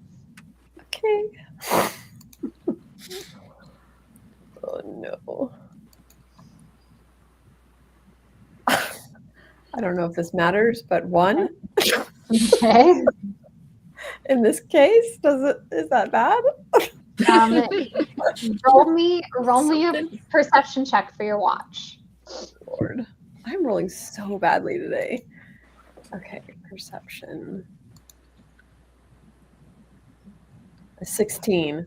Okay. Oh no. I don't know if this matters, but 1. Okay. In this case, is that bad? Roll me a perception check for your watch. Lord, I'm rolling so badly today. Okay, perception. A 16.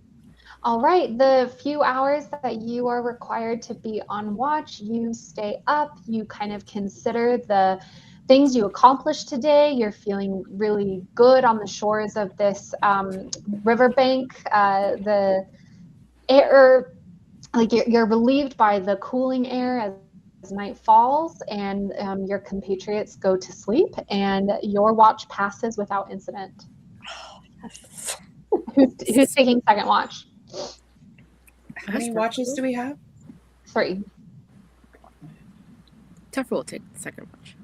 All right, the few hours that you are required to be on watch, you stay up, you kind of consider the things you accomplished today. You're feeling really good on the shores of this riverbank. The air like you're relieved by the cooling air as night falls, and your compatriots go to sleep, and your watch passes without incident. Who's taking second watch? How many watches do we have? 3. Tefra will take the second watch.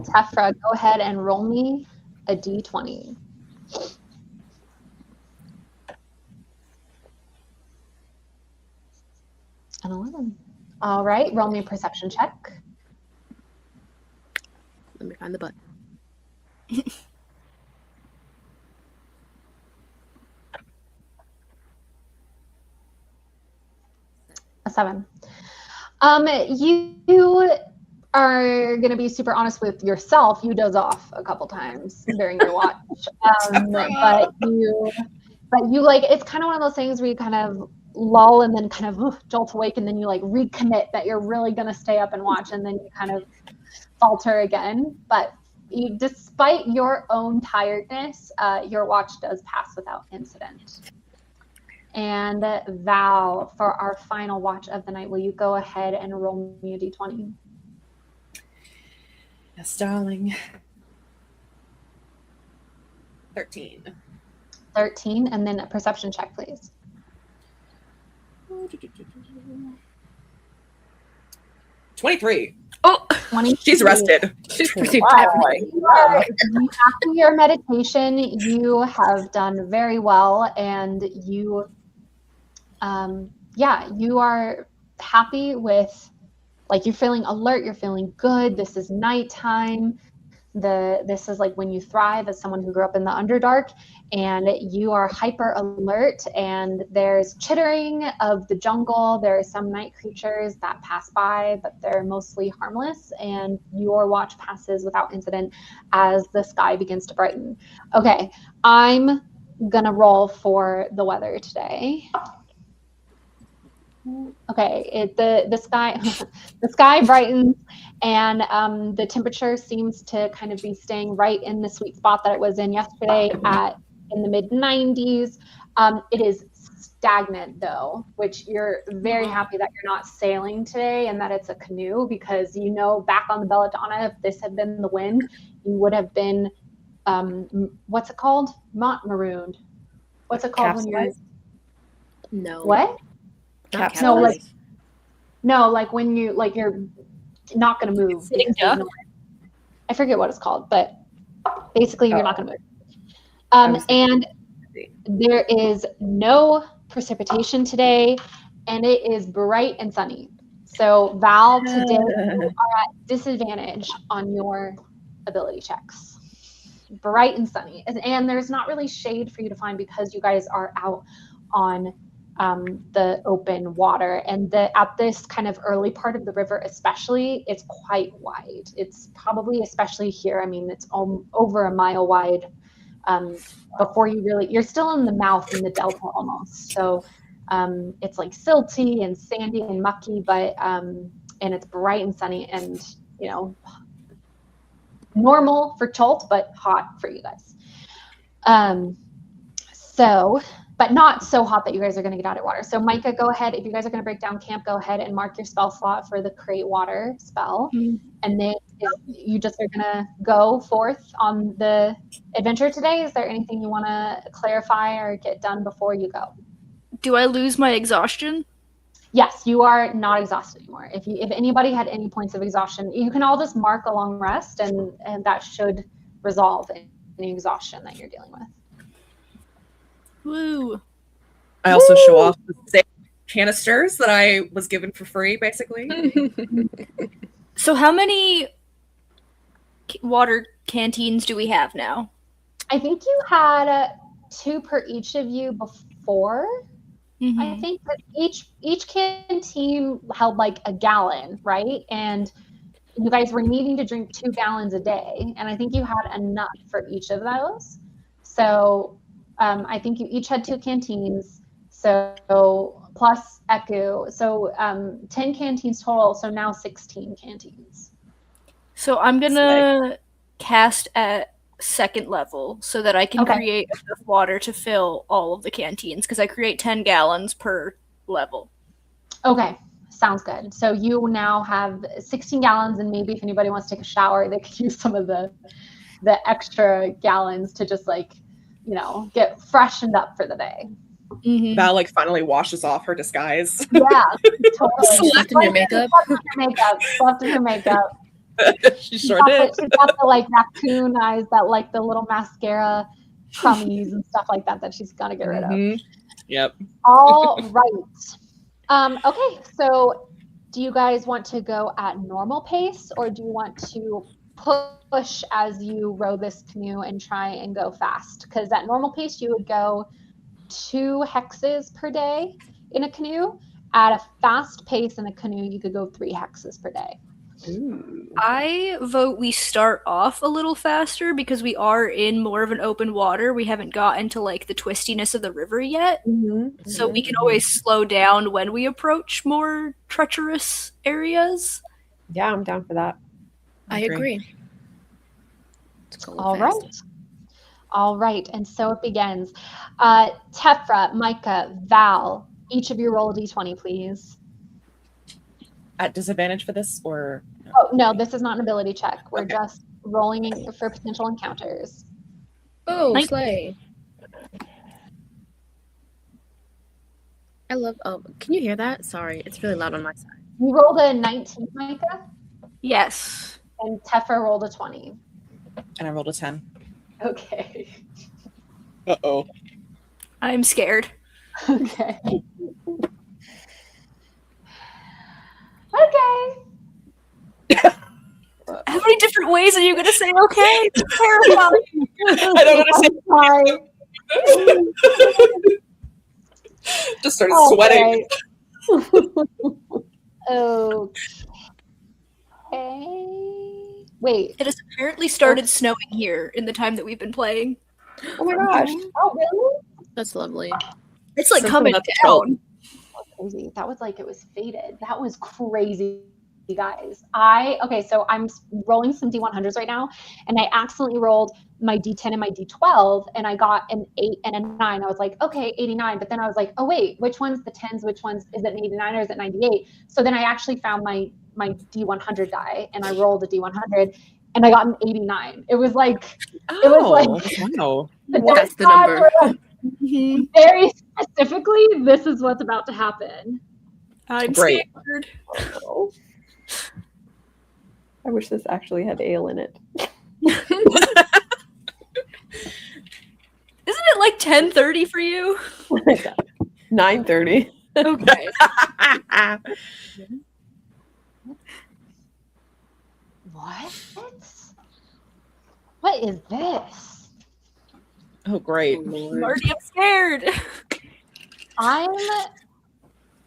Tefra, go ahead and roll me a d20. An 11. All right, roll me a perception check. Let me find the button. A 7. You are going to be super honest with yourself. You doze off a couple times during your watch. But you like, it's kind of one of those things where you kind of lull and then kind of jolt awake, and then you like recommit that you're really going to stay up and watch, and then you kind of falter again. But despite your own tiredness, your watch does pass without incident. And Val, for our final watch of the night, will you go ahead and roll me a d20? Yes, darling. 13. 13, and then a perception check, please. 23. Oh, 23. She's rested. She's pretty After your meditation, you have done very well, and you, you are happy with, like, you're feeling alert, you're feeling good. This is nighttime. This is like when you thrive as someone who grew up in the Underdark, and you are hyper alert, and there's chittering of the jungle. There are some night creatures that pass by, but they're mostly harmless, and your watch passes without incident as the sky begins to brighten. Okay, I'm gonna roll for the weather today. Okay, the sky the sky brightens, and the temperature seems to kind of be staying right in the sweet spot that it was in yesterday in the mid 90s. It is stagnant though, which you're very happy that you're not sailing today and that it's a canoe, because you know back on the Belladonna, if this had been the wind, you would have been what's it called? Not marooned. What's it called when you're No. what? Capsized. No, like when you're not going to move. I forget what it's called, but basically you're not going to move. And there is no precipitation today, and it is bright and sunny. So Val, today you are at disadvantage on your ability checks. Bright and sunny, and there's not really shade for you to find because you guys are out on the open water, and at this kind of early part of the river especially, it's quite wide. It's probably, especially here, I mean, it's over a mile wide before you're still in the mouth in the delta almost. So it's like silty and sandy and mucky, but and it's bright and sunny, and you know, normal for Cholt, but hot for you guys. But not so hot that you guys are going to get out of water. So Micah, go ahead. If you guys are going to break down camp, go ahead and mark your spell slot for the create water spell. Mm-hmm. And then you just are going to go forth on the adventure today. Is there anything you want to clarify or get done before you go? Do I lose my exhaustion? Yes, you are not exhausted anymore. If anybody had any points of exhaustion, you can all just mark a long rest, and that should resolve any exhaustion that you're dealing with. Woo. I also show off the same canisters that I was given for free, basically. So how many water canteens do we have now? I think you had 2 per each of you before. Mm-hmm. I think that each canteen held like a gallon, right? And you guys were needing to drink 2 gallons a day, and I think you had enough for each of those. So I think you each had 2 canteens, so plus Eku, so 10 canteens total, so now 16 canteens. So I'm gonna cast at 2nd level so that I can create enough water to fill all of the canteens, because I create 10 gallons per level. Okay, sounds good. So you now have 16 gallons, and maybe if anybody wants to take a shower, they could use some of the extra gallons to just like, get freshened up for the day. Mm-hmm. Val like finally washes off her disguise. Yeah, totally. Slept in your makeup. Slept in her makeup. She sure did. She's got the like raccoon eyes, that like the little mascara crummies and stuff like that she's got to get rid of. Yep. All right. Okay, so do you guys want to go at normal pace, or do you want to push as you row this canoe and try and go fast? Because at normal pace, you would go 2 hexes per day in a canoe. At a fast pace in a canoe, you could go 3 hexes per day. Ooh. I vote we start off a little faster because we are in more of an open water. We haven't gotten to like the twistiness of the river yet. Mm-hmm. So we can always slow down when we approach more treacherous areas. Yeah, I'm down for that. I agree. Let's go All fast. right. All right, and so it begins. Tefra, Micah, Val, each of you roll a d20, please. At disadvantage for this, or Oh, no, this is not an ability check. We're Okay. just rolling for potential encounters. Oh, Like- slay. I love, can you hear that? Sorry, it's really loud on my side. You rolled a 19, Micah, Yes. and Tefra rolled a 20. and I rolled a 10. Okay. Uh-oh. I'm scared. Okay. Okay. How many different ways are you going to say okay? It's terrifying. I don't want Sorry. Just started sweating. Okay. Wait. It has apparently started snowing here in the time that we've been playing. Oh my gosh. Oh, really? That's lovely. It's like Something coming about the down. Crazy. That was like it was fated. That was crazy, guys. So I'm rolling some D100s right now, and I accidentally rolled my D10 and my D12, and I got an 8 and a 9. I was like, okay, 89. But then I was like, oh wait, which one's the 10s? Which one's is it 89 or is it 98? So then I actually found my D100 die, and I rolled a D100, and I got an 89. It was like it was like wow. That's the number. Very specifically, this is what's about to happen. I'm Great. scared. Oh. I wish this actually had ale in it. Isn't it like 10:30 for you? 9:30. Okay. What is this? Oh, great. Marty, I'm scared. I'm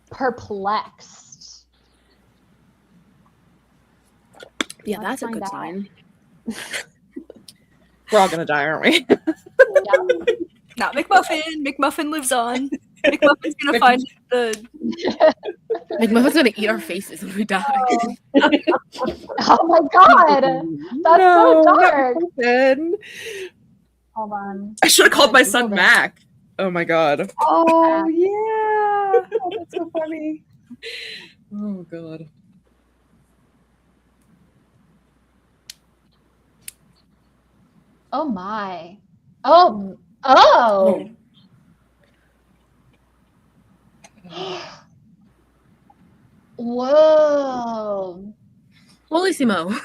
perplexed. Yeah, Let's that's a find good out. sign. We're all gonna die, aren't we? Yeah. Not McMuffin. McMuffin lives on. McMuffin's gonna find the. McMuffin's gonna eat our faces when we die. Oh my god, that's so dark. Then Hold on. I should have called my Google son this. Mac. Oh my god. Oh yeah. Oh, that's so funny. Oh god. Oh my. Oh. Whoa. Holissimo.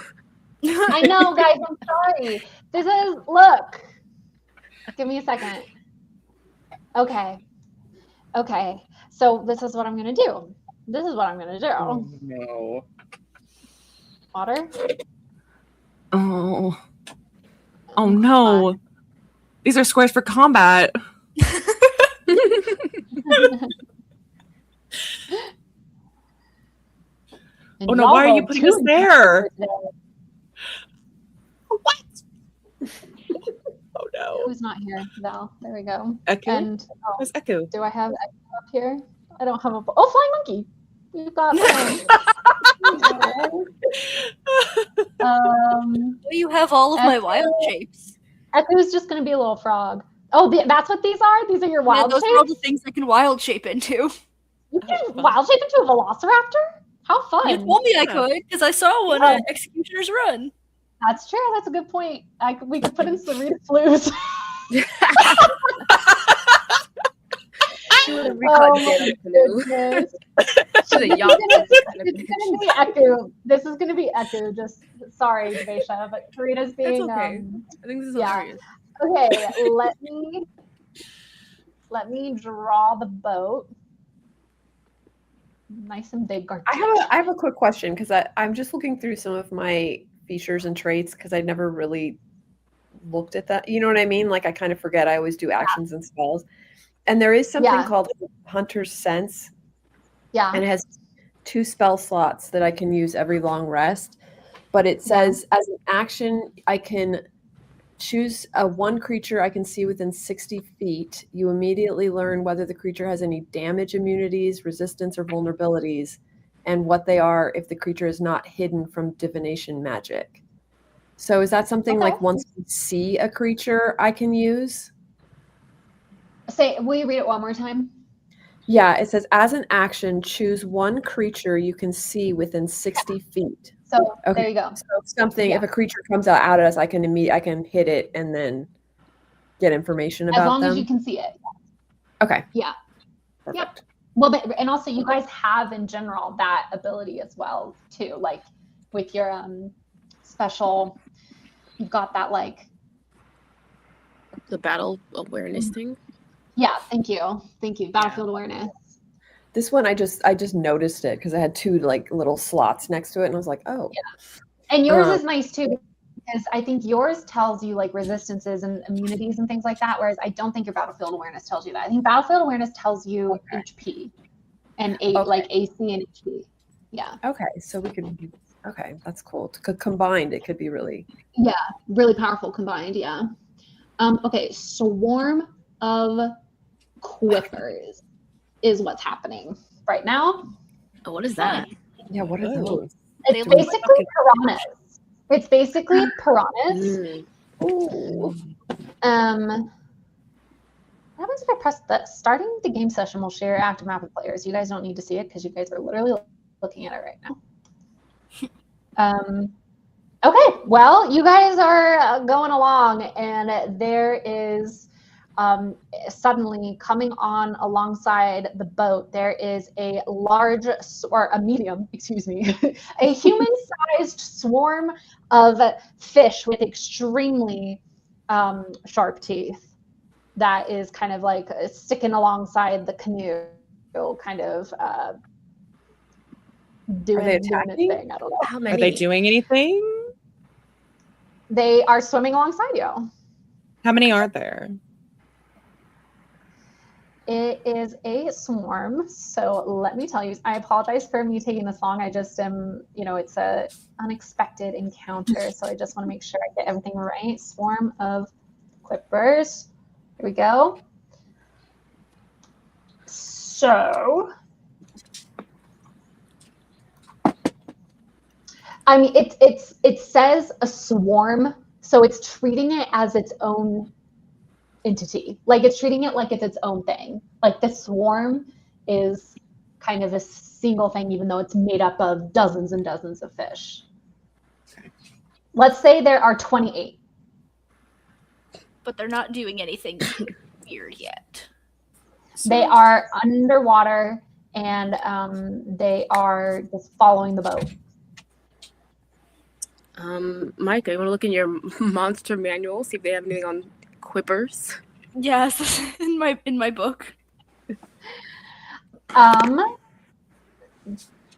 I know, guys. I'm sorry. This is look. Give me a second. Okay. So this is what I'm gonna do. Oh no. Water. Oh. Oh no. These are squares for combat. And Oh no, y'all why are you rolled putting 2 us there? What? Oh no. Who's not here? Val. There we go. Echo? And Where's Echo? do I have Echo up here? I don't have a. Oh, flying monkey. We've got. You have all of my wild shapes. Echo's just gonna be a little frog. Oh, that's what these are. These are your Yeah, wild those are all the shapes. things I can wild shape into. You can wild shape into a velociraptor? How fun. You told me I could, because I saw one at Executioner's Run. That's true. That's a good point. We could put in some Rita Flues. She would have recalled the canoe. She's a yacht. This is gonna be Echo. Just sorry, Devasia, but Karina's being. That's okay. I think this is hilarious. Okay, let me draw the boat. Nice and big. I have a quick question because I'm just looking through some of my features and traits because I never really looked at that. You know what I mean? Like I kind of forget. I always do actions and spells. And there is something called Hunter's Sense. Yeah. And it has 2 spell slots that I can use every long rest. But it says as an action, I can choose one creature I can see within 60 feet. You immediately learn whether the creature has any damage immunities, resistance, or vulnerabilities, and what they are if the creature is not hidden from divination magic. So is that something like once you see a creature I can use? Will you read it one more time? Yeah, it says as an action, choose one creature you can see within 60 feet. So there you go. So something, if a creature comes out at us, I can hit it and then get information about them. As long as you can see it. Okay. Yeah. Perfect. Yep. Well, and also you guys have in general that ability as well too. Like with your special, you've got that like the battle awareness thing. Yeah, thank you. Battlefield awareness. This one, I just noticed it because I had 2 like little slots next to it, and I was like, oh. Yeah. And yours is nice too, because I think yours tells you like resistances and immunities and things like that, whereas I don't think your battlefield awareness tells you that. I think battlefield awareness tells you HP and like AC and HP. Yeah. Okay, so we could. Okay, that's cool. Combined, it could be really. Yeah, really powerful combined. Yeah. Okay, swarm of quippers is what's happening right now. Oh, what is that? Yeah, what are those? It's basically piranhas. It's basically piranhas. Ooh. What happens if I press that? Starting the game session will share active map with players. You guys don't need to see it because you guys are literally looking at it right now. Okay, well, you guys are going along, and there is suddenly coming on alongside the boat, there is a large, or a medium, excuse me, a human-sized swarm of fish with extremely sharp teeth that is kind of like sticking alongside the canoe, kind of doing its thing. I don't know. How many? Are they doing anything? They are swimming alongside you. How many are there? It is a swarm. So let me tell you, I apologize for me taking this long. I just am, it's a unexpected encounter. So I just want to make sure I get everything right. Swarm of quippers. Here we go. So, I mean, it says a swarm, so it's treating it as its own entity. Like it's treating it like it's its own thing. Like the swarm is kind of a single thing, even though it's made up of dozens and dozens of fish. Let's say there are 28. But they're not doing anything weird yet. They are underwater and they are just following the boat. Micah, you want to look in your monster manual, see if they have anything on quippers? Yes, in my book.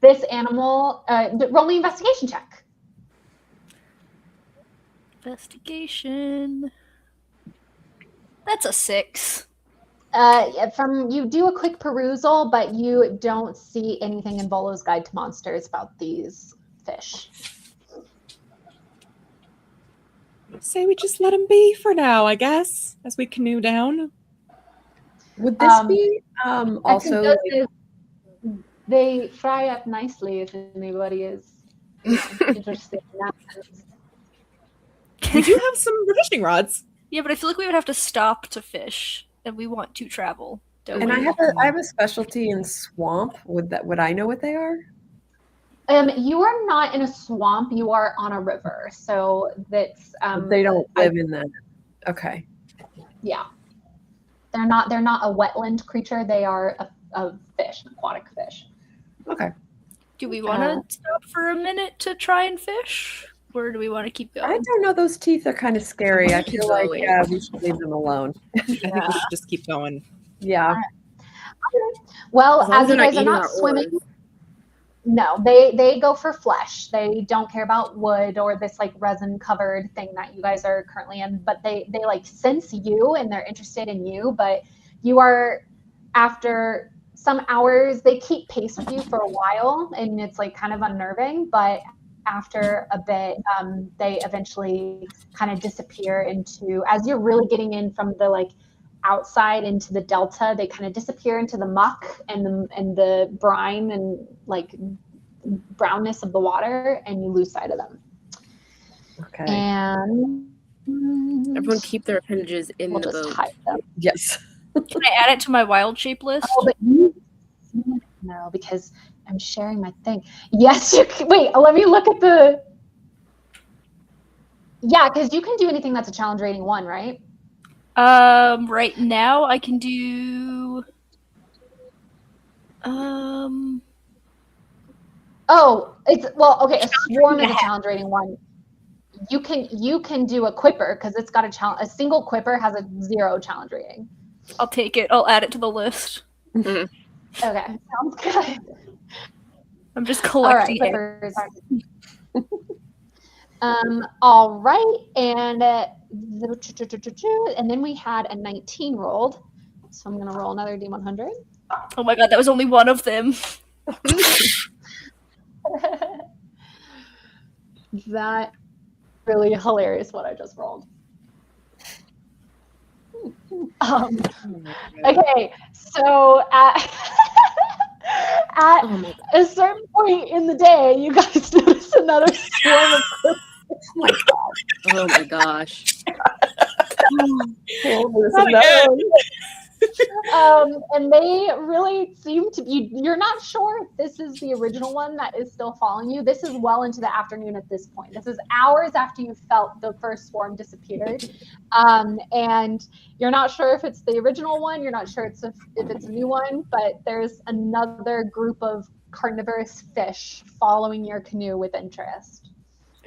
This animal, roll the investigation check. Investigation. That's a 6. You do a quick perusal, but you don't see anything in Volo's Guide to Monsters about these fish. Say we just let them be for now, I guess, as we canoe down. Would this be also? They fry up nicely if anybody is interested in that. We do have some fishing rods. Yeah, but I feel like we would have to stop to fish, and we want to travel. And I have a specialty in swamp. Would I know what they are? You are not in a swamp. You are on a river, so that's. They don't live in that. Okay. Yeah, they're not a wetland creature. They are a fish, an aquatic fish. Okay. Do we want to stop for a minute to try and fish, or do we want to keep going? I don't know. Those teeth are kind of scary. I feel like we should leave them alone. I think we should just keep going. Yeah. Well, as you guys are not swimming. No, they go for flesh. They don't care about wood or this like resin covered thing that you guys are currently in, but they like sense you and they're interested in you, but you are, after some hours, they keep pace with you for a while and it's like kind of unnerving, but after a bit, they eventually kind of disappear into, as you're really getting in from the like outside into the delta, they kind of disappear into the muck and the brine and like brownness of the water, and you lose sight of them. Okay. And everyone keep their appendages in the boat. Hide them. Yes. Can I add it to my wild shape list? Oh, but no, because I'm sharing my thing. Yes, you can. Wait, let me look at the. Yeah, because you can do anything that's a challenge rating 1, right? Right now I can do Oh, it's okay, a swarm is a challenge rating 1. You can do a quipper because it's got a single quipper has a 0 challenge rating. I'll take it. I'll add it to the list. Okay, sounds good. I'm just collecting quippers. All right, and then we had a 19 rolled, so I'm gonna roll another D100. Oh my god, that was only one of them. That really hilarious what I just rolled. Okay, so at a certain point in the day, you guys notice another swarm of quipers. Oh my gosh. And they really seem to be, you're not sure if this is the original one that is still following you. This is well into the afternoon at this point. This is hours after you felt the first swarm disappeared. And you're not sure if it's the original one. You're not sure if it's a new one, but there's another group of carnivorous fish following your canoe with interest.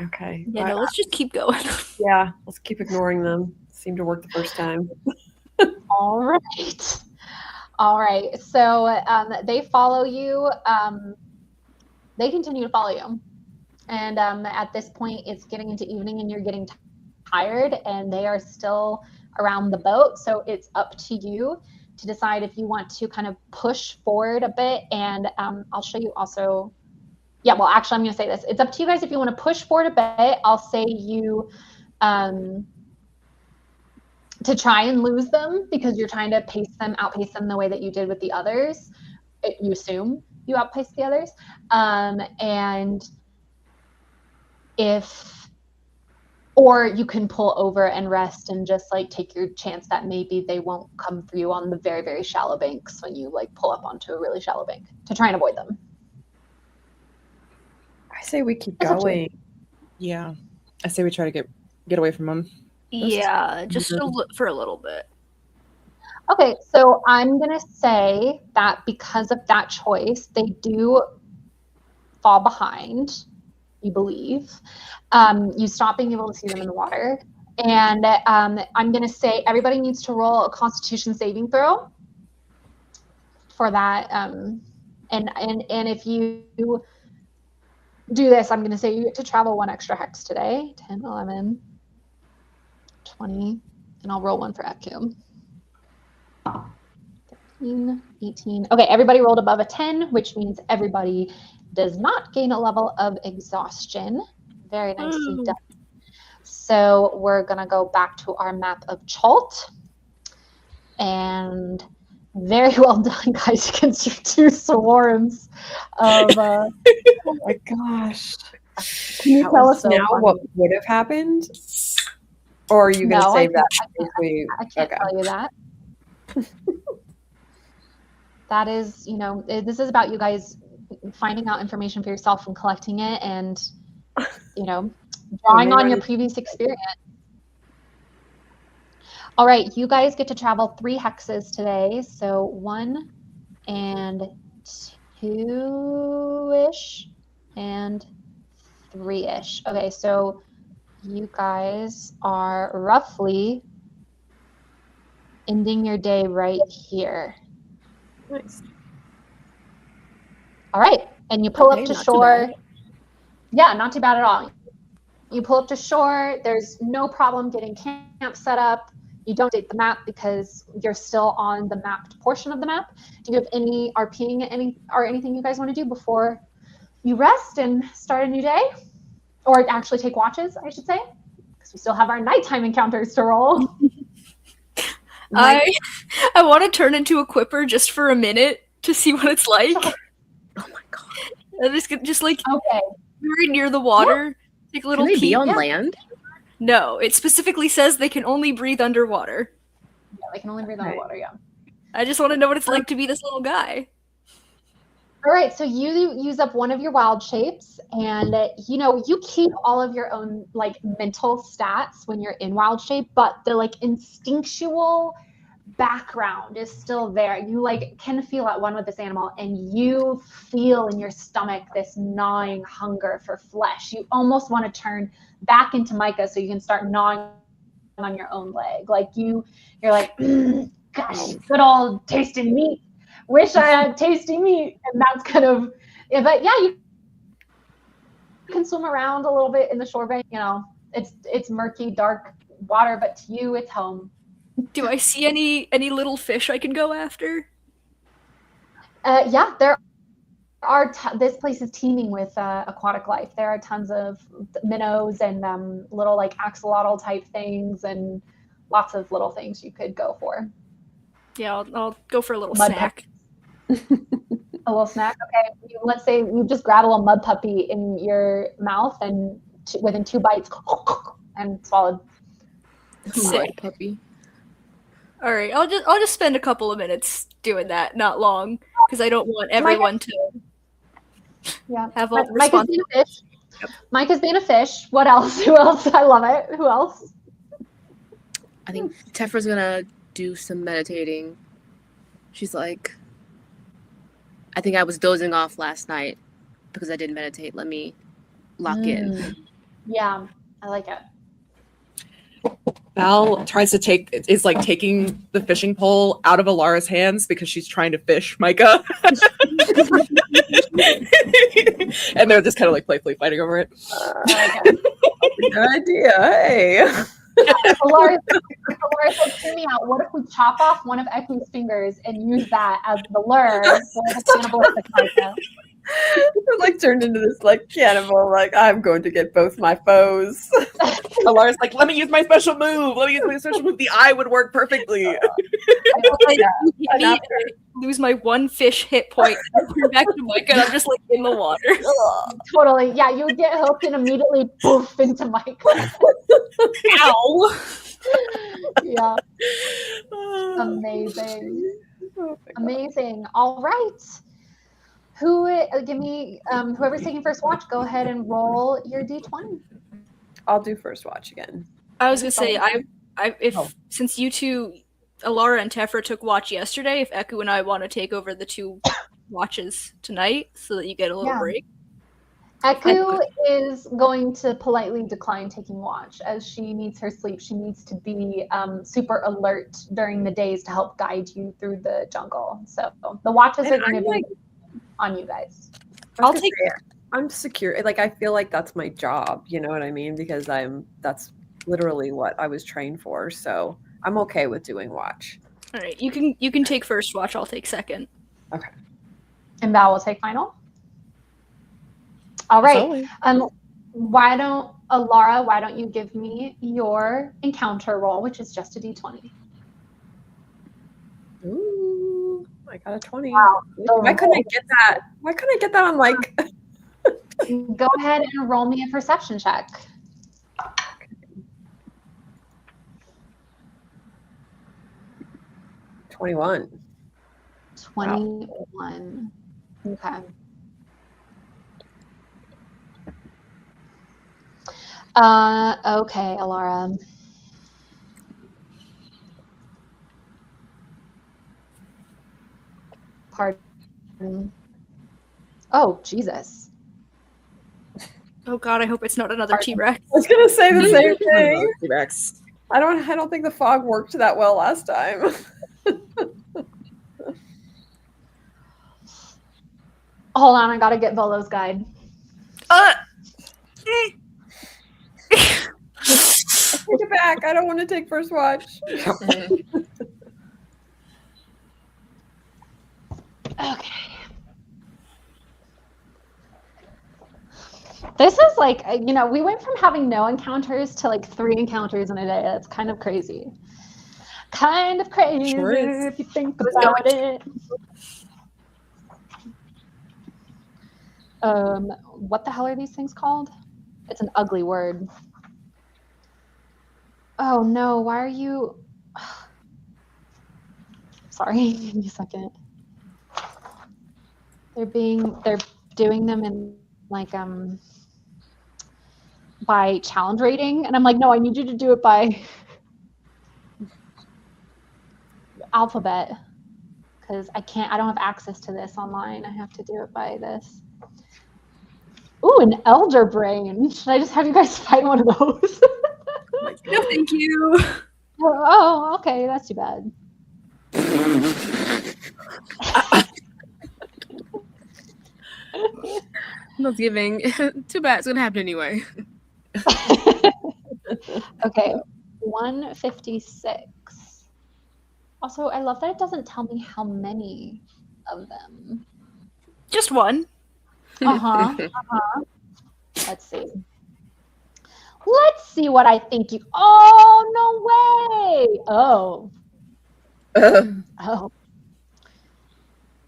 Okay. Yeah, no, let's just keep going. Yeah, let's keep ignoring them. Seemed to work the first time. All right. So they follow you. They continue to follow you. And at this point, it's getting into evening and you're getting tired and they are still around the boat. So it's up to you to decide if you want to kind of push forward a bit. And I'll show you also. Yeah, well, actually, I'm going to say this. It's up to you guys if you want to push forward a bit. I'll say you to try and lose them because you're trying to outpace them the way that you did with the others. You assume you outpace the others. And or you can pull over and rest and just like take your chance that maybe they won't come for you on the very, very shallow banks when you like pull up onto a really shallow bank to try and avoid them. I say we keep going. Yeah. I say we try to get away from them. Yeah, just for a little bit. Okay, so I'm going to say that because of that choice, they do fall behind, you believe. You stop being able to see them in the water. And I'm going to say everybody needs to roll a Constitution saving throw for that. And if you do this, I'm going to say you get to travel 1 extra hex today. 10, 11, 20, and I'll roll 1 for Ekum. 13, 18. Okay, everybody rolled above a 10, which means everybody does not gain a level of exhaustion. Very nicely done. So we're going to go back to our map of Chult. And very well done, guys, against your 2 swarms of... oh my gosh. Can you tell us now what would have happened? Or are you going to save that? I can't tell you that. that is, this is about you guys finding out information for yourself and collecting it and, drawing on your previous experience. All right, you guys get to travel 3 hexes today. So 1 and 2-ish and 3-ish. Okay, so you guys are roughly ending your day right here. Nice. All right, and you pull up to not shore. too bad. Yeah, not too bad at all. You pull up to shore. There's no problem getting camp set up. You don't update the map because you're still on the mapped portion of the map. Do you have any RPing or anything you guys want to do before you rest and start a new day? Or actually take watches, I should say, because we still have our nighttime encounters to roll. I want to turn into a quipper just for a minute to see what it's like. Oh my god. I'm just like Okay. very near the water. Take a little Can they peek. be on land? No, it specifically says they can only breathe underwater. Yeah, they can only breathe underwater, yeah. I just want to know what it's like to be this little guy. All right, so you use up one of your wild shapes, and you keep all of your own mental stats when you're in wild shape, but the instinctual background is still there. You can feel at one with this animal, and you feel in your stomach this gnawing hunger for flesh. You almost want to turn back into Micah so you can start gnawing on your own leg. You're like, gosh, good old tasting meat. Wish I had tasty meat. And that's kind of, but yeah, you can swim around a little bit in the shore bank. It's murky, dark water, but to you, it's home. Do I see any little fish I can go after? Yeah, there are. This place is teeming with aquatic life. There are tons of minnows and little axolotl type things, and lots of little things you could go for. Yeah, I'll go for a little Mud snack. A little snack. Okay, let's say you just grab a little mud puppy in your mouth, and within 2 bites, and swallowed. Sick. Puppy. All right, I'll just spend a couple of minutes doing that, not long, because I don't want everyone to have all the Mike is being a fish. Yep. Mike is being a fish. What else? Who else? I love it. Who else? I think Tefra's gonna do some meditating. She's like, I think I was dozing off last night because I didn't meditate. Let me lock in. Yeah, I like it. Val is taking the fishing pole out of Alara's hands because she's trying to fish Micah. And they're just kind of playfully fighting over it. Good idea. Hey. Alara's hear me out. What if we chop off one of Eku's fingers and use that as the lure for the cannibalistic Micah? Turned into this cannibal, I'm going to get both my foes. Alara's like, let me use my special move. The eye would work perfectly. I lose my 1 fish hit point. I turn back to Micah and I'm just in the water. Totally. Yeah, you would get hooked and immediately poof into Micah. Ow! Yeah. Amazing. Amazing. All right. Whoever's taking first watch, go ahead and roll your d20. I'll do first watch again. I was gonna say, since you two, Alara and Tefra, took watch yesterday, if Eku and I want to take over the 2 watches tonight, so that you get a little break. Eku is going to politely decline taking watch as she needs her sleep. She needs to be super alert during the days to help guide you through the jungle. So the watches are going to be on you guys. I'll take it. I'm secure. I feel like that's my job. You know what I mean? Because that's literally what I was trained for. So I'm okay with doing watch. All right, you can take first watch. I'll take second. Okay. And Val will take final. All right. Why don't you give me your encounter roll, which is just a d20. Ooh, I got a 20. Wow. Why couldn't I get that? Why couldn't I get that on Go ahead and roll me a perception check. 21. 21. Okay. Okay, Alara. Pardon. Oh, Jesus. Oh god, I hope it's not another T-Rex. I was gonna say the same thing. T-Rex. I don't think the fog worked that well last time. Hold on, I gotta get Volo's guide. Take it back. I don't want to take first watch. Okay. This is like, we went from having no encounters to like 3 encounters in a day. That's kind of crazy. Kind of crazy Sure is. if you think about it. What the hell are these things called? It's an ugly word. Oh no, why are you... Sorry, give me a second. They're doing them in like, by challenge rating. And I'm like, no, I need you to do it by alphabet. Because I don't have access to this online. I have to do it by this. Ooh, an elder brain. Should I just have you guys fight one of those? No, thank you. Oh, okay, that's too bad. Not giving. Too bad. It's gonna happen anyway. Okay, 156. Also, I love that it doesn't tell me how many of them. Just one. Let's see. Let's see what I think you. Oh, no way. Oh. Oh.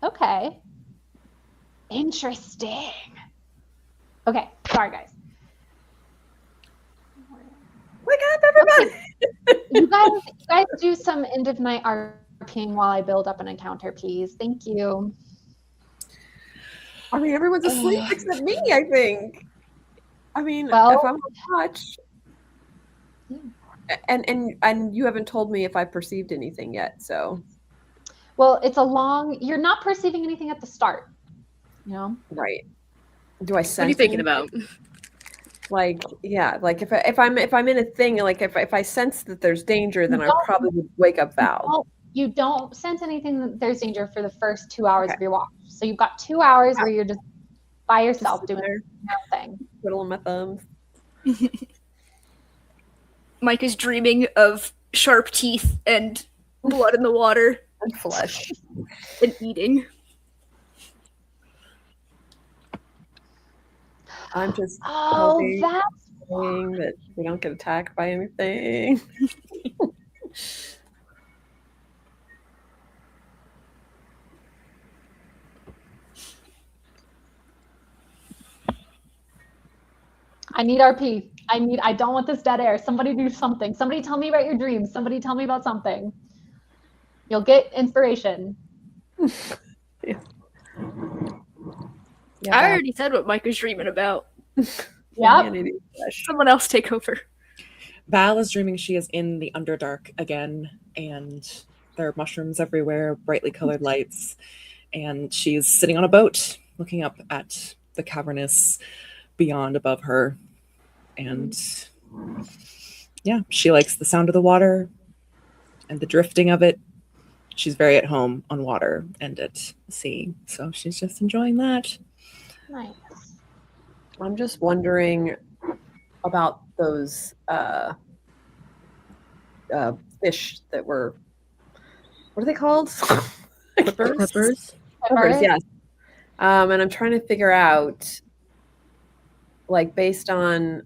Okay. Interesting. Okay, sorry guys. Wake up, everybody! You guys do some end of night RPing while I build up an encounter, please. Thank you. I mean, everyone's asleep except me, I think. I mean, Well, if I'm on watch. And you haven't told me if I perceived anything yet, so. Well, you're not perceiving anything at the start, you know? Right. Do I sense What are you thinking anything? about? Like, yeah, like if I'm in a thing, like if I sense that there's danger, then I probably would wake up Val. You don't sense anything that there's danger for the first 2 hours of your walk. So you've got 2 hours where you're just by yourself doing nothing. Twiddling my thumbs. Mike is dreaming of sharp teeth and blood in the water And flesh. and eating. I'm just Oh, that's hoping that we don't get attacked by anything. I need RP. I don't want this dead air. Somebody do something. Somebody tell me about your dreams. Somebody tell me about something. You'll get inspiration. Yeah, I already said what Mike was dreaming about. Yep. Someone else take over. Val is dreaming she is in the Underdark again, and there are mushrooms everywhere, brightly colored lights, and she's sitting on a boat looking up at the cavernous beyond above her. And yeah, she likes the sound of the water and the drifting of it. She's very at home on water and at sea, so she's just enjoying that. Nice. I'm just wondering about those fish that were, what are they called? Clippers. Clippers, yes. And I'm trying to figure out, like, based on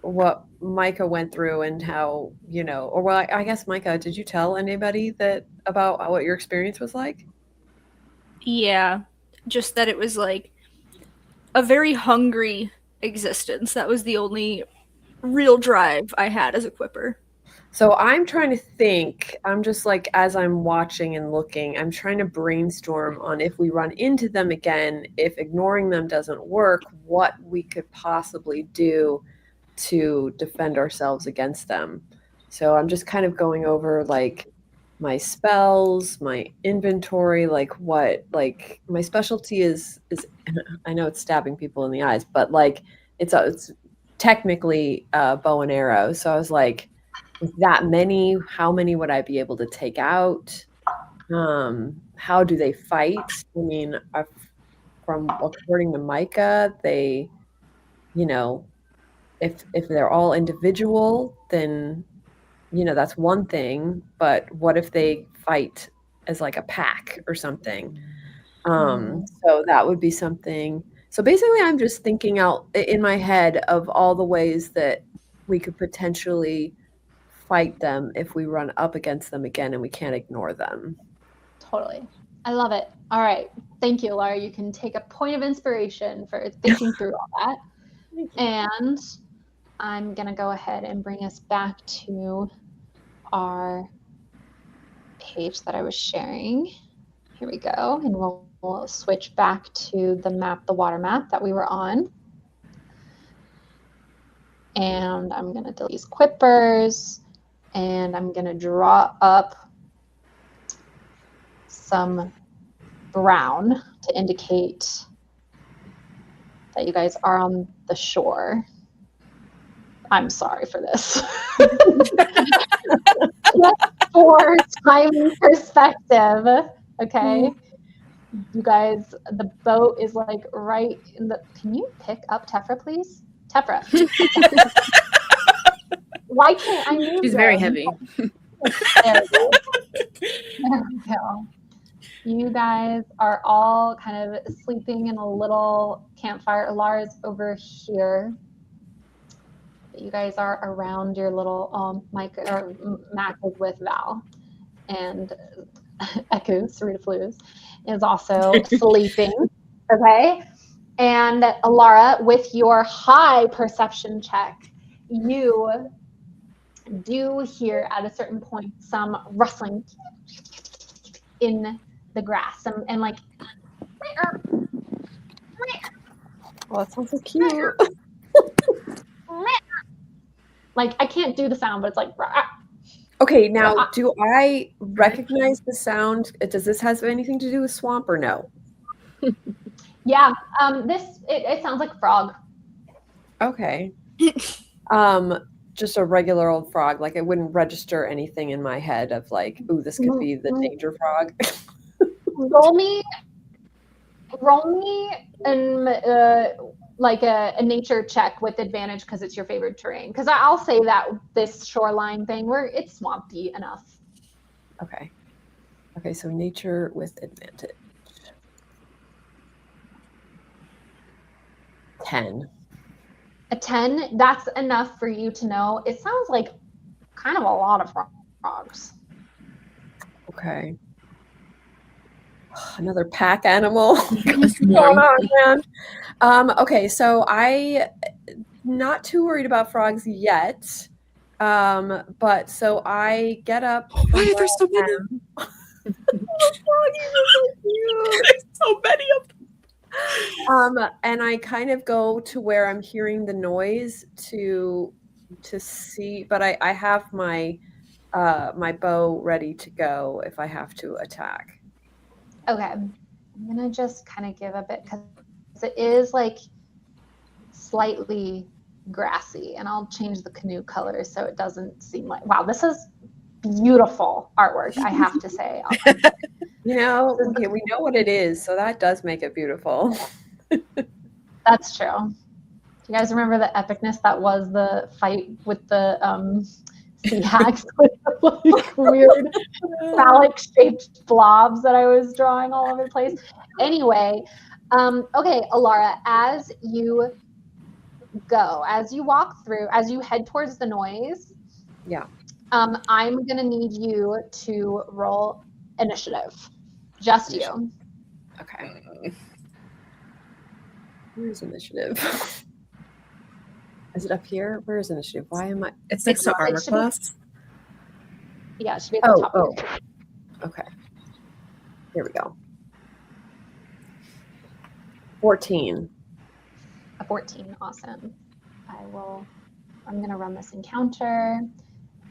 what Micah went through and how, or well, I guess, Micah, did you tell anybody that about what your experience was like? Yeah, just that it was like a very hungry existence. That was the only real drive I had as a quipper. So I'm trying to think. I'm just like, as I'm watching and looking, I'm trying to brainstorm on if we run into them again, if ignoring them doesn't work, what we could possibly do to defend ourselves against them. So I'm just kind of going over like my spells, my inventory, like what, like my specialty is I know it's stabbing people in the eyes, but like it's technically bow and arrow. So I was like, with that many, how many would I be able to take out? How do they fight? I mean, from according to Micah, they, you know, if they're all individual, then that's one thing. But what if they fight as like a pack or something? So that would be something. So basically, I'm just thinking out in my head of all the ways that we could potentially fight them if we run up against them again and we can't ignore them. Totally. I love it. All right. Thank you, Laura. You can take a point of inspiration for thinking through all that. And I'm going to go ahead and bring us back to our page that I was sharing. Here we go. And we'll switch back to the map, the water map that we were on. And I'm going to delete these quippers. And I'm going to draw up some brown to indicate that you guys are on the shore. I'm sorry for this. For time perspective, okay? You guys, the boat is like right in the... Can you pick up Tefra, please? Tefra. Why can't I move? She's very heavy. There we go. You guys are all kind of sleeping in a little campfire. Lara's over here. You guys are around your little Mike or Mac is with Val, and Echo Sarita Flus is also sleeping. Okay, and Lara, with your high perception check, you do hear at a certain point some rustling in the grass and like. Oh, that sounds so cute. Like, I can't do the sound, but it's like. Okay, now do I recognize the sound? Does this have anything to do with swamp or no? Yeah, it sounds like a frog. Okay. Just a regular old frog. Like, it wouldn't register anything in my head of like, ooh, this could be the danger frog. roll me and like a nature check with advantage because it's your favorite terrain. Because I'll say that this shoreline thing where it's swampy enough. Okay. Okay, so nature with advantage. 10. A 10, that's enough for you to know. It sounds like kind of a lot of frogs. Okay. Another pack animal. What's going on, man? Okay, so I not too worried about frogs yet. But so I get up. Why are there so many? There's so many of them. And I kind of go to where I'm hearing the noise to see, but I have my my bow ready to go if I have to attack. Okay, I'm gonna just kind of give a bit because it is like slightly grassy, and I'll change the canoe color so it doesn't seem like, wow, this is beautiful artwork, I have to say. You know, okay, we know what it is, so that does make it beautiful. That's true. Do you guys remember the epicness that was the fight with the sea hags with the like weird phallic shaped blobs that I was drawing all over the place? Anyway, okay, Alara, as you go, as you walk through, as you head towards the noise, yeah, I'm gonna need you to roll initiative. Just you. Okay. Where's initiative? Is it up here? Where is initiative? Why am I? It's next to armor class. Yeah, it should be at the top of your screen. Okay. Here we go. 14. A 14, awesome. I'm gonna run this encounter.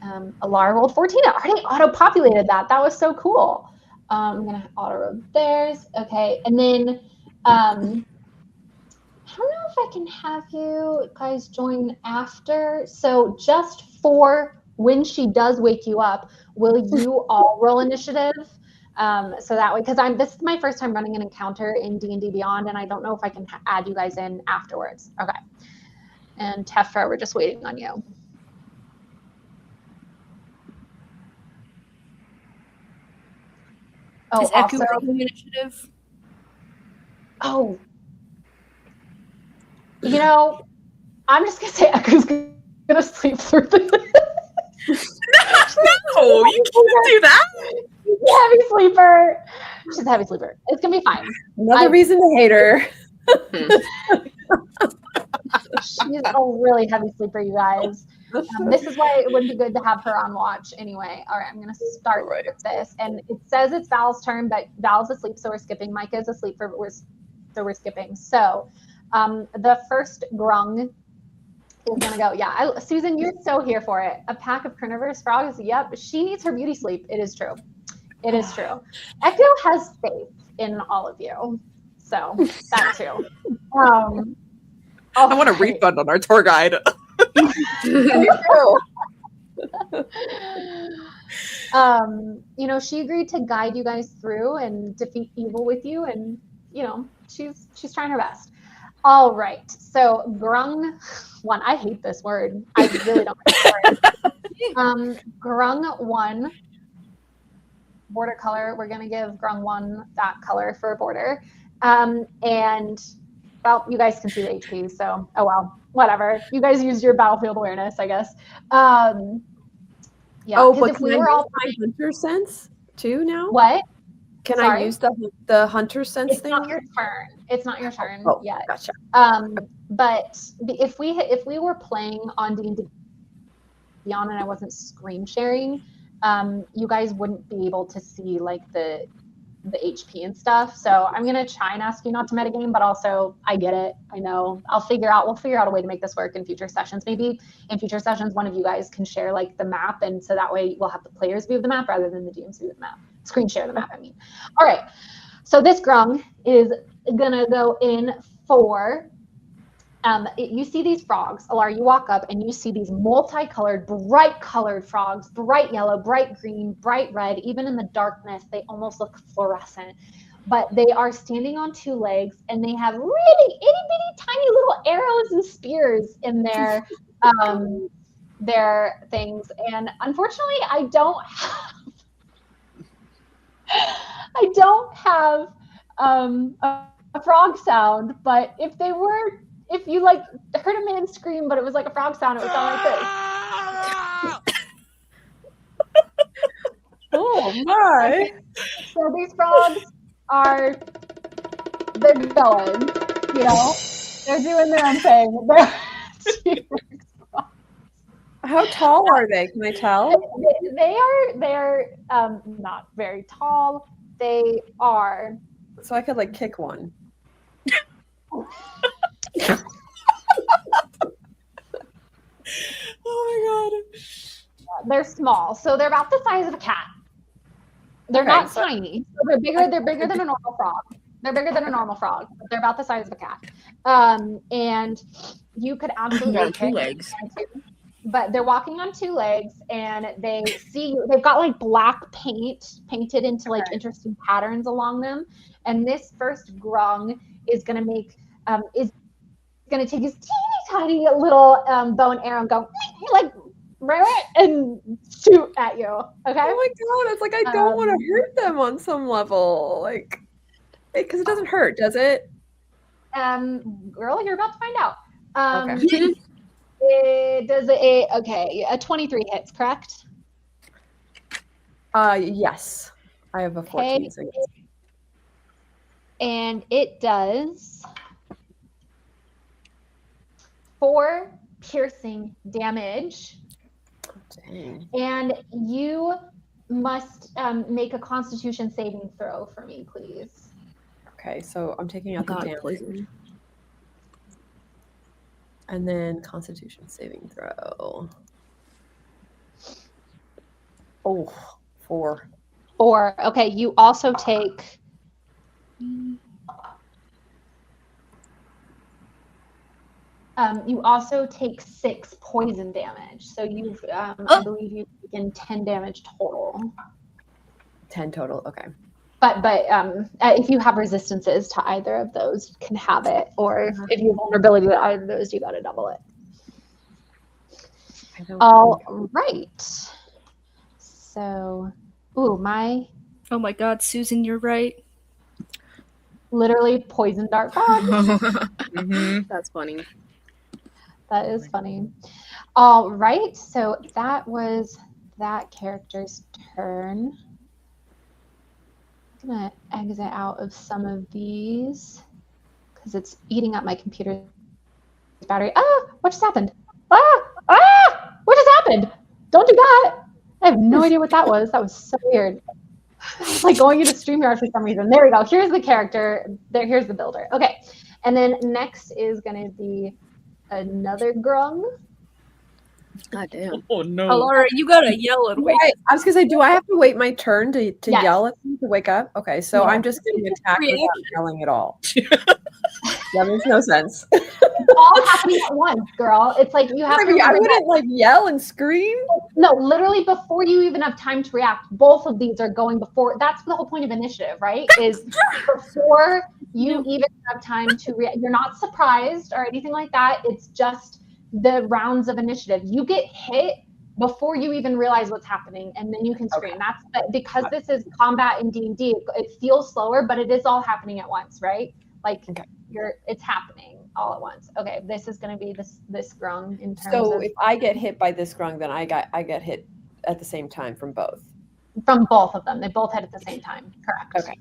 Alara rolled 14. It already auto-populated that. That was so cool. I'm gonna auto-roll theirs. Okay, and then I don't know if I can have you guys join after. So just for when she does wake you up, will you all roll initiative? So that way, because this is my first time running an encounter in D&D Beyond, and I don't know if I can add you guys in afterwards. Okay. And Tefra, we're just waiting on you. Is Eku rolling initiative? Oh. You know, I'm just going to say Eku's going to sleep through this. No, you can't do that. She's a heavy sleeper. She's a heavy sleeper. It's going to be fine. Another reason to hate her. She's a really heavy sleeper, you guys. This is why it would be good to have her on watch anyway. All right, I'm going to start with this. And it says it's Val's turn, but Val's asleep, so we're skipping. Micah is asleep, so we're skipping. So the first grung is going to go. Yeah, Susan, you're so here for it. A pack of carnivorous frogs. Yep, she needs her beauty sleep. It is true. It is true. Echo has faith in all of you. So that too. I want a refund on our tour guide. She agreed to guide you guys through and defeat evil with you, and she's trying her best. All right, so grung one. I hate this word. I really don't like this word. Grung one border color. We're gonna give grung one that color for a border, and. Well, you guys can see the HP, so oh well, whatever. You guys used your battlefield awareness, I guess. Yeah. Oh, but can I use my hunter sense too now? What? Can I use the hunter sense thing? It's not your turn. It's not your turn yet. Gotcha. But if we were playing on D&D Beyond and I wasn't screen sharing, you guys wouldn't be able to see like the HP and stuff. So I'm gonna try and ask you not to metagame, but also I get it. I know. We'll figure out a way to make this work in future sessions. Maybe in future sessions, one of you guys can share like the map, and so that way we'll have the players view of the map rather than the DM's view of the map. Screen share the map, I mean. All right. So this grung is gonna go in for. You see these frogs, Alara, you walk up and you see these multicolored, bright colored frogs, bright yellow, bright green, bright red. Even in the darkness, they almost look fluorescent. But they are standing on two legs and they have really itty bitty tiny little arrows and spears in their things. And unfortunately, I don't have a frog sound, but if you like heard a man scream, but it was like a frog sound, it would sound like this. Oh my! So these frogs they're going, they're doing their own thing. How tall are they? Can I tell? They're not very tall. They are. So I could like kick one. Oh my god. They're small, so they're about the size of a cat. They're not tiny. So they're bigger than a normal frog. They're bigger than a normal frog, but they're about the size of a cat. And you could absolutely two legs. But they're walking on two legs, and they see you. They've got like black paint painted into like interesting patterns along them. And this first grung is gonna take his teeny tiny little bow and arrow and go like and shoot at you. Okay. Oh my god! It's like I don't want to hurt them on some level, like because it doesn't hurt, does it? Girl, you're about to find out. Okay. It does a 23 hits, correct? Yes. I have a 14. So yes. And it does 4 piercing damage. Dang. And you must make a Constitution saving throw for me, please. Okay, so I'm taking out the God, damage. poison. And then Constitution saving throw. Oh, 4. 4. Okay, you also take. You also take 6 poison damage. So you've, I believe you've taken 10 damage total. 10 total. Okay. But if you have resistances to either of those, you can have it. Or if you have vulnerability to either of those, you got to double it. All right. So, oh my God, Susan, you're right. literally poison dart frog. That's funny. That is funny. All right. So that was that character's turn. I'm going to exit out of some of these because it's eating up my computer's battery. Ah, what just happened? What just happened? Don't do that. I have no idea what that was. That was so weird. It's like going into StreamYard for some reason. There we go. Here's the character. Here's the builder. Okay. And then next is going to be another grung. God damn. Oh no. Alara, you gotta yell and wake. Wait, I was gonna say, do I have to wait my turn to Yes. yell at them to wake up? Okay, so Yeah. I'm just getting attacked Reaction. without yelling at all. That makes no sense. It's all happening at once, girl. It's like you have to I remember that. wouldn't like yell and scream. No, literally before you even have time to react, both of these are going before. That's the whole point of initiative, right? Is before you even have time to react. You're not surprised or anything like that. It's just the rounds of initiative. You get hit before you even realize what's happening, and then you can scream. That's because this is combat in D&D. It feels slower, but it is all happening at once, right? Like it's happening all at once. Okay, this is going to be this grung in terms So of if I get hit by this grung, then I get hit at the same time from both. from both of them. They both hit at the same time. Correct. Okay.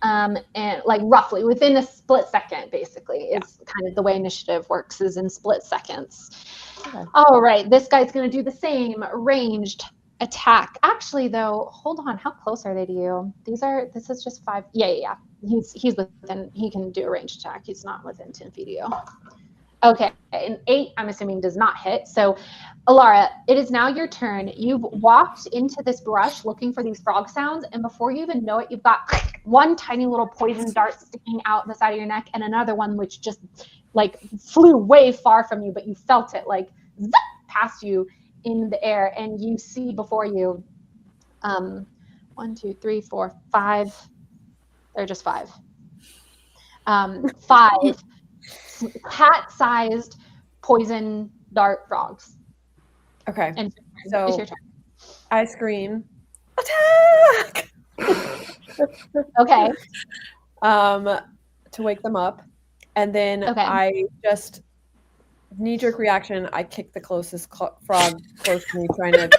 And like roughly within a split second, basically, is kind of the way initiative works, is in split seconds. Okay. All right, this guy's going to do the same ranged attack. Actually, though, hold on. How close are they to you? This is just 5. Yeah. He's within. He can do a ranged attack. He's not within 10 feet of you. Okay, an 8, I'm assuming, does not hit. So, Alara, it is now your turn. You've walked into this brush looking for these frog sounds, and before you even know it, you've got one tiny little poison dart sticking out the side of your neck, and another one which just like flew way far from you, but you felt it like zip past you in the air, and you see before you 1, 2, 3, 4, 5. They're just 5. 5 cat-sized poison dart frogs. Okay. And So it's your turn. I scream, attack! Okay. To wake them up, and then Okay. I just knee-jerk reaction. I kick the closest frog close to me, trying to.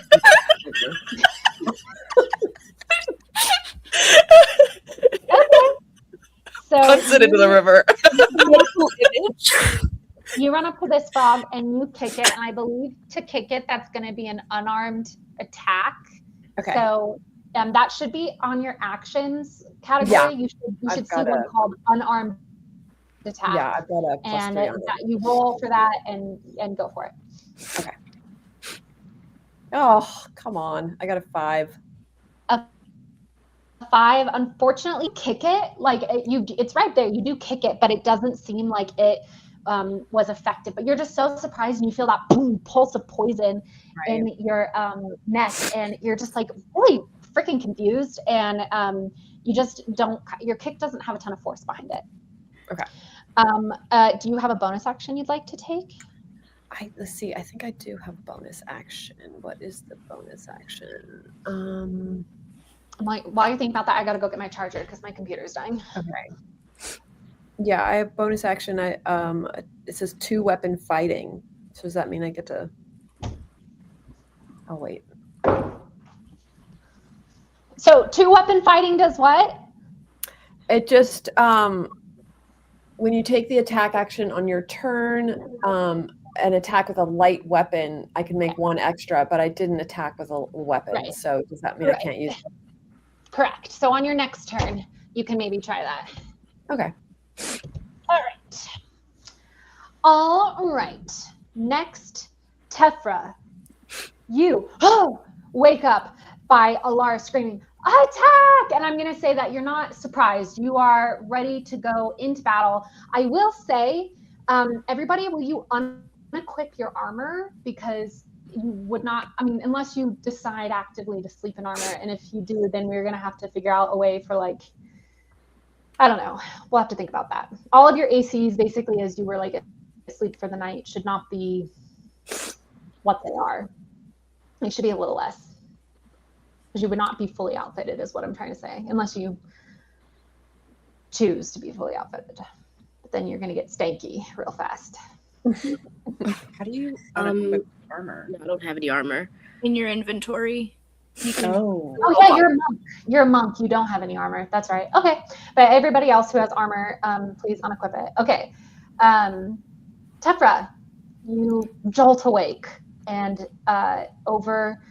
So Punts it into the river. you run up to this frog and you kick it, and I believe to kick it, that's going to be an unarmed attack. Okay. So that should be on your actions category. Yeah. You should see got one called unarmed attack. Yeah, I've got a +3 And on that. you roll for that and go for it. Okay. Oh, come on! I got a 5. 5, unfortunately, kick it. Like it's right there. You do kick it, but it doesn't seem like it was effective. But you're just so surprised, and you feel that boom pulse of poison in your neck, and you're just like really freaking confused, and you just don't. Your kick doesn't have a ton of force behind it. Okay. Do you have a bonus action you'd like to take? Let's see. I think I do have a bonus action. What is the bonus action? While you're thinking about that, I gotta go get my charger because my computer's dying. Okay. Yeah, I have bonus action. It says 2 weapon fighting. So does that mean I get to? Oh wait. So 2 weapon fighting does what? It just when you take the attack action on your turn, an attack with a light weapon, I can make one extra, but I didn't attack with a weapon. Right. So does that mean I Right. can't use it? Correct. So on your next turn, you can maybe try that. Okay. All right. All right. Next, Tefra. You wake up by Alara screaming, attack! And I'm going to say that you're not surprised. You are ready to go into battle. I will say, everybody, will you unequip your armor? Because you would not, I mean, unless you decide actively to sleep in armor. And if you do, then we're going to have to figure out a way for like, I don't know. We'll have to think about that. All of your ACs, basically, as you were like asleep for the night, should not be what they are. They should be a little less. Because you would not be fully outfitted, is what I'm trying to say, unless you choose to be fully outfitted. But then you're going to get stanky real fast. How do you unequip armor? No, I don't have any armor. In your inventory. You can Oh. Oh yeah, you're a monk. You're a monk. You don't have any armor. That's right. Okay, but everybody else who has armor, please unequip it. Okay, Tefra, you jolt awake and over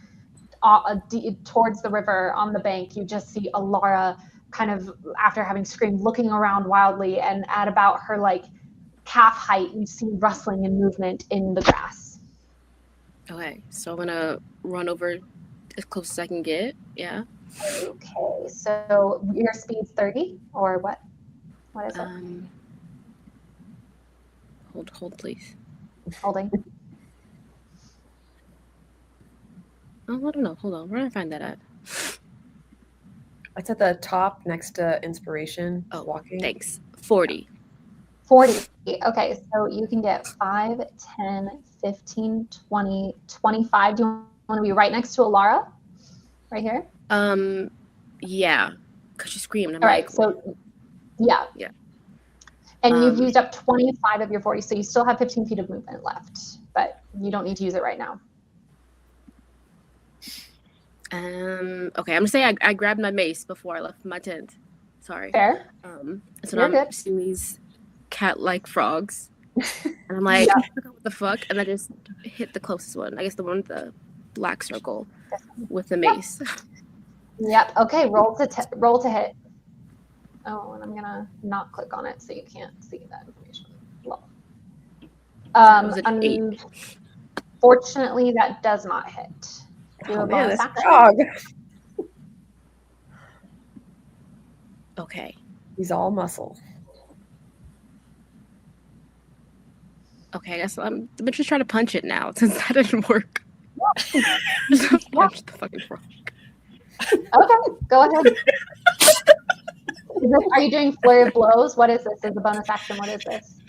towards the river on the bank, you just see Alara kind of, after having screamed, looking around wildly, and at about her like calf height, you see rustling and movement in the grass. Okay, so I'm gonna run over as close as I can get. Yeah. Okay, so your speed's 30 or what? What is it? Hold please. Holding. Oh, I don't know. Hold on. Where did I find that at? It's at the top next to inspiration. Oh, walking. Thanks. 40. 40. Okay, so you can get 5, 10, 15, 20, 25. Do you want to be right next to Alara? Right here? Yeah. Because she screamed. I'm All right, like, so yeah. Yeah. And you've used up 25 of your 40, so you still have 15 feet of movement left, but you don't need to use it right now. Okay, I'm gonna say I grabbed my mace before I left my tent. Sorry. Fair. So You're now I'm good. seeing these cat-like frogs, and I'm like, what the fuck? And I just hit the closest one. I guess the one with the black circle with the mace. Yep. Okay. Roll to hit. Oh, and I'm gonna not click on it so you can't see that information. Well, was an 8. Unfortunately, that does not hit. Do a Oh man, bonus this action. frog. Okay. He's all muscle. Okay, I guess I'm just trying to punch it now since that didn't work. Just punch the fucking frog. Okay, go ahead. Are you doing flurry of blows? What is this? Is a bonus action? What is this?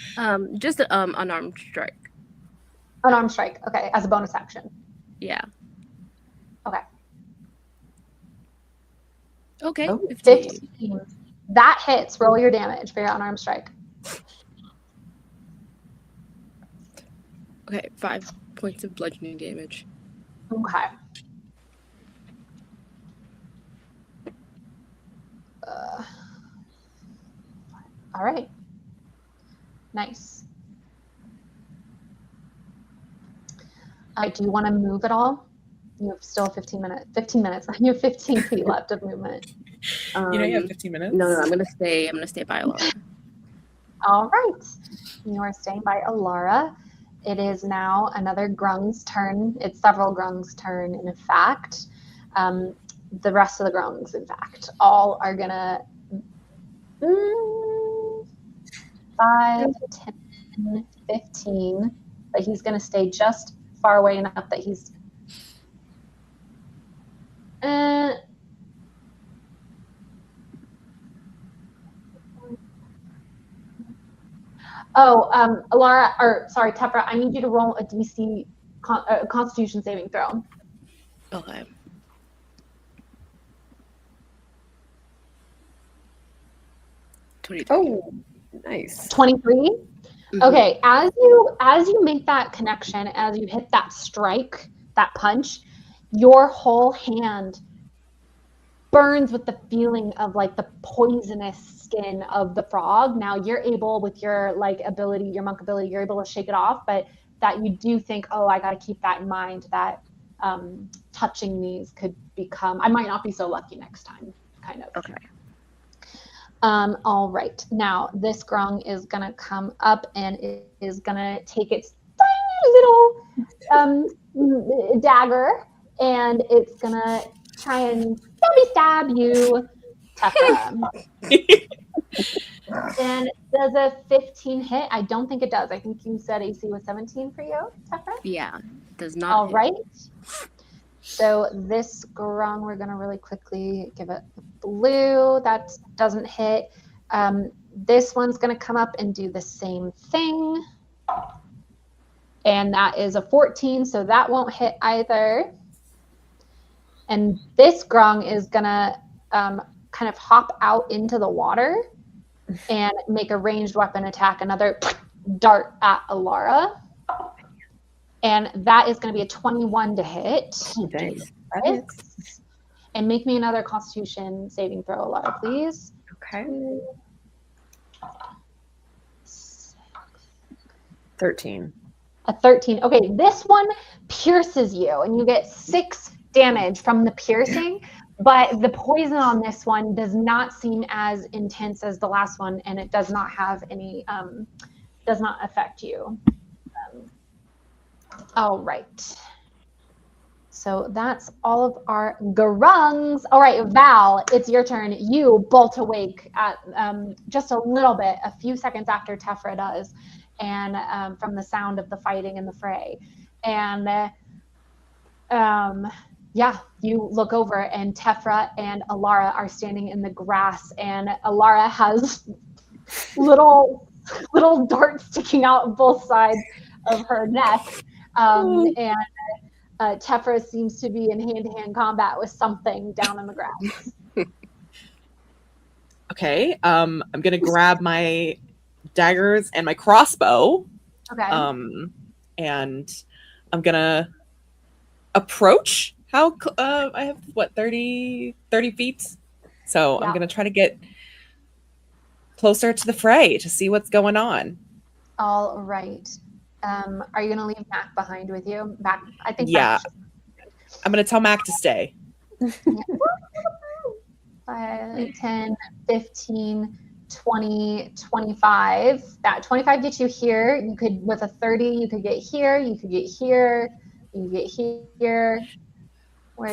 Just an unarmed strike. Unarmed strike. Okay, as a bonus action. Yeah. Okay. Okay. Oh, 15. That hits. Roll your damage for your unarmed strike. Okay, 5 points of bludgeoning damage. Okay. All right. Nice. Do you want to move at all? You have still 15 minutes. 15 minutes. You have 15 feet left of movement. You have 15 minutes? No, I'm gonna stay by Alara. All right. You are staying by Alara. It is now another Grung's turn. It's several Grung's turn, in fact. The rest of the Grungs, in fact, all are gonna 5, 10, 15, but he's gonna stay just far away enough that he's Alara, or sorry, Tefra, I need you to roll a DC Constitution saving throw. Okay. Oh, nice. 23. Mm-hmm. Okay, as you make that connection, as you hit that strike, that punch, your whole hand burns with the feeling of like the poisonous skin of the frog. Now you're able, with your like ability, your monk ability, you're able to shake it off, but that you do think, oh, I got to keep that in mind, that touching these could become, I might not be so lucky next time, kind of. Okay. All right, now this grung is gonna come up and it is gonna take its tiny little dagger, and it's gonna try and stab you, Tefra. And does a 15 hit? I don't think it does. I think you said AC was 17 for you, Tefra? Yeah, does not. All hit. right. So this grung, we're going to really quickly give it blue. That doesn't hit. This one's going to come up and do the same thing. And that is a 14, so that won't hit either. And this grung is going to kind of hop out into the water and make a ranged weapon attack, another dart at Alara. And that is going to be a 21 to hit. Oh, dang. And make me another Constitution saving throw, Alara, please. Okay. 13. A 13. Okay, this one pierces you, and you get 6 damage from the piercing, but the poison on this one does not seem as intense as the last one, and it does not have any, does not affect you. All right. So that's all of our grungs. All right, Val, it's your turn. You bolt awake at just a little bit, a few seconds after Tefra does, and from the sound of the fighting in the fray. And yeah, you look over and Tefra and Alara are standing in the grass, and Alara has little darts sticking out of both sides of her neck. And Tefra seems to be in hand-to-hand combat with something down in the grass. Okay, I'm gonna grab my daggers and my crossbow. Okay. And I'm gonna approach. How I have what 30 feet, so Yeah. I'm gonna try to get closer to the fray to see what's going on. All right. Are you going to leave Mac behind with you? Mac, I think. Yeah. I'm going to tell Mac to stay. 5, 10, 15, 20, 25. That 25 gets you here. You could, with a 30, you could get here. You could get here. You could get here.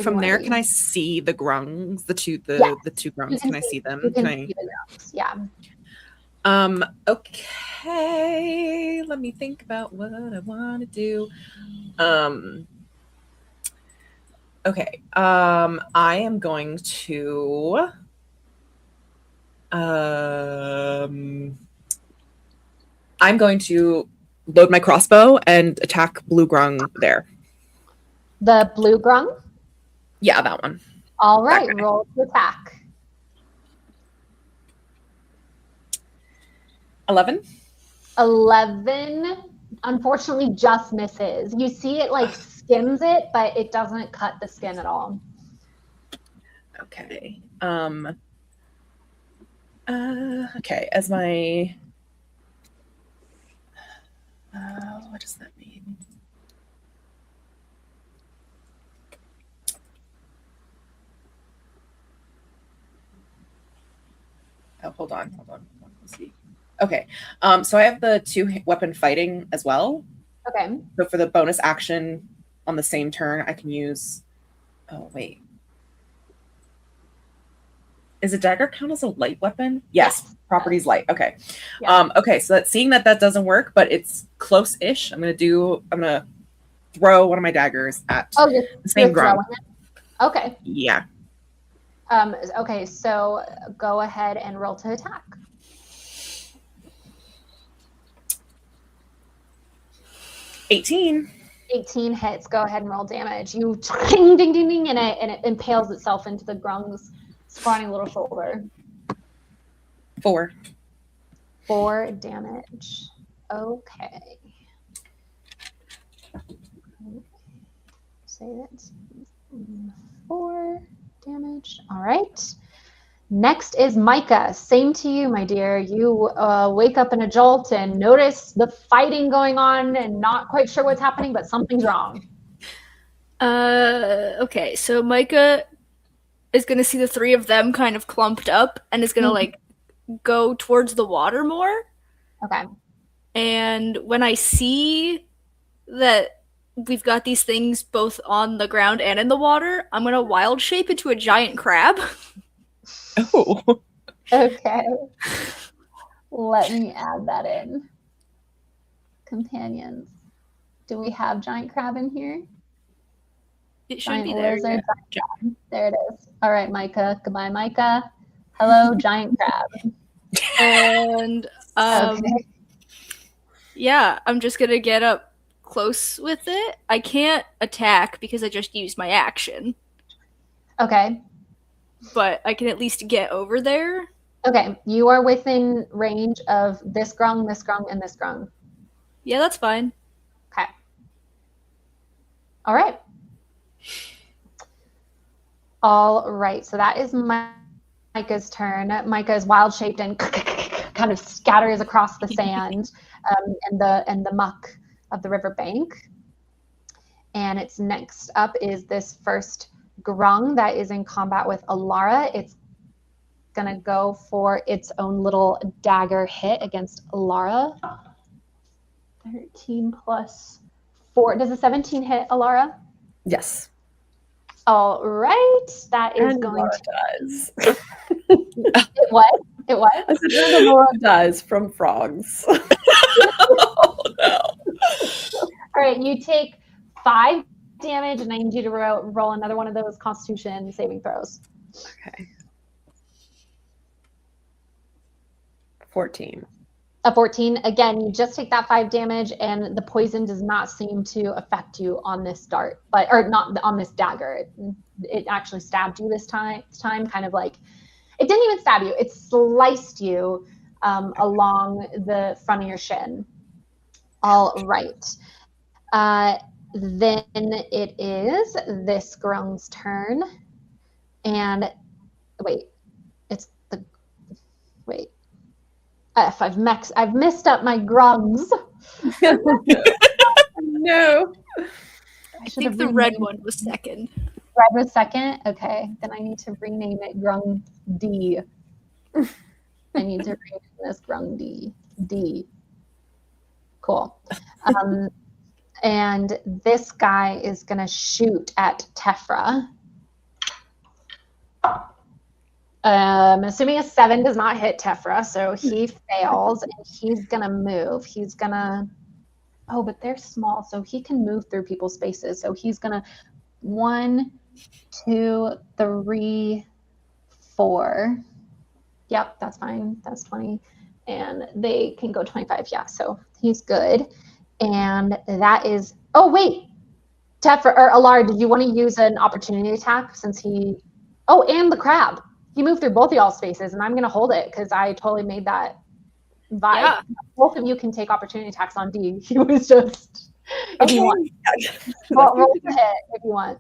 From there, can I see the grungs? The two grungs. Can I see them? You can see the grungs. Yeah. Okay, let me think about what I want to do. Okay, I am going to I'm going to load my crossbow and attack Blue Grung there. The Blue Grung? Yeah, that one. All right, roll to attack. 11. 11, unfortunately, just misses. You see it like skims it, but it doesn't cut the skin at all. Okay. Okay, as my what does that mean? Oh, hold on. Let's see. Okay, so I have the 2 weapon fighting as well. Okay. So for the bonus action on the same turn, I can use. Oh wait, is a dagger count as a light weapon? Yes, properties light. Okay. Yeah. Okay, so seeing that doesn't work, but it's close-ish. I'm gonna throw one of my daggers at the same grung. Okay. Yeah. Okay, so go ahead and roll to attack. 18. 18 hits. Go ahead and roll damage. You ding, ding, ding, ding, and it impales itself into the grung's scrawny little shoulder. 4. 4 damage. Okay. Say that's 4. damage. All right. Next is Micah. Same to you, my dear. You wake up in a jolt and notice the fighting going on and not quite sure what's happening, but something's wrong. Okay, so Micah is gonna see the three of them kind of clumped up and is gonna like go towards the water more. Okay. And when I see that we've got these things both on the ground and in the water, I'm gonna wild shape into a giant crab. Oh. Okay. Let me add that in. Companions. Do we have giant crab in here? It should Giant be there. lizard, giant crab. There it is. All right, Micah. Goodbye, Micah. Hello, giant crab. And Okay. yeah, I'm just gonna get up close with it. I can't attack because I just used my action, Okay. but I can at least get over there. Okay. You are within range of this grung, and this grung. Yeah, that's fine. Okay. All right. All right. So that is Micah's turn. Micah is wild shaped and kind of scatters across the sand and the muck of the riverbank. And it's next up is this first grung that is in combat with Alara. It's gonna go for its own little dagger hit against Alara. 13 plus 4. Does a 17 hit Alara? Yes. All right. That is And going Laura to. does. It what? It what? I said, and Laura does from frogs. Oh, no. All right. You take 5 damage, and I need you to roll another one of those Constitution saving throws. Okay. 14. A 14. Again, you just take that 5 damage, and the poison does not seem to affect you on this dart, or not on this dagger. It actually stabbed you this time, kind of like, it didn't even stab you. It sliced you along the front of your shin. All right. Then it is this grung's turn. And wait, I've messed up my grungs. No. I think the red one was second. Red was second? Okay. Then I need to rename it Grung D. I need to rename this Grung D. D. Cool. And this guy is going to shoot at Tefra. Assuming a 7 does not hit Tefra, so he fails, and he's going to move. He's going to... Oh, but they're small, so he can move through people's spaces. So he's going to 1, 2, 3, 4. Yep, that's fine. That's 20. And they can go 25. Yeah, so he's good. And that is... Oh, wait. Tefra, or Alara, did you want to use an opportunity attack since he... Oh, and the crab. He moved through both of y'all's spaces, and I'm going to hold it because I totally made that vibe. Yeah. Both of you can take opportunity attacks on D. He was just... If you want. Roll the hit if you want.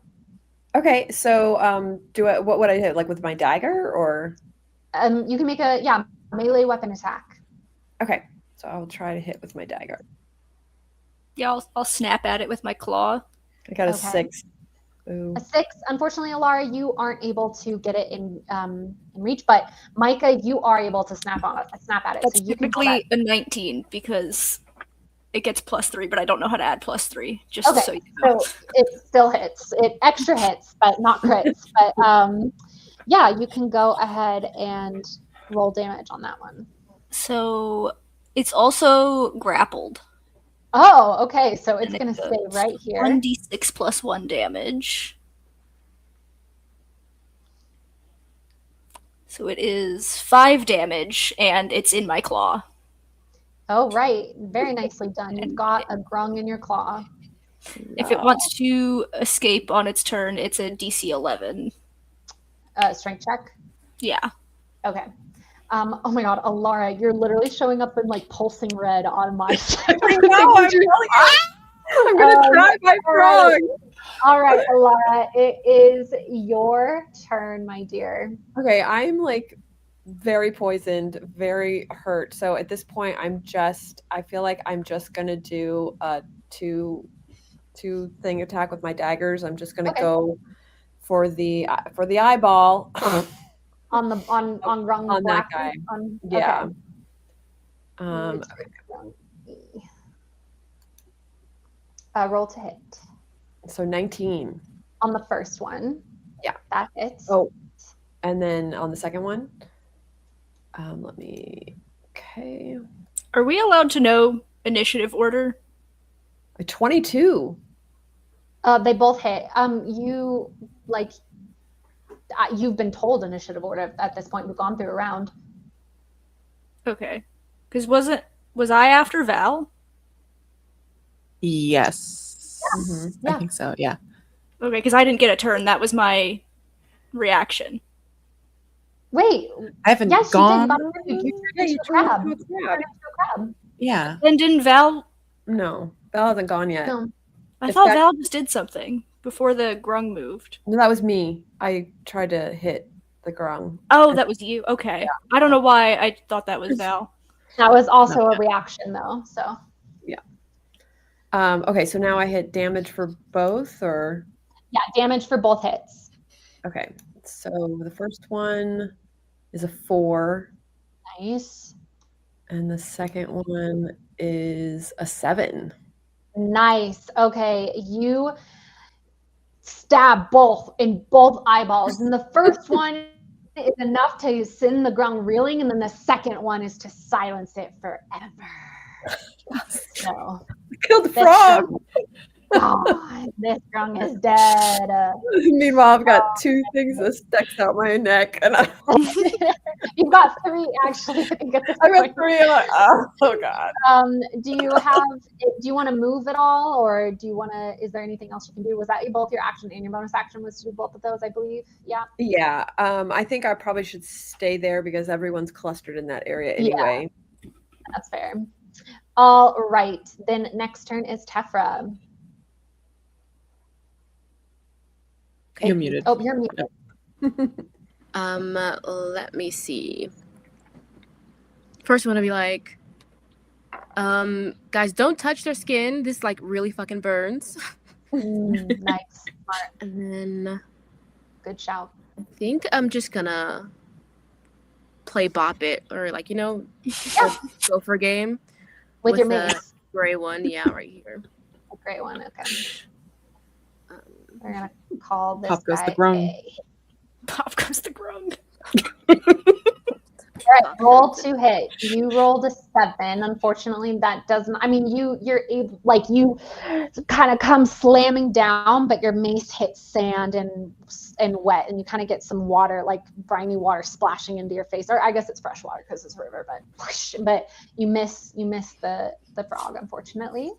Okay, so what would I hit? Like with my dagger, or? You can make a melee weapon attack. Okay, so I'll try to hit with my dagger. Yeah, I'll snap at it with my claw. I got a 6. Ooh. A 6. Unfortunately, Alara, you aren't able to get it in reach, but Micah, you are able to snap at it. That's so you typically a 19 because it gets +3, but I don't know how to add +3. Just okay, so you know. So it still hits. It extra hits, but not crits. But yeah, you can go ahead and roll damage on that one. So it's also grappled. Oh, okay. So it's going to stay right here. 1d6 plus 1 damage. So it is 5 damage, and it's in my claw. Oh, right. Very nicely done. You've got a grung in your claw. If it wants to escape on its turn, it's a DC 11. Strength check? Yeah. Okay. Oh my god, Alara, you're literally showing up in like pulsing red on my I know, I'm going to try my frog. All right, Alara, it is your turn, my dear. Okay, I'm like very poisoned, very hurt. So at this point, I feel like I'm just gonna do a two thing attack with my daggers. I'm just gonna go for the eyeball On Rung on that Black. guy. On, Yeah. Okay. Roll to hit. So 19. On the first one. Yeah. That hits. Oh, and then on the second one, okay. Are we allowed to know initiative order? 22. They both hit. You've been told initiative order at this point. We've gone through a round. Okay. Because was I after Val? Yes. Mm-hmm. I think so, yeah. Okay, because I didn't get a turn. That was my reaction. Wait. I haven't Yes, gone. you did. You Yeah, you turned turned into into a a crab. crab. Yeah. Then didn't Val... No, Belle hasn't gone yet. No. I It's thought got- Val just did something before the grung moved. No, that was me. I tried to hit the grung. Oh, that was you. Okay. Yeah. I don't know why I thought that was Val. That was also a reaction, though. So. Okay, so now I hit damage for both, or? Yeah, damage for both hits. Okay, so the first one is a 4. Nice. And the second one is a 7. Nice. Okay, you stab both in both eyeballs. And the first one is enough to send the grung reeling, and then the second one is to silence it forever. So Killed the frog! This grung is dead. Meanwhile, I've got 2 things that sticks out my neck, and You've got 3 actually. I think at this I got point. 3. Oh god. Do you want to move at all, or do you want to? Is there anything else you can do? Was that both your action and your bonus action was to do both of those? I believe. Yeah. Yeah. I think I probably should stay there because everyone's clustered in that area anyway. Yeah, that's fair. All right. Then next turn is Tefra. You're muted. Oh, you're muted. Let me see. First, I want to be like, guys, don't touch their skin. This like really fucking burns. Nice, smart, And then good shout. I think I'm just gonna play Bop It, or like go for a game With your the mace. gray one. Yeah, right here. A great one. Okay. We're gonna call this Pop goes guy the grung. A. Pop goes the grung. All right, roll to hit. You rolled a 7. Unfortunately, that doesn't. I mean, you're able, like you, kind of come slamming down, but your mace hits sand and wet, and you kind of get some water, like briny water, splashing into your face. Or I guess it's fresh water because it's a river, but you miss the frog. Unfortunately,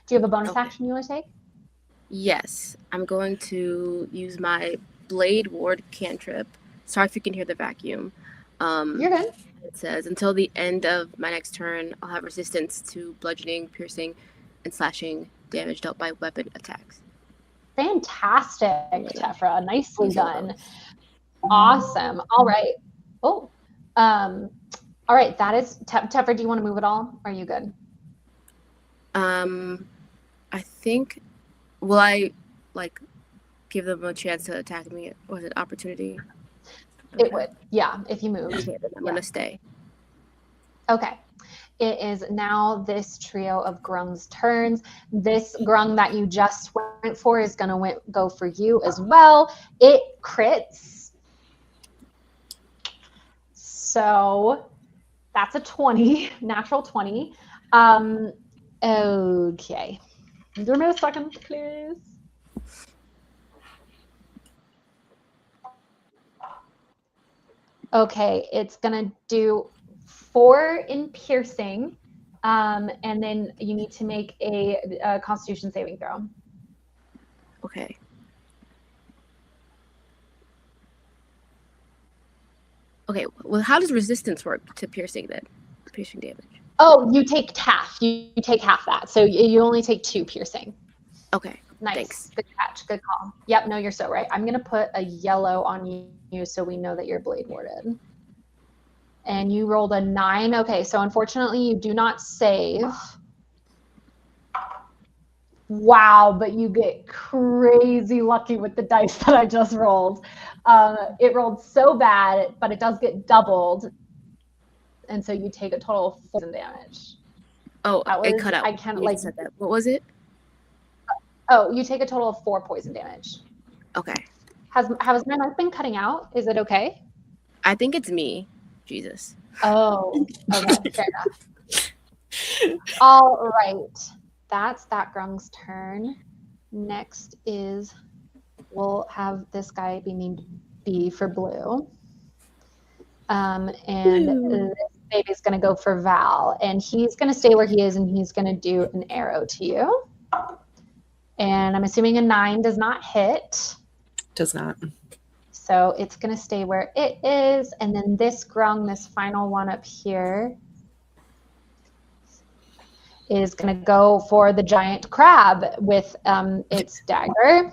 do you have a bonus action you want to take? Yes, I'm going to use my Blade Ward cantrip. Sorry if you can hear the vacuum. You're good. It says, until the end of my next turn, I'll have resistance to bludgeoning, piercing, and slashing damage dealt by weapon attacks. Fantastic, Tefra. Nicely done. Awesome. All right. Oh, all right. That is Tefra. Do you want to move at all? Or are you good? I think. Will I give them a chance to attack me? Was it opportunity? Okay. It would. Yeah, if you move. Okay, then I'm gonna stay. Okay. It is now this trio of grung's turns. This grung that you just went for is going to go for you as well. It crits. So that's a 20, natural 20. Okay. Give me a second, please. Okay, it's going to do 4 in piercing, and then you need to make a Constitution saving throw. Okay. Okay, well, how does resistance work to piercing then? Piercing damage. Oh, you take half. You take half that, so you only take 2 piercing. Okay. Nice. Thanks. Good catch. Good call. Yep, no, you're so right. I'm going to put a yellow on you so we know that you're blade warded. And you rolled a 9. Okay, so unfortunately you do not save. Wow, but you get crazy lucky with the dice that I just rolled. It rolled so bad, but it does get doubled. And so you take a total of 4 poison damage. Oh, That it was, cut out. I can't You like. said that. What was it? Oh, you take a total of 4 poison damage. Okay. Has my mic been cutting out? Is it okay? I think it's me. Jesus. Oh, okay, fair enough. All right, that's that Grung's turn. Next is, we'll have this guy be named B for blue. And this baby's gonna go for Val, and he's gonna stay where he is, and he's gonna do an arrow to you. And I'm assuming a 9 does not hit. Does not. So it's going to stay where it is. And then this Grung, this final one up here, is going to go for the giant crab with its dagger.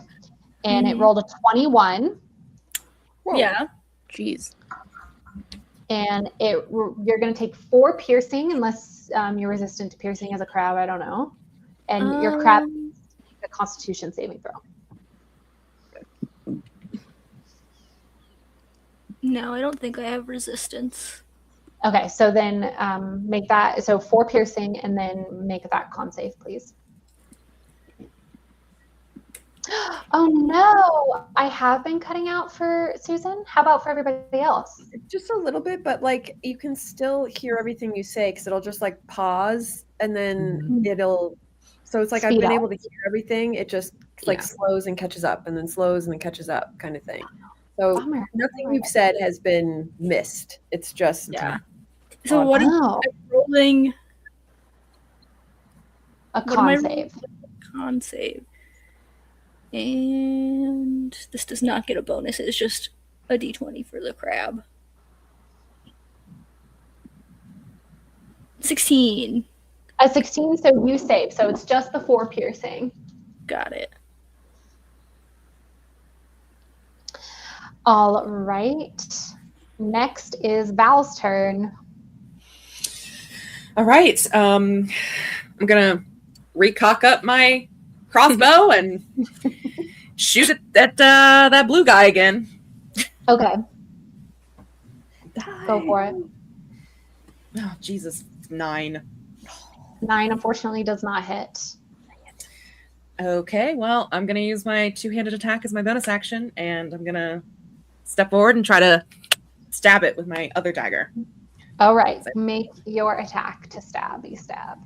And it rolled a 21. Whoa. Yeah. Jeez. And you're going to take 4 piercing unless you're resistant to piercing as a crab. I don't know. And your crab needs to make a Constitution saving throw. No, I don't think I have resistance. Okay, so then make that, so 4 piercing and then make that con save, please. Oh no, I have been cutting out for Susan. How about for everybody else? Just a little bit, but like you can still hear everything you say because it'll just like pause and then it'll, so it's like I've been able to hear everything. It just like slows and catches up and then slows and then catches up kind of thing. So nothing you've said has been missed. It's just So what am I rolling? A con save. Con save. And this does not get a bonus. It's just a d20 for the crab. 16. A 16, so you save. So it's just the 4 piercing. Got it. All right. Next is Val's turn. All right. I'm gonna recock up my crossbow and shoot at that blue guy again. Okay. Go for it. Oh, Jesus. 9. 9 unfortunately does not hit. Okay, well, I'm gonna use my 2-handed attack as my bonus action, and I'm gonna step forward and try to stab it with my other dagger. All right, make your attack to stab. You stab.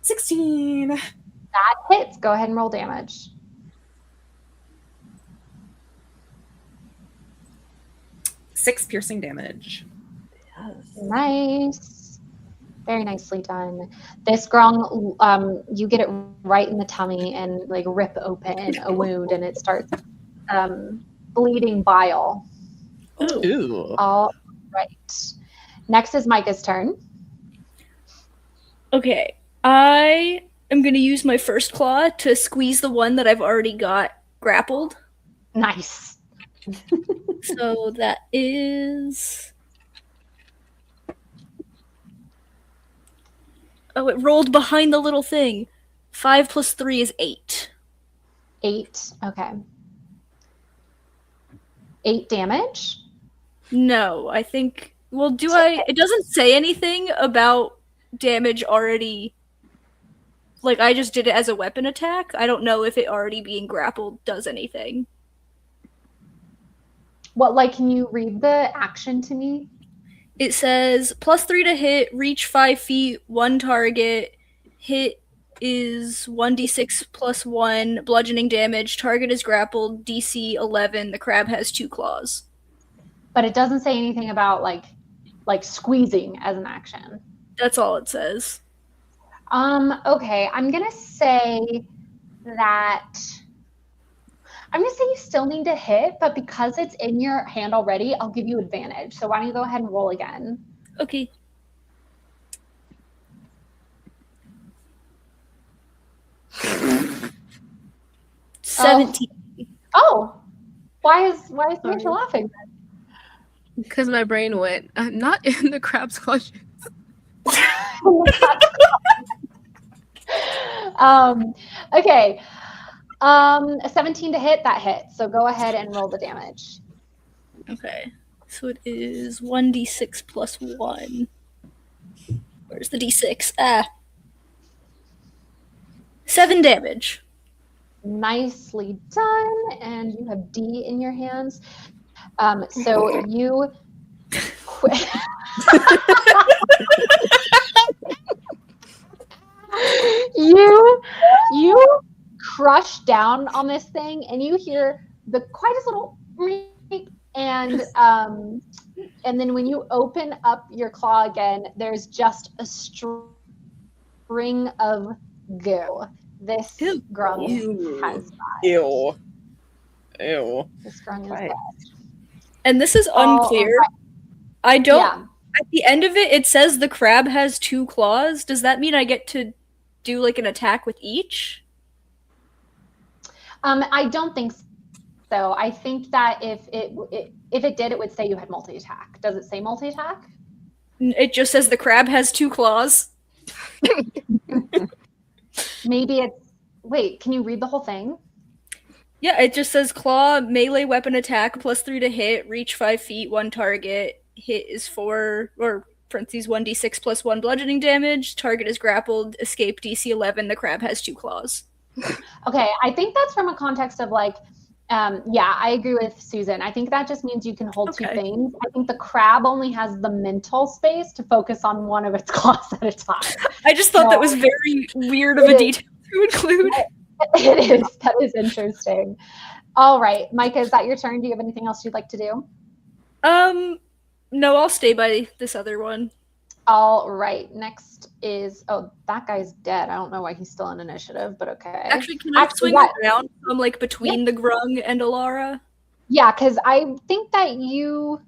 16. That hits. Go ahead and roll damage. Six piercing damage. Yes. Nice. Very nicely done. This Grung, you get it right in the tummy and like rip open a wound, and it starts bleeding bile. Ooh. All right. Next is Micah's turn. Okay. I am going to use my first claw to squeeze the one that I've already got grappled. Nice. So that is... Oh, it rolled behind the little thing. 5 plus 3 is 8. 8. Okay. 8 damage? No, I think... Well, do I... It doesn't say anything about damage already... Like, I just did it as a weapon attack. I don't know if it already being grappled does anything. What, like, can you read the action to me? It says, plus 3 to hit, reach 5 feet, 1 target, hit is 1d6 plus 1, bludgeoning damage, target is grappled, DC 11, the crab has 2 claws. But it doesn't say anything about, like squeezing as an action. That's all it says. Okay, I'm gonna say that... I'm going to say you still need to hit, but because it's in your hand already, I'll give you advantage. So why don't you go ahead and roll again? Okay. 17. Oh, why is Rachel laughing? Because my brain went, not in the crab's clutches. Okay. A 17 to hit, that hits. So go ahead and roll the damage. Okay. So it is 1d6 plus 1. Where's the d6? 7 damage. Nicely done. And you have D in your hands. So you quit. You crush down on this thing, and you hear the quietest little meep, and then when you open up your claw again, there's just a string of goo. This grung has died. Ew. This grung is dead. And this is unclear. I don't. Yeah. At the end of it, it says the crab has 2 claws. Does that mean I get to do like an attack with each? I don't think so. I think that if it did, it would say you had multi-attack. Does it say multi-attack? It just says the crab has 2 claws. Maybe it's. Wait, can you read the whole thing? Yeah, it just says claw, melee weapon attack, +3 to hit, reach 5 feet, 1 target. Hit is 4, or parentheses 1d6 plus 1 bludgeoning damage. Target is grappled. Escape DC 11. The crab has 2 claws. Okay, I think that's from a context of like, yeah, I agree with Susan. I think that just means you can hold 2 things. I think the crab only has the mental space to focus on one of its claws at a time. I just thought that was very weird of a detail to include. It is. That is interesting. All right, Micah, is that your turn? Do you have anything else you'd like to do? No, I'll stay by this other one. All right, next is, that guy's dead. I don't know why he's still in initiative, but okay. Actually, can I swing around from like between the grung and Alara? Yeah, because I think that you...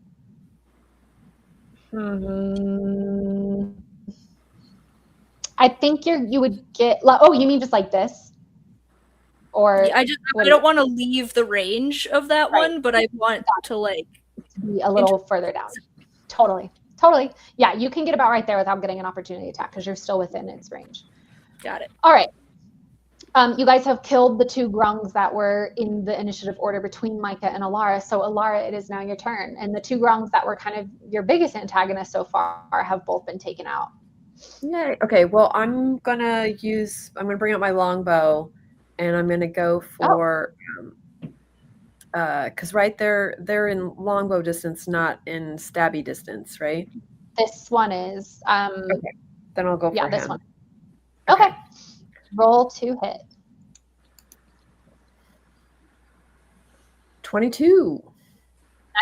I think you would get, you mean just like this? Or yeah, I don't want to leave the range of that one, but I want to like be a little further down. Totally. Yeah, you can get about right there without getting an opportunity attack because you're still within its range. Got it. All right. You guys have killed the 2 grungs that were in the initiative order between Micah and Alara. So Alara, it is now your turn. And the 2 grungs that were kind of your biggest antagonists so far have both been taken out. Yay. Okay, well, I'm gonna bring out my longbow, and I'm gonna go for because they're in longbow distance, not in stabby distance, right? This one is. Okay, then I'll go for this him. one. Okay. Roll to hit. 22.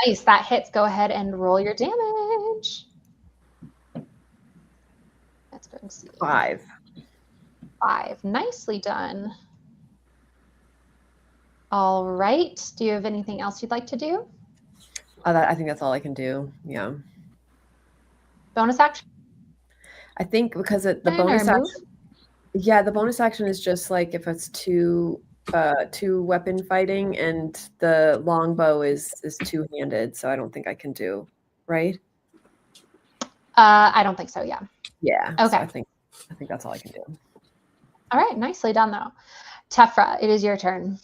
Nice, that hits. Go ahead and roll your damage. Let's go and see. 5. 5. Nicely done. All right. Do you have anything else you'd like to do? I think that's all I can do. Yeah. Bonus action? I think because the bonus action. Yeah, the bonus action is just like if it's 2 weapon fighting, and the longbow is 2-handed, so I don't think I can do, right? I don't think so. Yeah. Yeah. Okay. So I think that's all I can do. All right. Nicely done, though. Tefra, it is your turn.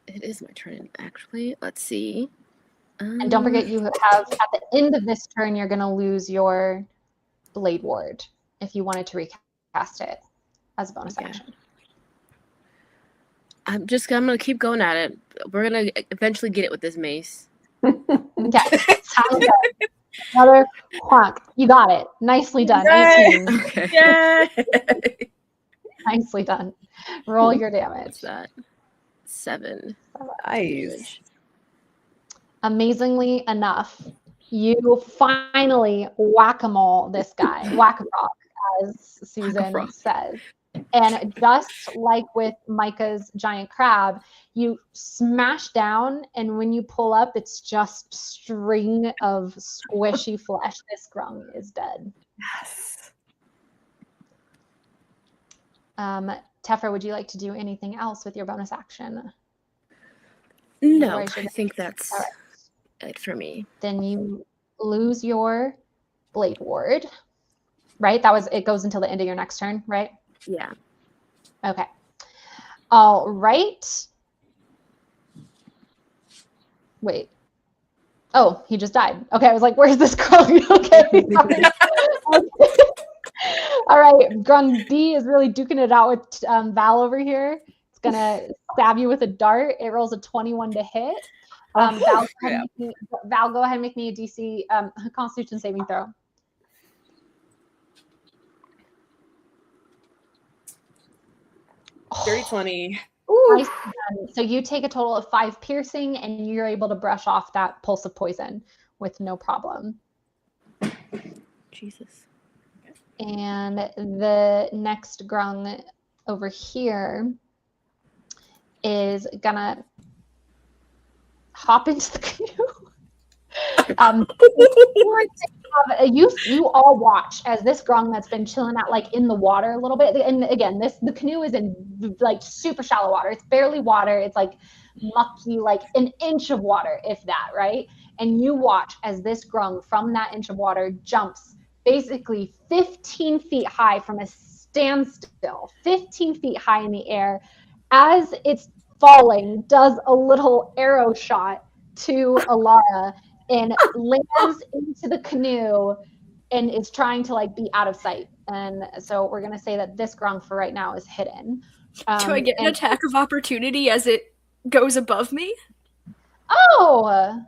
It is my turn, actually. Let's see. And don't forget, you have at the end of this turn, you're going to lose your Blade Ward if you wanted to recast it as a bonus action. I'm going to keep going at it. We're going to eventually get it with this mace. Okay. Sounds good. Another clunk. You got it. Nicely done. 18. Okay. Yay! Nicely done. Roll your damage. What's that? 7. Nice. Amazingly enough, you finally whack-a-mole this guy. Whack-a-rock, as Susan says. And just like with Micah's giant crab, you smash down, and when you pull up, it's just string of squishy flesh. This grung is dead. Yes. Tefra, would you like to do anything else with your bonus action? No, Otherwise, I you're think that's All it for me. Then you lose your Blade Ward, right? It goes until the end of your next turn, right? Yeah. Okay. All right. Wait. Oh, he just died. Okay, I was like, where's this Grung? Okay. All right, Grung B is really duking it out with Val over here. It's going to stab you with a dart. It rolls a 21 to hit. Val, go ahead and make me a DC Constitution saving throw. Dirty 20. Nice. So you take a total of 5 piercing, and you're able to brush off that pulse of poison with no problem. Jesus. And the next Grung over here is gonna hop into the canoe. You all watch as this Grung that's been chilling out like in the water a little bit. And again, the canoe is in like super shallow water. It's barely water. It's like mucky, like an inch of water, if that, right? And you watch as this Grung from that inch of water jumps basically 15 feet high from a standstill, 15 feet high in the air. As it's falling, does a little arrow shot to Alara and lands into the canoe and is trying to like be out of sight. And so we're gonna say that this Grung for right now is hidden. Do I get an attack of opportunity as it goes above me? Oh,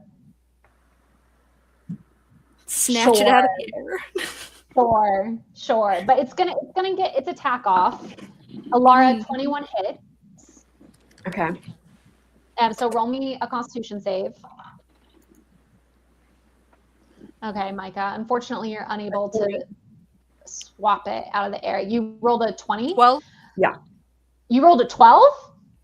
Snatch it out of the air. Sure. But it's gonna get its attack off. Alara, 21 hits. Okay. So roll me a Constitution save. Okay, Micah. Unfortunately, you're unable to swap it out of the air. You rolled a 20? 12? Yeah. You rolled a 12?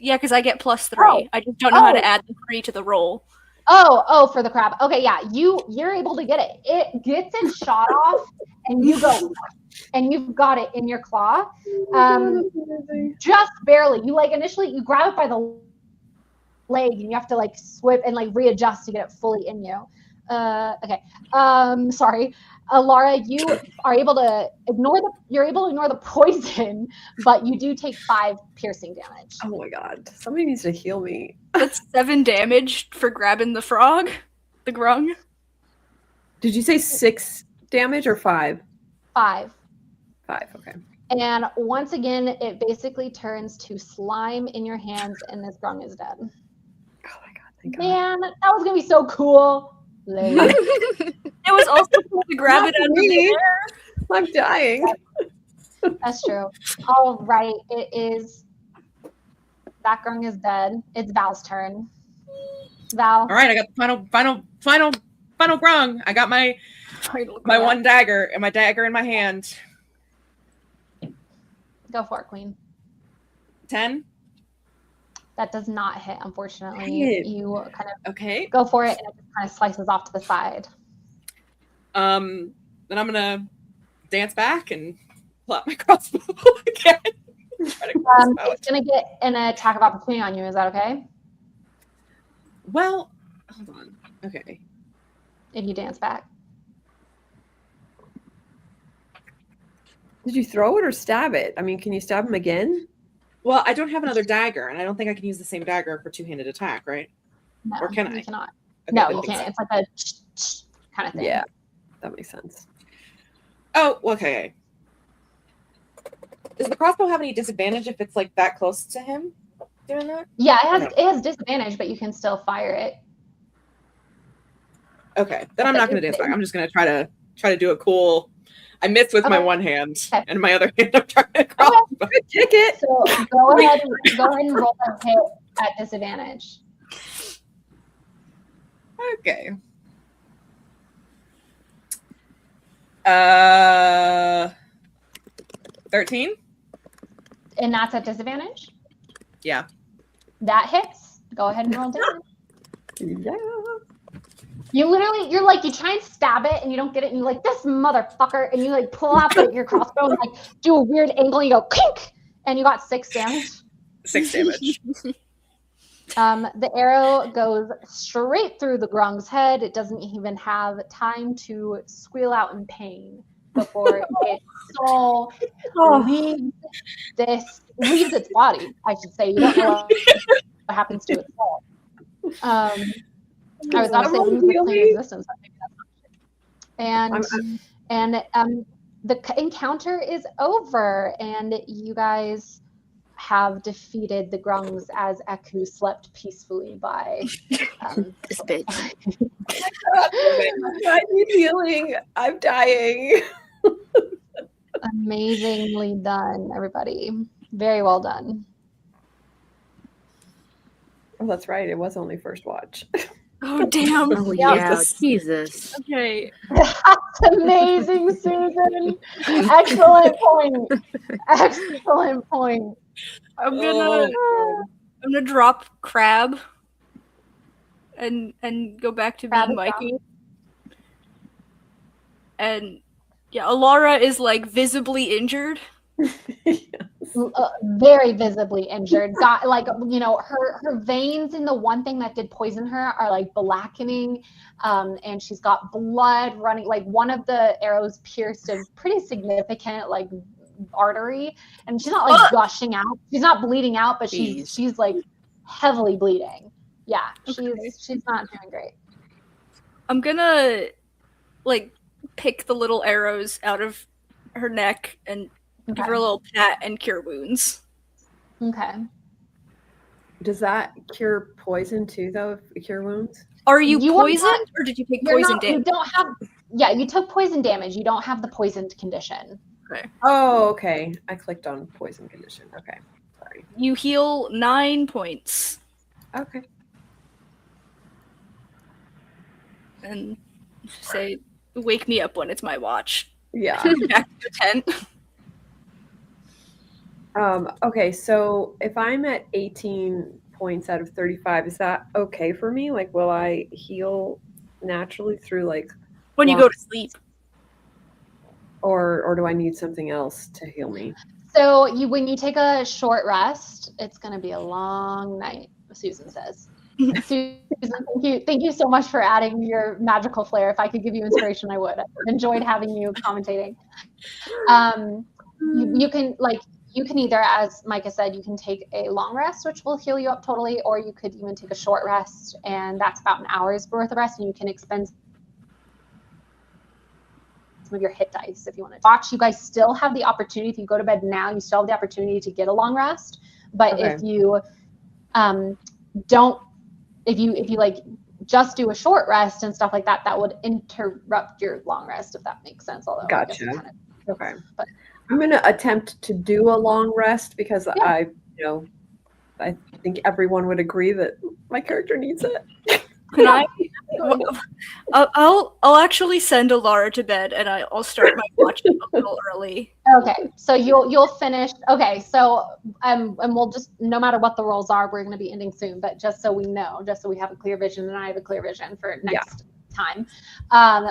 Yeah, because I get +3. I just don't know how to add the 3 to the roll. Oh, for the crab. Okay, yeah. You're able to get it. It gets its shot off, and you go, and you've got it in your claw. Just barely. You like initially you grab it by the leg, and you have to like swip and like readjust to get it fully in you. Okay. Sorry. Alara, you are able to ignore the poison, but you do take 5 piercing damage. Oh my god. Somebody needs to heal me. That's 7 damage for grabbing the frog, the Grung. Did you say 6 damage or 5? 5. 5, okay. And once again, it basically turns to slime in your hands, and this Grung is dead. Oh my god, thank god. Man, that was gonna be so cool. It was also cool to grab it out of the air. I'm dying. That's true. All right, it is. That Grung is dead. It's Val's turn. Val. All right, I got the final Grung. I got my one dagger and my dagger in my hand. Go for it, Queen. 10. That does not hit, unfortunately. You kind of go for it, and it just kind of slices off to the side. Then I'm gonna dance back and pull out my crossbow again. It's gonna get an attack of opportunity on you. Is that okay? Well, hold on. Okay. If you dance back. Did you throw it or stab it? I mean, can you stab him again? Well, I don't have another dagger, and I don't think I can use the same dagger for two-handed attack, right? No, or can I? You cannot. Okay, no, you can't. It's like a kind of thing. Yeah, that makes sense. Oh, okay. Does the crossbow have any disadvantage if it's like that close to him doing that? Yeah, it has disadvantage, but you can still fire it. Okay, then I'm not going to dance back. I'm just going to try to do a cool. I missed with my one hand, and my other hand I'm trying to crossbow. Take it. So go ahead and roll that hit at disadvantage. Okay. 13. And that's at disadvantage? Yeah. That hits. Go ahead and roll damage. Yeah. You're like, you try and stab it and you don't get it, and you're like, this motherfucker, and you like pull out your crossbow and like do a weird angle, and you go, clink, And you got 6 damage. 6 damage. The arrow goes straight through the grung's head. It doesn't even have time to squeal out in pain before its soul leaves its body, I should say. You don't know what happens to its soul. I was about to say leaves the plane of existence. But maybe that's not true. And the encounter is over, and you guys have defeated the grungs as Eku slept peacefully by. This bitch. I need healing. I'm dying. Amazingly done, everybody. Very well done. Oh, that's right. It was only first watch. Oh, damn. Oh, yeah. Jesus. Okay. That's amazing, Susan. Excellent point. Excellent point. I'm gonna drop Crab and go back to Crab being is Mikey. And yeah, Alara is like visibly injured. Very visibly injured. Got like, you know, her veins in the one thing that did poison her are like blackening, and she's got blood running. Like one of the arrows pierced a pretty significant like artery, and she's not like gushing out. She's not bleeding out, but she's like heavily bleeding. Yeah, she's not doing great. I'm gonna like pick the little arrows out of her neck and give her a little pat and cure wounds. Okay. Does that cure poison too, though? Cure wounds? Are you poisoned, or did you take poison damage? You don't have. Yeah, you took poison damage. You don't have the poisoned condition. Okay. Oh, okay. I clicked on poison condition. Okay. Sorry. You heal 9 points. Okay. And say, wake me up when it's my watch. Yeah. Back to the tent. Okay, so if I'm at 18 points out of 35, is that okay for me? Like, will I heal naturally through like when you go to sleep? Or do I need something else to heal me? So when you take a short rest, it's going to be a long night, Susan says. Susan, thank you so much for adding your magical flair. If I could give you inspiration, I would. I've enjoyed having you commentating. You can either, as Micah said, you can take a long rest, which will heal you up totally, or you could even take a short rest, and that's about an hour's worth of rest, and you can expend some of your hit dice if you want to watch. You guys still have the opportunity, if you go to bed now, you still have the opportunity to get a long rest. But if you if you like just do a short rest and stuff like that, that would interrupt your long rest, if that makes sense. Although gotcha. Okay. But I'm going to attempt to do a long rest because I think everyone would agree that my character needs it. Can I? I'll actually send Alara to bed, and I'll start my watch a little early. Okay, so you'll finish. Okay, so and we'll just, no matter what the rolls are, we're going to be ending soon. But just so we know, just so we have a clear vision, and I have a clear vision for next time.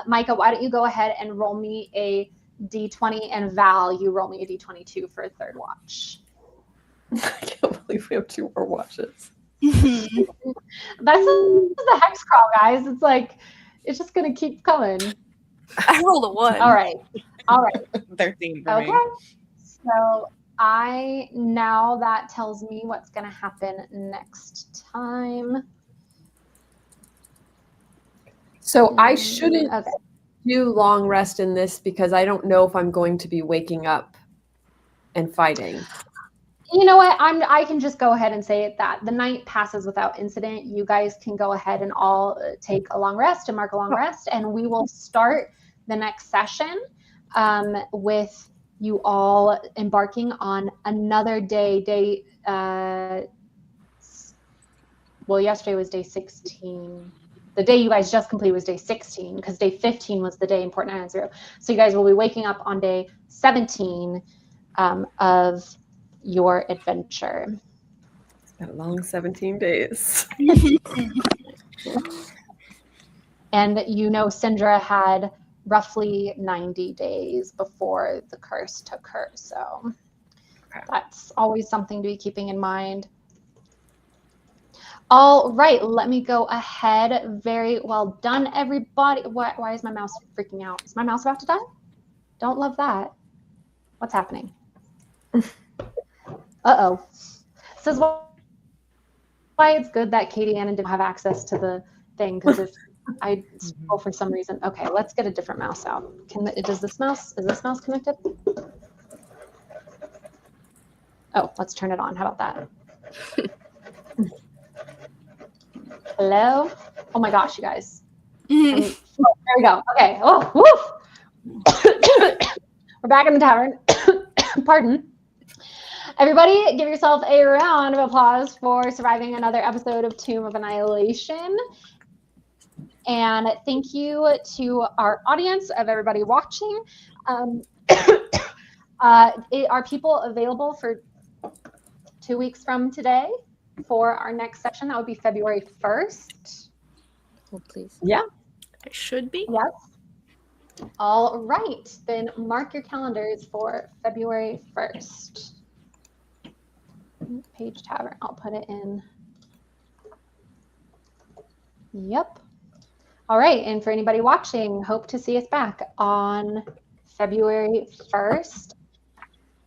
Micah, why don't you go ahead and roll me a D20, and Val, you roll me a D22 for a third watch. I can't believe we have 2 more watches. That's the hex crawl, guys. It's like, it's just gonna keep coming. I rolled a 1. All right. 13 for me. Okay. So now that tells me what's gonna happen next time. So I shouldn't do long rest in this because I don't know if I'm going to be waking up and fighting. You know what? I can just go ahead and say it that the night passes without incident. You guys can go ahead and all take a long rest and mark a long rest, and we will start the next session with you all embarking on another day. Well, yesterday was day 16. The day you guys just completed was day 16, because day 15 was the day important iron 0. So you guys will be waking up on day 17 of your adventure. It's been a long 17 days. And you know Syndra had roughly 90 days before the curse took her. So That's always something to be keeping in mind. All right, let me go ahead. Very well done, everybody. Why is my mouse freaking out? Is my mouse about to die? Don't love that. What's happening? Uh-oh. This is why it's good that Katie Ann didn't have access to the thing, because if I scroll for some reason. Okay, let's get a different mouse out. Is this mouse connected? Oh, let's turn it on. How about that? Hello? Oh my gosh, you guys. There we go. Okay. Oh, woof. We're back in the tavern. Pardon. Everybody, give yourself a round of applause for surviving another episode of Tomb of Annihilation. And thank you to our audience of everybody watching. Are people available for 2 weeks from today for our next session? That would be February 1st. Oh, please. Yeah. It should be. Yes. All right. Then mark your calendars for February 1st. Page Tavern. I'll put it in. Yep. All right. And for anybody watching, hope to see us back on February 1st.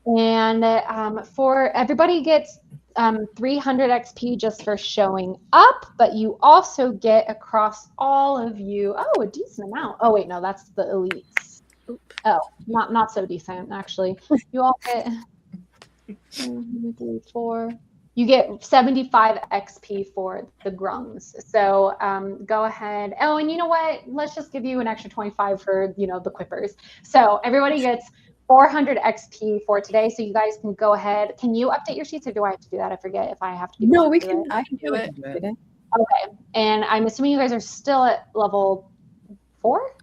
And for everybody gets 300 XP just for showing up, but you also get across all of you, a decent amount. Oh, wait, no, that's the elites. Oh, not so decent, actually. You all get 1, 2, 3, 4. You get 75 XP for the grungs. So go ahead. Oh, and you know what? Let's just give you an extra 25 for, the quippers. So everybody gets 400 XP for today. So you guys can go ahead. Can you update your sheets, or do I have to do that? I forget if I have to. No, we can. I can do it. Okay. And I'm assuming you guys are still at level 4?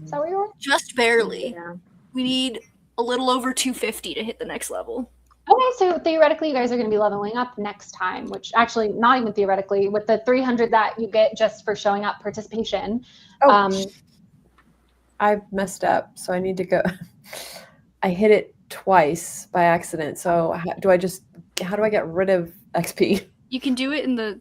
Is that where you are? Just barely. Yeah. We need a little over 250 to hit the next level. Okay, so theoretically, you guys are going to be leveling up next time, which actually, not even theoretically, with the 300 that you get just for showing up participation. I messed up, so I need to go. I hit it twice by accident. So how do I get rid of XP? You can do it in the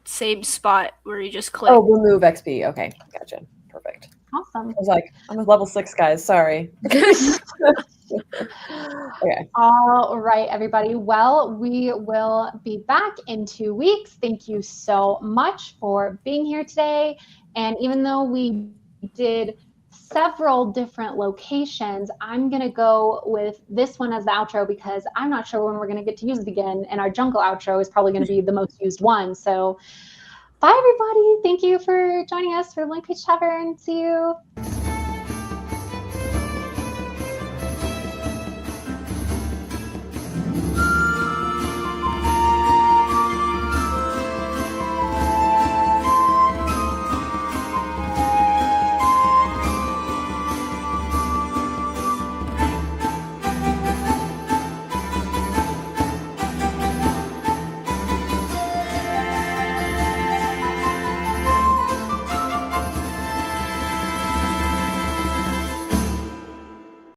same spot where you just click. Oh, remove XP. Okay, gotcha. Perfect. Awesome. I was like, I'm a level 6, guys. Sorry. Okay. All right, everybody. Well, we will be back in 2 weeks. Thank you so much for being here today. And even though we did several different locations, I'm going to go with this one as the outro because I'm not sure when we're going to get to use it again. And our jungle outro is probably going to be the most used one. So bye, everybody. Thank you for joining us for Blank Page Tavern. See you.